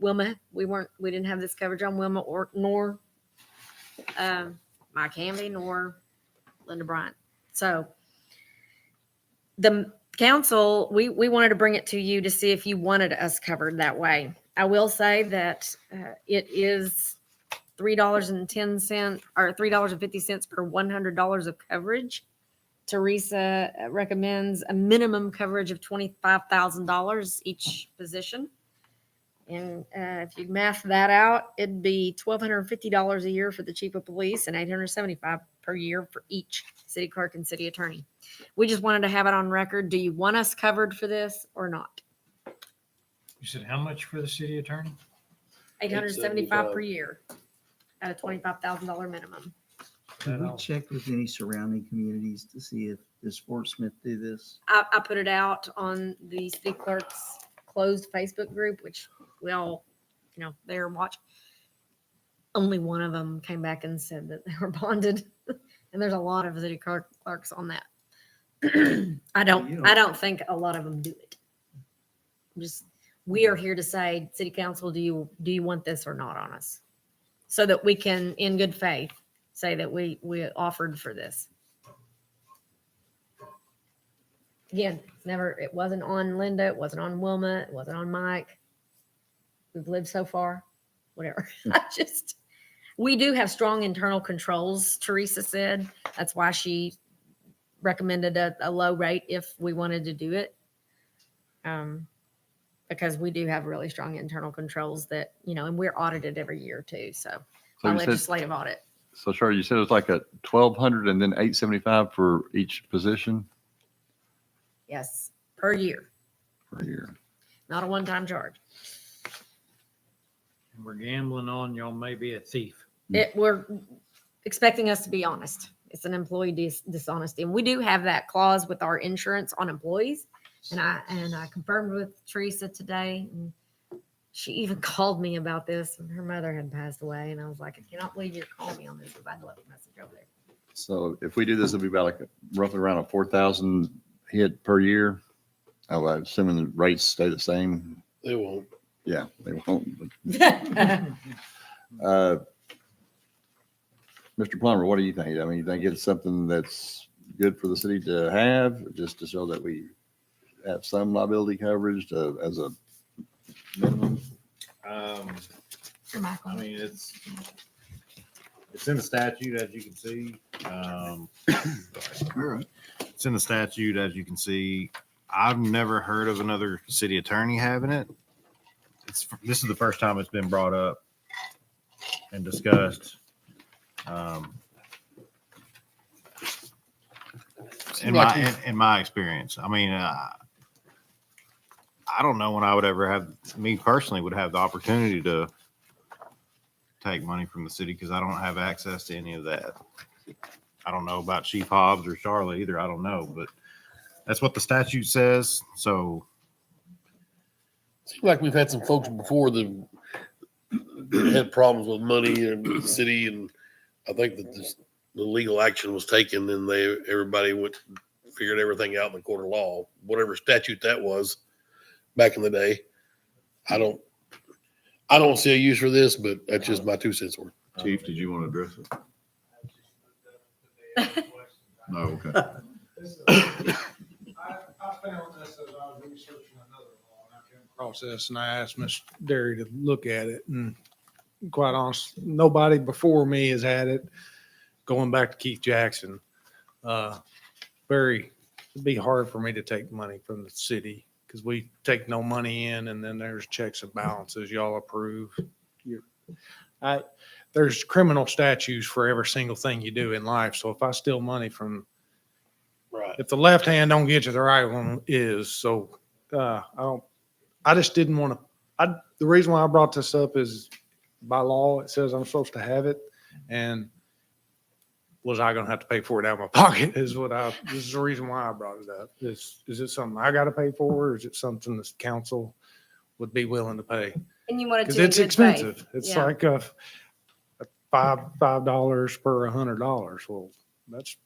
Wilma, we didn't have this coverage on Wilma nor Mike Hamby nor Linda Bryant. So the council, we wanted to bring it to you to see if you wanted us covered that way. I will say that it is $3.10 or $3.50 per $100 of coverage. Teresa recommends a minimum coverage of $25,000 each position. And if you math that out, it'd be $1,250 a year for the chief of police and $875 per year for each city clerk and city attorney. We just wanted to have it on record. Do you want us covered for this or not? You said how much for the city attorney? $875 per year at a $25,000 minimum. Have we checked with any surrounding communities to see if the Sportsmith do this? I put it out on the city clerk's closed Facebook group, which we all, they're watching. Only one of them came back and said that they were bonded. And there's a lot of city clerks on that. I don't think a lot of them do it. We are here to say, city council, do you want this or not on us? So that we can, in good faith, say that we offered for this. Again, it wasn't on Linda, it wasn't on Wilma, it wasn't on Mike. We've lived so far, whatever. We do have strong internal controls, Teresa said. That's why she recommended a low rate if we wanted to do it. Because we do have really strong internal controls that, and we're audited every year too. So by legislative audit. So Charlie, you said it was like a 1,200 and then 875 for each position Yes, per year, per year. not a one-time charge. And we're gambling on y'all may be a thief. We're expecting us to be honest. It's an employee dishonesty. And we do have that clause with our insurance on employees. And I confirmed with Teresa today, and she even called me about this, and her mother had passed away. And I was like, I cannot believe you're calling me on this, because I'd left a message over there. So if we do this, it'll be about like roughly around a 4,000 hit per year. Oh, I'm assuming the rates stay the same. They won't. Yeah, they won't. But, Mr. Plummer, what do you think? I mean, you think it's something that's good for the city to have, just to show that we have some liability coverage as a minimum? I mean, it's in the statute, as you can see. It's in the statute, as you can see. I've never heard of another city attorney having it. This is the first time it's been brought up and discussed. In my experience, I mean, I don't know when I would ever have, me personally would have the opportunity to take money from the city, because I don't have access to any of that. I don't know about Chief Hobbs or Charlotte either. I don't know, but that's what the statute says. So Seems like we've had some folks before that had problems with money in the city, and I think that the legal action was taken, and everybody figured everything out in the court of law, whatever statute that was back in the day. I don't see a use for this, but that's just my 2 cents worth. Chief, did you want to address it? No, okay. I found this as I was researching another law, and I came across this, and I asked Ms. Derry to look at it, and quite honest, nobody before me has had it, going back to Keith Jackson. It'd be hard for me to take money from the city, because we take no money in, and then there's checks and balances y'all approve. There's criminal statutes for every single thing you do in life, so if I steal money from, Right. if the left hand don't get you, the right one is. So I just didn't want to, the reason why I brought this up is by law, it says I'm supposed to have it. And was I going to have to pay for it out of my pocket this is the reason why I brought it up. Is it something I got to pay for, or is it something the council would be willing to pay? And you wanted to. Because in it's good faith. expensive. It's Yeah. like $5 per $100. Well, that's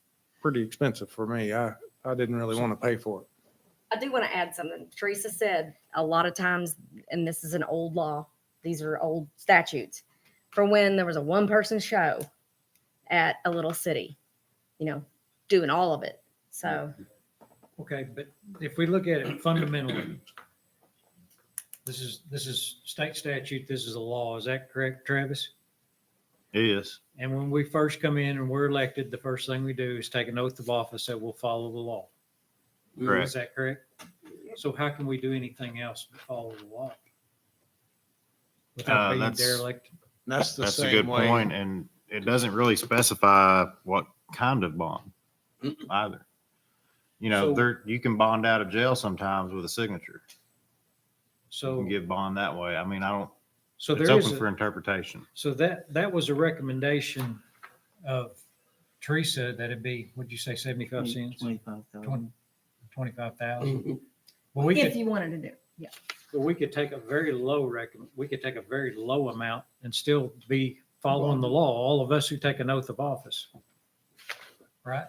pretty expensive for me. I didn't really want to pay for it. I do want to add something. Teresa said a lot of times, and this is an old law, these are old statutes, for when there was a one-person show at a little city, doing all of it. So. Okay, but if we look at it fundamentally, this is state statute, this is a law. Is that correct, Travis? It is. And when we first come in and we're elected, the first thing we do is take an oath of office that we'll follow the law. Correct. Is that correct? So how can we do anything else but follow the law? Without being That's- derelict? That's the That's a same good way. point, and it doesn't really specify what kind of bond either. So- There, you can bond out of jail sometimes with a signature. You So, can give bond that way. I mean, so it's there is, open for interpretation. so that was a recommendation of Teresa, that it'd be, what'd you say, 75 cents? 25,000. 25,000. Well, we If could, you wanted to do it, yeah. but we could take a very low we could take a very low amount and still be following the law, all of us who take an oath of office. Right?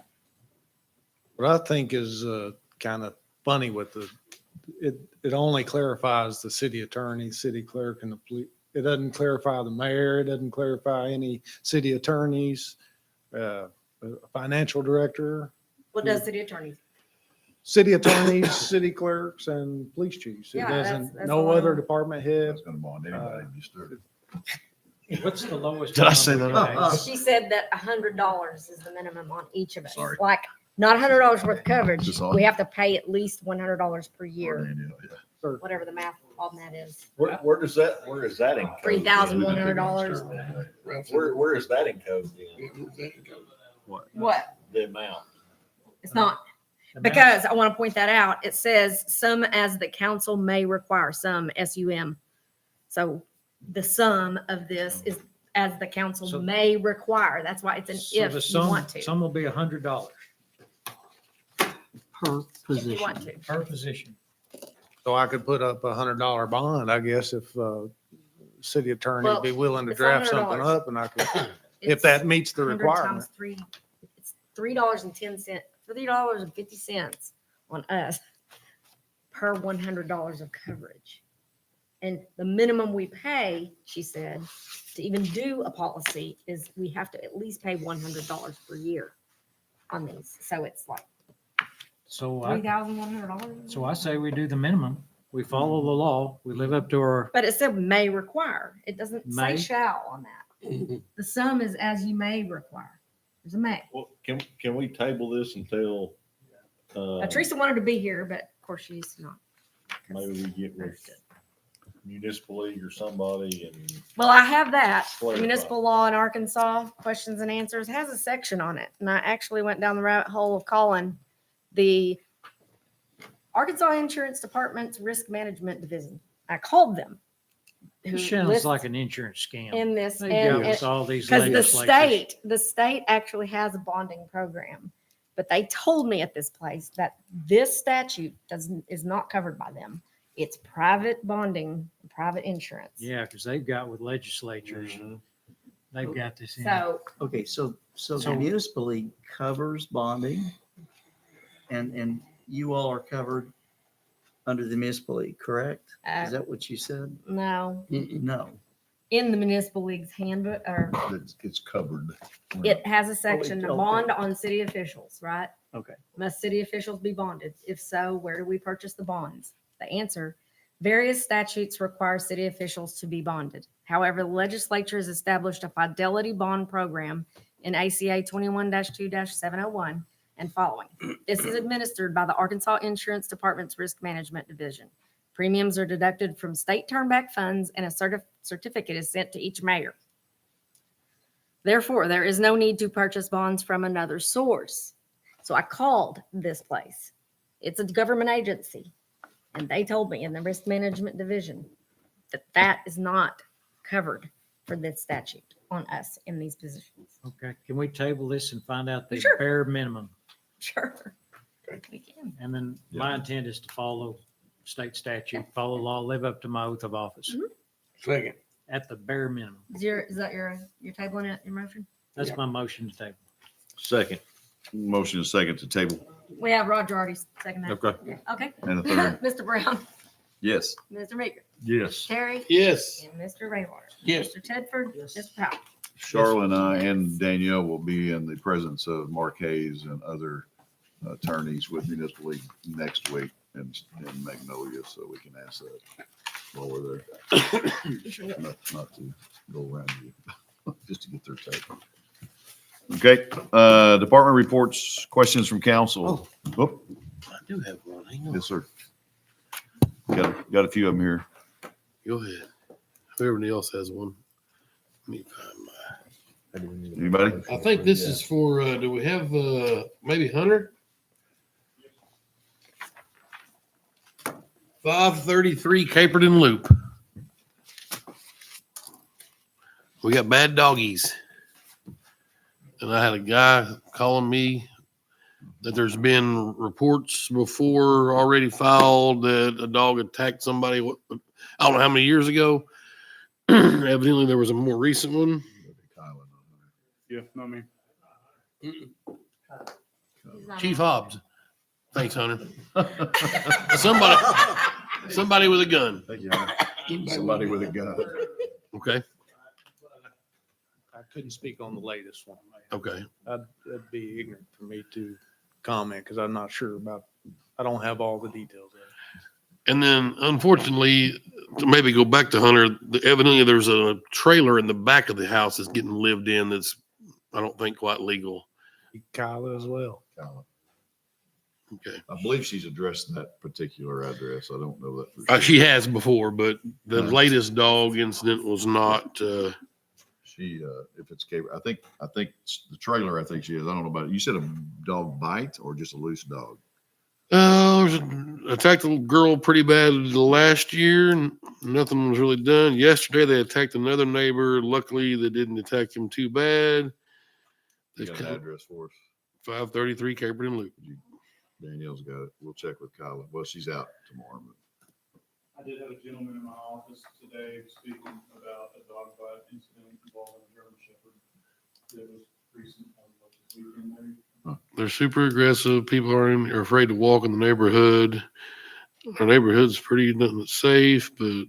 What I think is kind of funny with it only clarifies the city attorney, city clerk, and the police. It doesn't clarify the mayor. It doesn't clarify any city attorneys, financial director, What does city attorney? city attorneys, city clerks, and police chiefs. It Yeah, doesn't, that's no all I other know. department head. That's gonna bond anybody if you started. What's the lowest? Did I bond say we that? can pay? She said that $100 is the minimum on each of us. Sorry. Like, not $100 worth of coverage. Just all- We have to pay at least $100 per year, Yeah. whatever the math on that is. Where is that in code? $3,100. Where is that in code then? What? The amount. It's not, The because I want to point that out. It says some as the council may require, some SUM. So the sum of this is as the council So- may require. That's why it's an So the if you sum, want to. some will be $100 Per If you want position. to. per position. So I could put up $100 bond, I guess, if city attorney would be willing to it's draft something $100. up, and I could, if It's that meets the 100 requirement. times three, it's $3.10, $3.50 on us per $100 of coverage. And the minimum we pay, she said, to even do a policy is we have to at least pay $100 per year on these. So it's like So I, $3,100. so I say we do the minimum. We follow the law. We live up to our, But it said may require. It doesn't say May? shall on that. The sum is as you may require. There's a may. Well, can we table this until, Teresa wanted to be here, but of course she's not. maybe we get with municipal league or somebody and Well, I have that. Clarify. Municipal law in Arkansas, questions and answers, has a section on it. And I actually went down the rabbit hole of calling the Arkansas Insurance Department's Risk Management Division. I called them. it who sounds lists like an insurance scam. in this, They and got us all these because legislators. the state actually has a bonding program. But they told me at this place that this statute is not covered by them. It's private bonding, private insurance. Yeah, because they've got with legislatures, Mm-hmm. they've got this in. So Okay, so So- the municipal league covers bonding, and you all are covered under the municipal league, correct? Is that what you said? no, No. in the municipal league's handbook, or It's covered. it has a section, to okay. bond on city officials, right? Okay. Must city officials be bonded? If so, where do we purchase the bonds? The answer, various statutes require city officials to be bonded. However, the legislature has established a fidelity bond program in ACA 21-2-701 and following. This is administered by the Arkansas Insurance Department's Risk Management Division. Premiums are deducted from state turnback funds and a certificate is sent to each mayor. Therefore, there is no need to purchase bonds from another source. So I called this place. It's a government agency. And they told me in the Risk Management Division that that is not covered for this statute on us in these positions. Okay, can we table this and find out the Sure. bare minimum? Sure. We can. And then my intent is to follow state statute, follow law, live up to my oath of office. Second. At the bare minimum. Is that your tabling it, your motion? That's my motion to table. Second. Motion is second to table. We have Roger already second that. Okay. Yeah, okay. And a third. Mr. Brown, Yes. Mr. Meeker, Yes. Terry, Yes. and Mr. Rainwater. Yes. Mr. Tedford, Mr. Powell. Charlotte and I and Danielle will be in the presence of Mark Hayes and other attorneys with Municipal League next week in Magnolia, so we can ask that while we're there. Not to go around you, just to get their take. Okay, department reports, questions from council. Oh, I do have one. Hang on. yes, sir. Got a few of them here. Go ahead. Whoever else has one. Let me find my. Anybody? I think this is for, do we have, maybe Hunter? 533 Caperton Loop. We got bad doggies. And I had a guy calling me that there's been reports before already filed that a dog attacked somebody. I don't know how many years ago. Evidently, there was a more recent one. Yeah, not me. Chief Hobbs. Thanks, Hunter. Somebody with a gun. Thank you, Hunter. Somebody with a gun. Okay. I couldn't speak on the latest one. Okay. That'd be ignorant for me to comment because I'm not sure about, I don't have all the details of it. And then, unfortunately, to maybe go back to Hunter, evidently there's a trailer in the back of the house that's getting lived in that's, I don't think, quite legal. Kyla as well. Okay. I believe she's addressed that particular address. I don't know that. for sure. She has before, but the latest dog incident was not. She, if it's cable, I think the trailer. I think she is. I don't know about it. You said a dog bite or just a loose dog? Attacked a little girl pretty bad last year, and nothing was really done. Yesterday, they attacked another neighbor. Luckily, they didn't attack him too bad. You got an address for us? 533 Caperton Loop. Danielle's got it. We'll check with Kyla. Well, she's out tomorrow. I did have a gentleman in my office today speaking about a dog bite incident involving a German Shepherd that was recent, this weekend maybe. They're super aggressive. People are afraid to walk in the neighborhood. Our neighborhood's pretty safe, but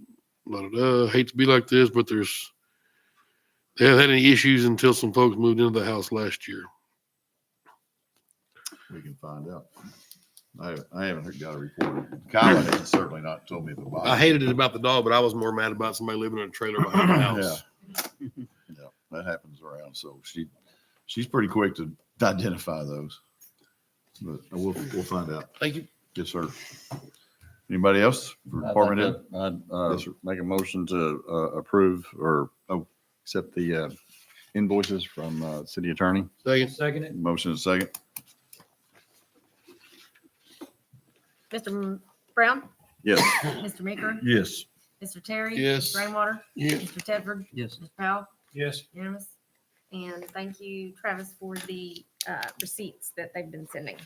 hate to be like this, but they haven't had any issues until some folks moved into the house last year. We can find out. I haven't got a report. Kyla has certainly not told me the bite. I hated it about the dog, but I was more mad about somebody living in a trailer behind the house. Yeah, that happens around. So she's pretty quick to identify those. But we'll find out. Thank you. Yes, sir. Anybody else for department head? I'd make a motion to approve or accept the invoices from city attorney. Second it. Motion is second. Mr. Brown, Yes. Mr. Meeker, Yes. Mr. Terry. Yes. Mr. Rainwater. Yes. Mr. Tedford. Yes. Mr. Powell. Yes. Unanimous. And thank you, Travis, for the receipts that they've been sending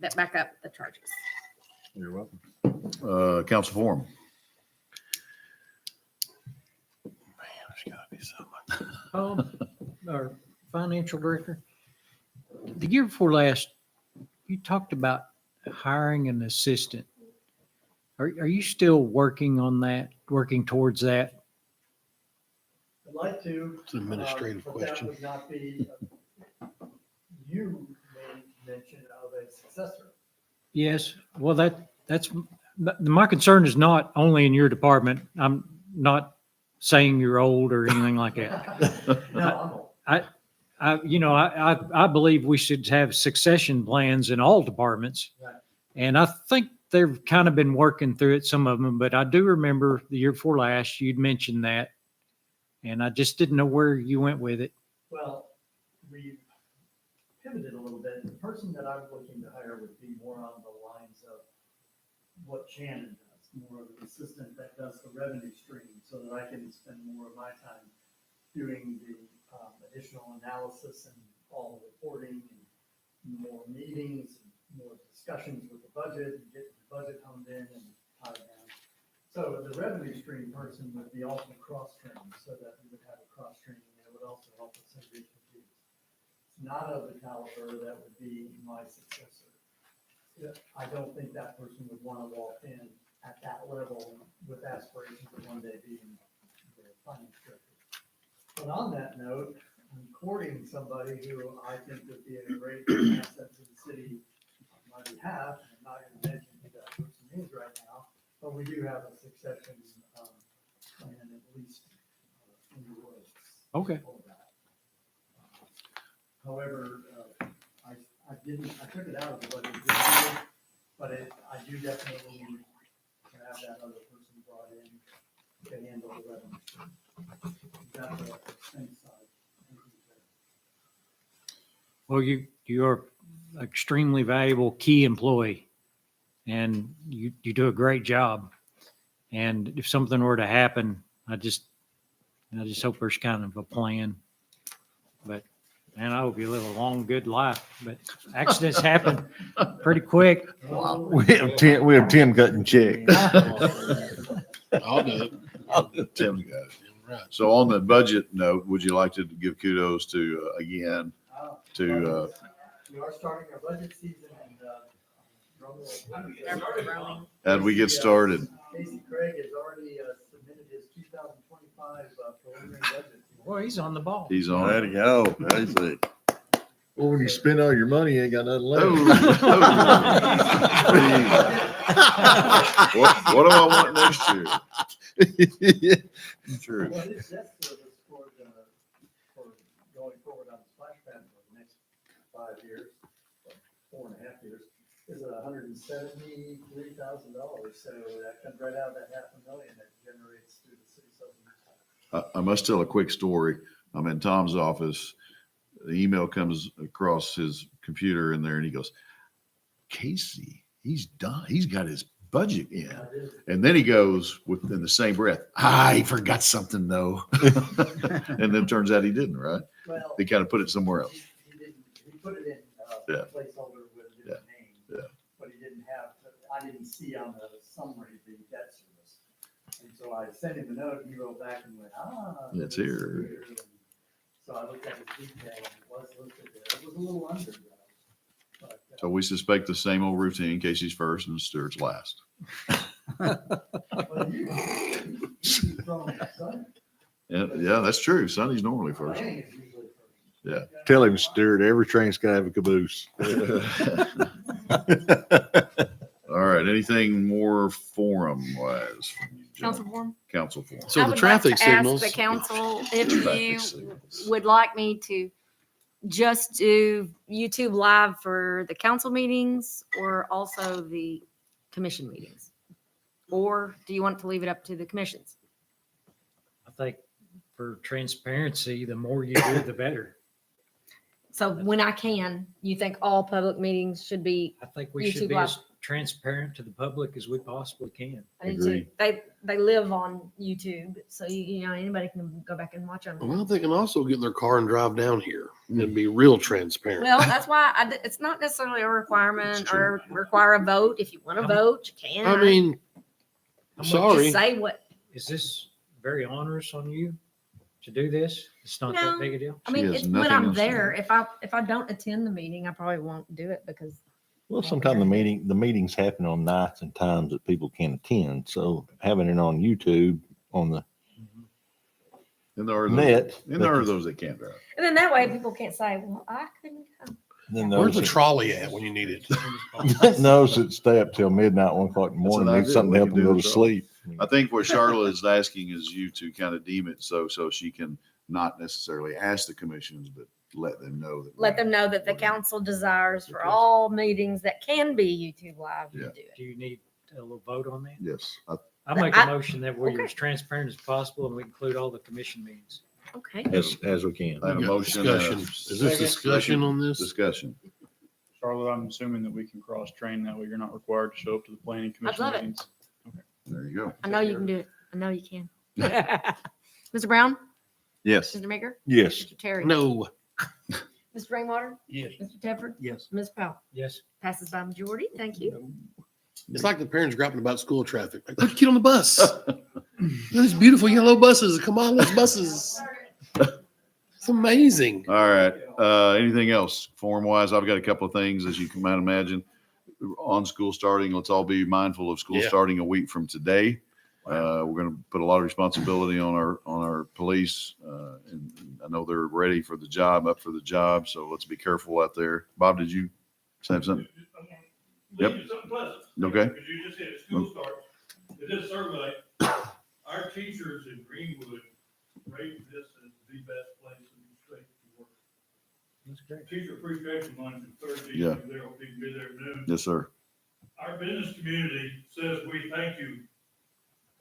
that back up the charges. You're welcome. Council forum. Our financial director, the year before last, you talked about hiring an assistant. Are you still working on that, working towards that? like to. It's an administrative but that question. would not be, you made mention of a successor. Yes, well, that's, my concern is not only in your department. I'm not saying you're old or anything like that. No, I'm old. I believe we should have succession plans in all departments. Right. And I think they've kind of been working through it, some of them, but I do remember the year before last, you'd mentioned that. And I just didn't know where you went with it. Well, we pivoted a little bit. The person that I'm looking to hire would be more on the lines of what Shannon does, more of an assistant that does the revenue stream, so that I can spend more of my time doing the additional analysis and all the reporting and more meetings, and more discussions with the budget, and get the budget honed in and tied down. So the revenue stream person would be also cross-trained, so that we would have a cross-training that would also help us in reaching fees. It's not of the caliber that would be my successor. I don't think that person would want to walk in at that level with aspirations of one day being the finance director. But on that note, I'm courting somebody who I think would be a great asset to the city on my behalf. I'm not going to mention who that person is right now, but we do have a succession plan at least in the works. Okay. for that. However, I took it out of the budget this year, but I do definitely need to have that other person brought in to handle the revenue stream. That's the expense side. Well, you're extremely valuable key employee and you do a great job. And if something were to happen, I just hope there's kind of a plan. But man, I hope you live a long, good life, but accidents happen pretty quick. We have Tim cutting checks. I'll do it. Tim got it. Right. So on the budget note, would you like to give kudos to, again, to, We are starting our budget season and, drum roll. how do we get started? Casey Craig has already submitted his 2025 preliminary budget. Boy, he's on the ball. He's on There it. you go. There you see. Well, when you spend all your money, you ain't got nothing left. What do I want next year? True. Well, his debt service for going forward on the splash pad for the next 5 years, 4.5 years, is $173,000. So that comes right out of that $500,000 that generates through the city sales. I must tell a quick story. I'm in Tom's office. The email comes across his computer in there and he goes, Casey, he's done. He's got his budget in. And then he goes within the same breath, I forgot something though. And then turns out he didn't, right? Well, He kind of put it somewhere else. he didn't, he put it in Yeah. a placeholder with a different name. Yeah. But he didn't have, I didn't see on the summary the debt service. And so I sent him a note and he wrote back and went, It's here. And so I looked at his detail and it was listed there. It was a little under though. But, So we suspect the same old routine. Casey's first and Stuart's last. well, you from Sunday. Yeah, that's true. Sonny's normally first. Planning is usually first. Yeah. Tell him, Stuart, every train's gotta have a caboose. All right. Anything more forum wise? Council forum? Council forum. So I the would traffic like to ask signals. the council if Traffic you signals. would like me to just do YouTube live for the council meetings or also the commission meetings? Or do you want to leave it up to the commissions? I think for transparency, the more you do, the better. So when I can, you think all public meetings should be, I think we should YouTube be live. as transparent to the public as we possibly can. I need to, Agreed. they live on YouTube, so you know, anybody can go back and watch them. Well, they can also get in their car and drive down here and be real transparent. Well, that's why it's not necessarily a requirement or require a vote. If you want to vote, you can. I mean, I'm sorry. Just say what, Is this very onerous on you to do this? It's not that No. big a deal. I mean, has it's when nothing I'm else to there. If I don't attend the meeting, I probably won't do it because Well, sometimes the meetings happen on nights and times that people can't attend. So having it on YouTube on the, And there are those, net. and there are those that can't drive. And then that way people can't say, well, I couldn't come. Then Where's those the trolley at when you need it? that knows that stay up till midnight, 1 o'clock in the That's morning, what I need do. something We to help can them do go the to trolley. sleep. I think what Charlotte is asking is you to kind of deem it so she can not necessarily ask the commissions, but let them know that. Let them know that the council desires for all meetings that can be YouTube live to Yeah. do it. Do you need a little vote on that? Yes. I make a I- motion that we're Okay. as transparent as possible and we include all the commission meetings. Okay. As we can. I have a motion. and a Discussion. Is this discussion on this? Discussion. Charlotte, I'm assuming that we can cross-train. That way you're not required to show up to the planning commission love it. meetings. There you go. I know you can do it. I know you can. Mr. Brown, Yes. Mr. Maker, Yes. Mr. Terry. No. Mr. Rainwater, Yes. Mr. Tedford, Yes. Ms. Powell. Yes. Passes by majority. Thank you. It's like the parents griping about school traffic. Like, put your kid on the bus. Those beautiful yellow buses. Come on, those buses. It's amazing. All right. Anything else form wise? I've got a couple of things, as you can might imagine. On school starting, let's all be mindful of school Yeah. starting a week from today. We're going to put a lot of responsibility on our police, and I know they're ready for the job, up for the job. So let's be careful out there. Bob, did you say something? Yep. Okay. Because you just said school starts. It is survey, our teachers in Greenwood rate this as the best place in the state to work. That's great. Teacher appreciation month is Thursday. Yeah. They'll be there at noon. Yes, sir. Our business community says we thank you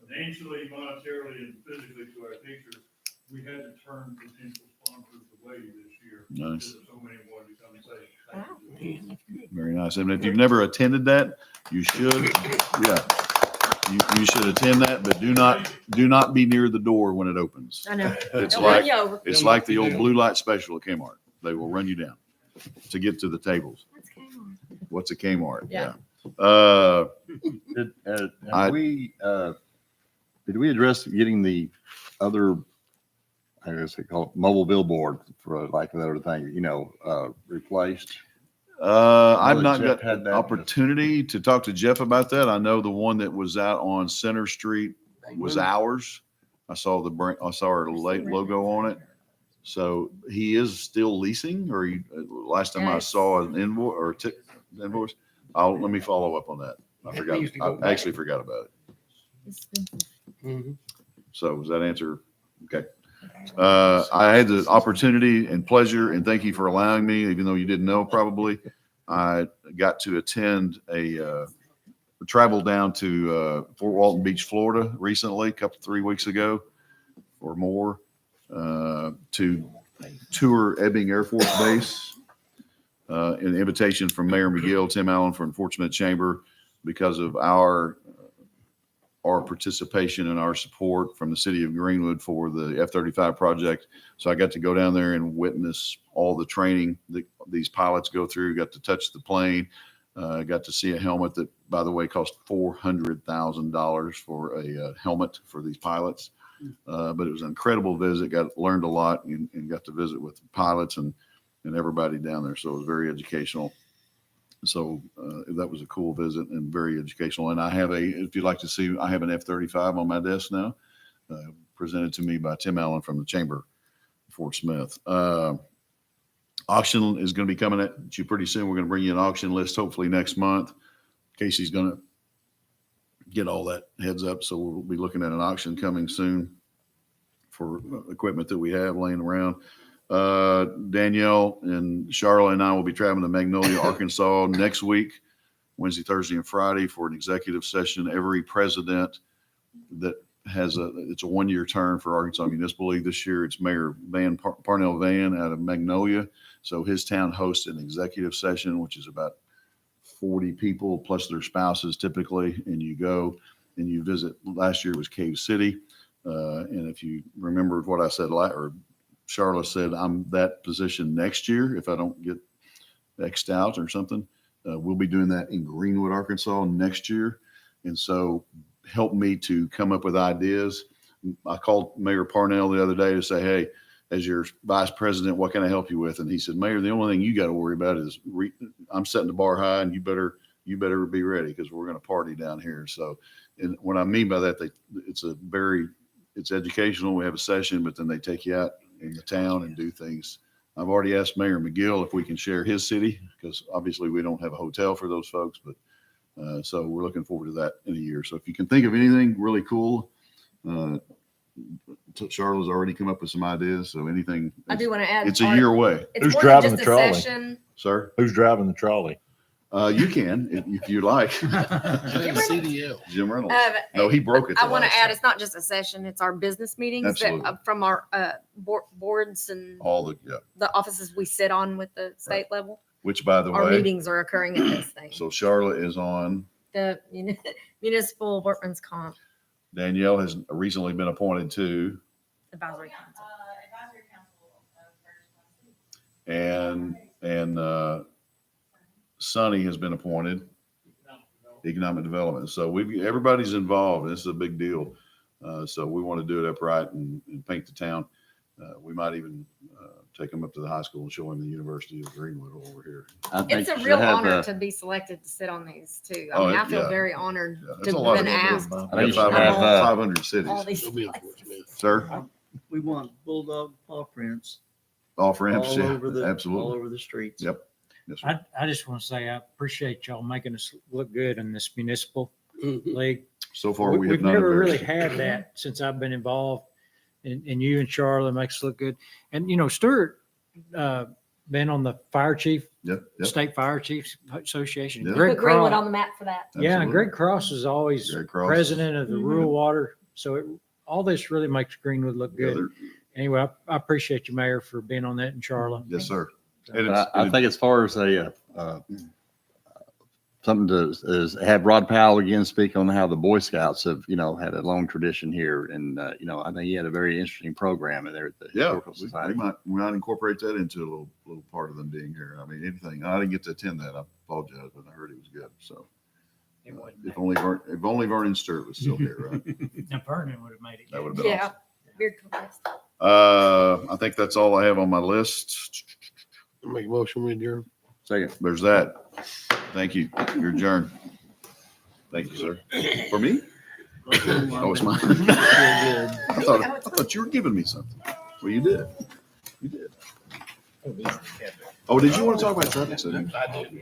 financially, monetarily, and physically to our teachers. We had to turn potential sponsors away this year. Nice. Because so many wanted to come and say thank you. Very nice. And if you've never attended that, you should. Yeah. You should attend that, but do not be near the door when it opens. I know. It's They'll run like, you over. it's like the old blue light special at Kmart. They will run you down to get to the tables. What's Kmart? What's a Kmart? Yeah. Did, I- did we address getting the other, I guess they call it mobile billboard for lack of another thing, replaced? I've know not Jeff got had the that. opportunity to talk to Jeff about that. I know the one that was out on Center Street was ours. I saw our late logo on it. So he is still leasing, or last time I Yes. saw an invoice or invoice. Let me follow up on that. I actually forgot about it. It's been- So does that answer? Okay. I had the opportunity and pleasure, and thank you for allowing me, even though you didn't know probably. I got to attend travel down to Fort Walton Beach, Florida recently, 3 weeks ago or more, to tour Ebbing Air Force Base. An invitation from Mayor McGill, Tim Allen from Fort Smith Chamber, because of our participation and our support from the city of Greenwood for the F-35 project. So I got to go down there and witness all the training that these pilots go through, got to touch the plane, got to see a helmet that, by the way, cost $400,000 for a helmet for these pilots. But it was an incredible visit, learned a lot and got to visit with pilots and everybody down there. So it was very educational. So that was a cool visit and very educational. And if you'd like to see, I have an F-35 on my desk now, presented to me by Tim Allen from the Chamber, Fort Smith. Auction is going to be coming at you pretty soon. We're going to bring you an auction list hopefully next month. Casey's going to get all that heads up. So we'll be looking at an auction coming soon for equipment that we have laying around. Danielle and Charlotte and I will be traveling to Magnolia, Arkansas next week, Wednesday, Thursday, and Friday for an executive session. Every president that it's a 1-year term for Arkansas Municipal League. This year it's Mayor Parnell Van out of Magnolia. So his town hosts an executive session, which is about 40 people plus their spouses typically. And you go and you visit. Last year was Cave City. And if you remembered what I said, or Charlotte said, I'm that position next year if I don't get X'd out or something. We'll be doing that in Greenwood, Arkansas next year. And so help me to come up with ideas. I called Mayor Parnell the other day to say, hey, as your vice president, what can I help you with? And he said, Mayor, the only thing you got to worry about is I'm setting the bar high and you better be ready because we're going to party down here. So, and what I mean by that, it's a very it's educational. We have a session, but then they take you out in the town and do things. I've already asked Mayor McGill if we can share his city, because obviously we don't have a hotel for those folks, but so we're looking forward to that in a year. So if you can think of anything really cool, Charlotte's already come up with some ideas. So anything, I do want to add. it's a year away. It's Who's more than driving just the a trolley? session. Sir, Who's driving the trolley? you can if you like. CDL. Jim Reynolds. Uh, No, he broke it. I the want to last add, time. it's not just a session, it's our business meetings that, Absolutely. from our boards and All the, yeah, the offices we sit on with the state level. which by the Our way, meetings are occurring at this thing. so Charlotte is on. The municipal workman's comp Danielle has recently been appointed to, advisory council. and Sonny has been appointed, economic development. So everybody's involved. This is a big deal. So we want to do it upright and paint the town. We might even take them up to the high school and show them the University of Greenwood over here. It's a real honor to be selected to sit on these too. I mean, I feel very honored Yeah, to that's a have lot been of asked. We I think have you should have, 500 cities. All these It'll be places. unfortunate. Sir, We want bulldog paw prints off ramps, all yeah, over the, all absolutely. over the streets. Yep. Yes, sir. I just want to say, I appreciate y'all making us look good in this municipal league. So far, we have We've not never really embarrassed. had that since I've been involved. And you and Charlotte makes us look good. And, you know, Stuart, been on the fire chief, Yep, yep. State Fire Chiefs Association. Yeah. Greg Put Greenwood Cross- on the map for that. Yeah, Absolutely. Greg Cross is always Greg Cross. president of the Mhm. rural water. So all this really makes Greenwood look Yeah, good. they're- Anyway, I appreciate you, Mayor, for being on that, and Charlotte. Yes, sir. And But I it's, think as far as something to is have Rod Powell again speak on how the Boy Scouts have, had a long tradition here. And, I think he had a very interesting program in there at the yeah, Historical Society. we might incorporate that into a little part of them being here. I mean, anything. I didn't get to attend that. I apologize, but I heard it was good. So if only Vernon Sturt was still here, right? Now Vernon would have made it. That would have been Yeah. awesome. Beard contest. I think that's all I have on my list. Make a motion with your. Second. There's that. Thank you. You're adjourned. Thank you, sir. For me? Oh, it's mine. I thought you were giving me something. Well, you did. You did. Oh, did you want to talk about traffic? I do.